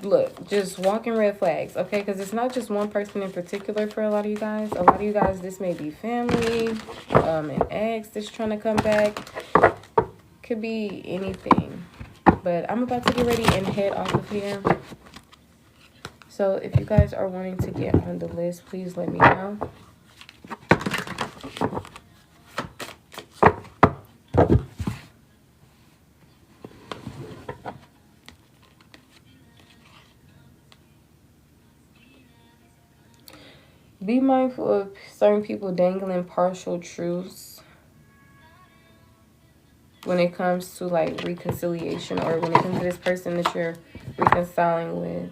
look, just walking red flags, okay? Because it's not just one person in particular for a lot of you guys. A lot of you guys, this may be family, an ex that's trying to come back. Could be anything. But I'm about to get ready and head off of here. So if you guys are wanting to get on the list, please let me know. Be mindful of certain people dangling partial truths when it comes to like reconciliation, or when it comes to this person that you're reconciling with.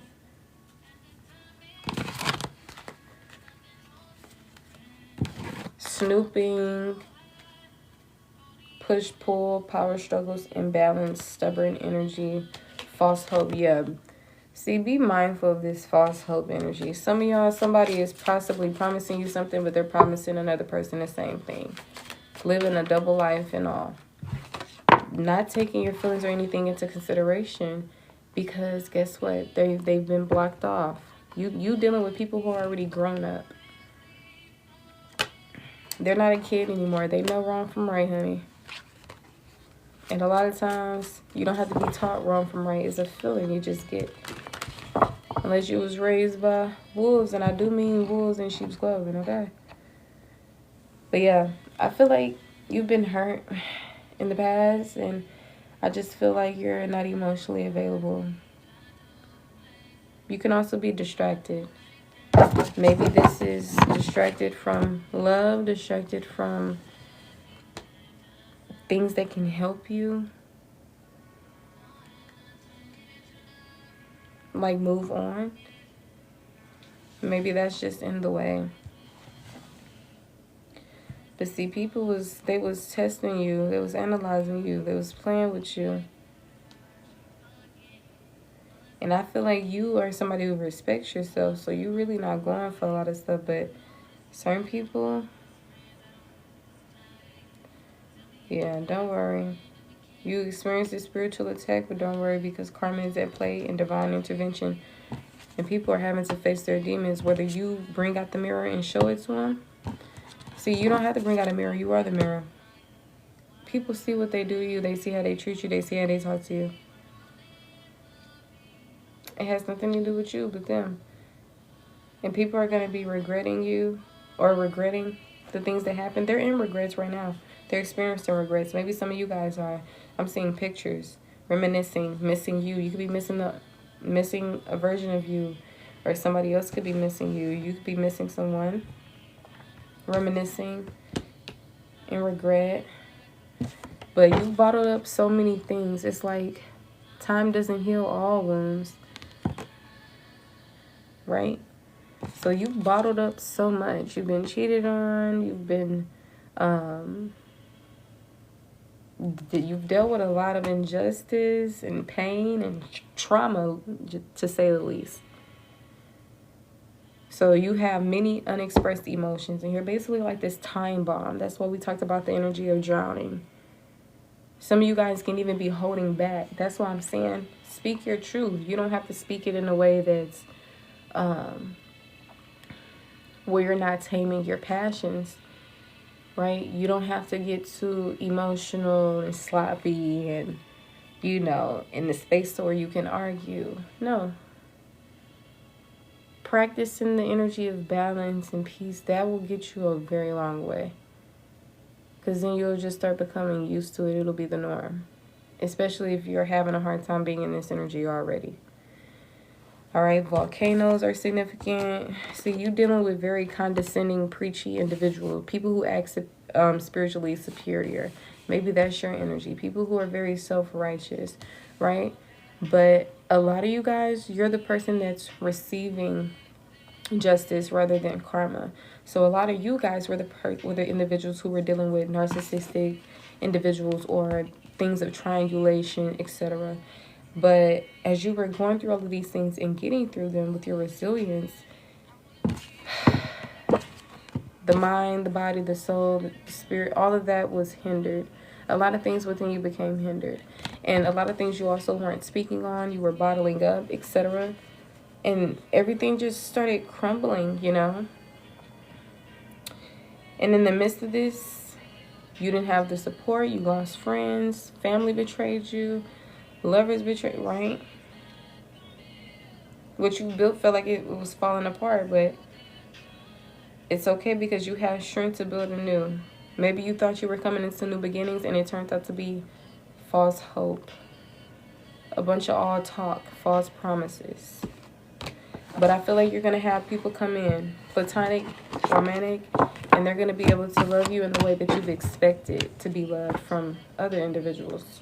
Snooping, push-pull, power struggles, imbalance, stubborn energy, false hope. Yeah. See, be mindful of this false hope energy. Some of y'all, somebody is possibly promising you something, but they're promising another person the same thing. Living a double life and all. Not taking your feelings or anything into consideration, because guess what? They've been blocked off. You dealing with people who are already grown up. They're not a kid anymore. They know wrong from right, honey. And a lot of times, you don't have to be taught wrong from right. It's a feeling you just get. Unless you was raised by wolves, and I do mean wolves in sheep's clothing, okay? But yeah, I feel like you've been hurt in the past, and I just feel like you're not emotionally available. You can also be distracted. Maybe this is distracted from love, distracted from things that can help you. Like move on. Maybe that's just in the way. But see, they was testing you. They was analyzing you. They was playing with you. And I feel like you are somebody who respects yourself, so you're really not going for a lot of stuff. But certain people, yeah, don't worry. You experience a spiritual attack, but don't worry, because karma is at play and divine intervention. And people are having to face their demons, whether you bring out the mirror and show it to them. See, you don't have to bring out a mirror. You are the mirror. People see what they do to you. They see how they treat you. They see how they talk to you. It has nothing to do with you, but them. And people are going to be regretting you, or regretting the things that happened. They're in regrets right now. They're experiencing regrets. Maybe some of you guys are. I'm seeing pictures, reminiscing, missing you. You could be missing a version of you, or somebody else could be missing you. You could be missing someone, reminiscing and regret. But you bottled up so many things. It's like time doesn't heal all wounds, right? So you bottled up so much. You've been cheated on. You've been you've dealt with a lot of injustice and pain and trauma, to say the least. So you have many unexpressed emotions, and you're basically like this time bomb. That's why we talked about the energy of drowning. Some of you guys can even be holding back. That's why I'm saying speak your truth. You don't have to speak it in a way that's where you're not taming your passions. Right? You don't have to get too emotional and sloppy and, in the space where you can argue. No. Practicing the energy of balance and peace, that will get you a very long way. Because then you'll just start becoming used to it. It'll be the norm. Especially if you're having a hard time being in this energy already. All right, volcanoes are significant. See, you dealing with very condescending, preachy individuals, people who act spiritually superior. Maybe that's your energy. People who are very self-righteous, right? But a lot of you guys, you're the person that's receiving justice rather than karma. So a lot of you guys were the individuals who were dealing with narcissistic individuals or things of triangulation, etc. But as you were going through all of these things and getting through them with your resilience, The mind, the body, the soul, the spirit, all of that was hindered. A lot of things within you became hindered. And a lot of things you also weren't speaking on, you were bottling up, etc. And everything just started crumbling, you know. And in the midst of this, you didn't have the support, you lost friends, family betrayed you, lovers betrayed, right? What you built felt like it was falling apart, but it's okay because you have strength to build anew. Maybe you thought you were coming into new beginnings and it turned out to be false hope. A bunch of all talk, false promises. But I feel like you're going to have people come in, platonic, romantic, and they're going to be able to love you in the way that you've expected to be loved from other individuals.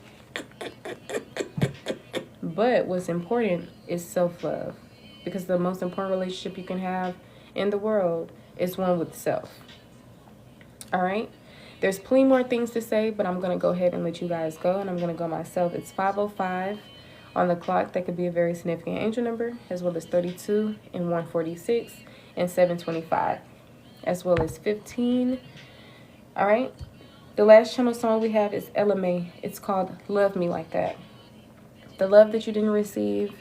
But what's important is self-love. Because the most important relationship you can have in the world is one with self. All right? There's plenty more things to say, but I'm going to go ahead and let you guys go. And I'm going to go myself. It's 5:05 on the clock. That could be a very significant angel number, as well as 32 and 146 and 725, as well as 15. All right? The last channel song we have is Ella Mai. It's called Love Me Like That. The love that you didn't receive,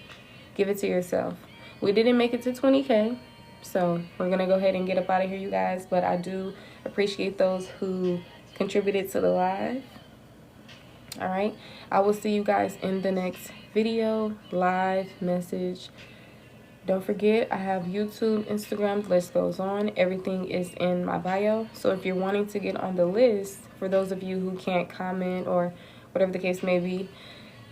give it to yourself. We didn't make it to 20K, so we're going to go ahead and get up out of here, you guys. But I do appreciate those who contributed to the live. All right. I will see you guys in the next video, live, message. Don't forget, I have YouTube, Instagram, the list goes on. Everything is in my bio. So if you're wanting to get on the list, for those of you who can't comment or whatever the case may be,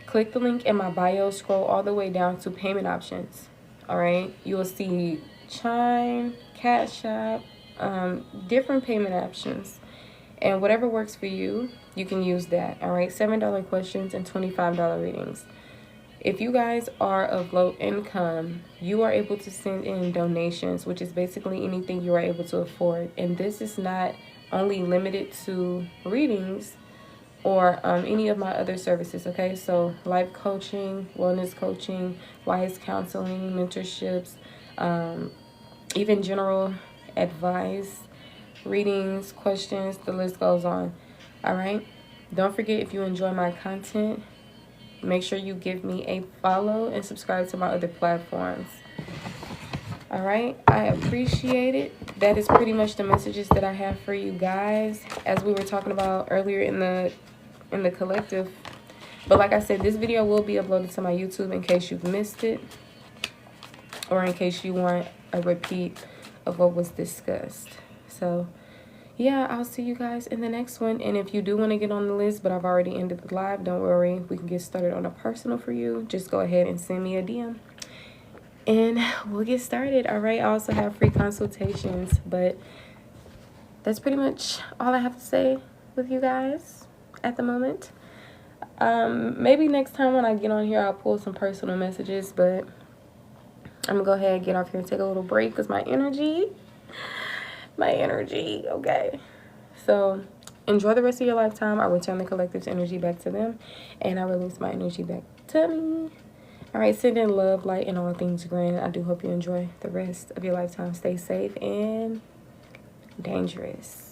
click the link in my bio, scroll all the way down to payment options. All right. You will see Chime, Cash App, different payment options. And whatever works for you, you can use that. All right. $7 questions and $25 readings. If you guys are of low income, you are able to send in donations, which is basically anything you are able to afford. And this is not only limited to readings or any of my other services, okay? So life coaching, wellness coaching, wise counseling, mentorships, even general advice, readings, questions, the list goes on. All right? Don't forget, if you enjoy my content, make sure you give me a follow and subscribe to my other platforms. All right, I appreciate it. That is pretty much the messages that I have for you guys, as we were talking about earlier in the collective. But like I said, this video will be uploaded to my YouTube in case you've missed it, or in case you want a repeat of what was discussed. So yeah, I'll see you guys in the next one. And if you do want to get on the list, but I've already ended the live, don't worry. We can get started on a personal for you. Just go ahead and send me a DM and we'll get started. All right. I also have free consultations, but that's pretty much all I have to say with you guys at the moment. Maybe next time when I get on here, I'll pull some personal messages, but I'm gonna go ahead and get off here and take a little break because my energy, okay? So enjoy the rest of your lifetime. I return the collective's energy back to them, and I release my energy back to me. All right, send in love, light, and all things grand. I do hope you enjoy the rest of your lifetime. Stay safe and dangerous.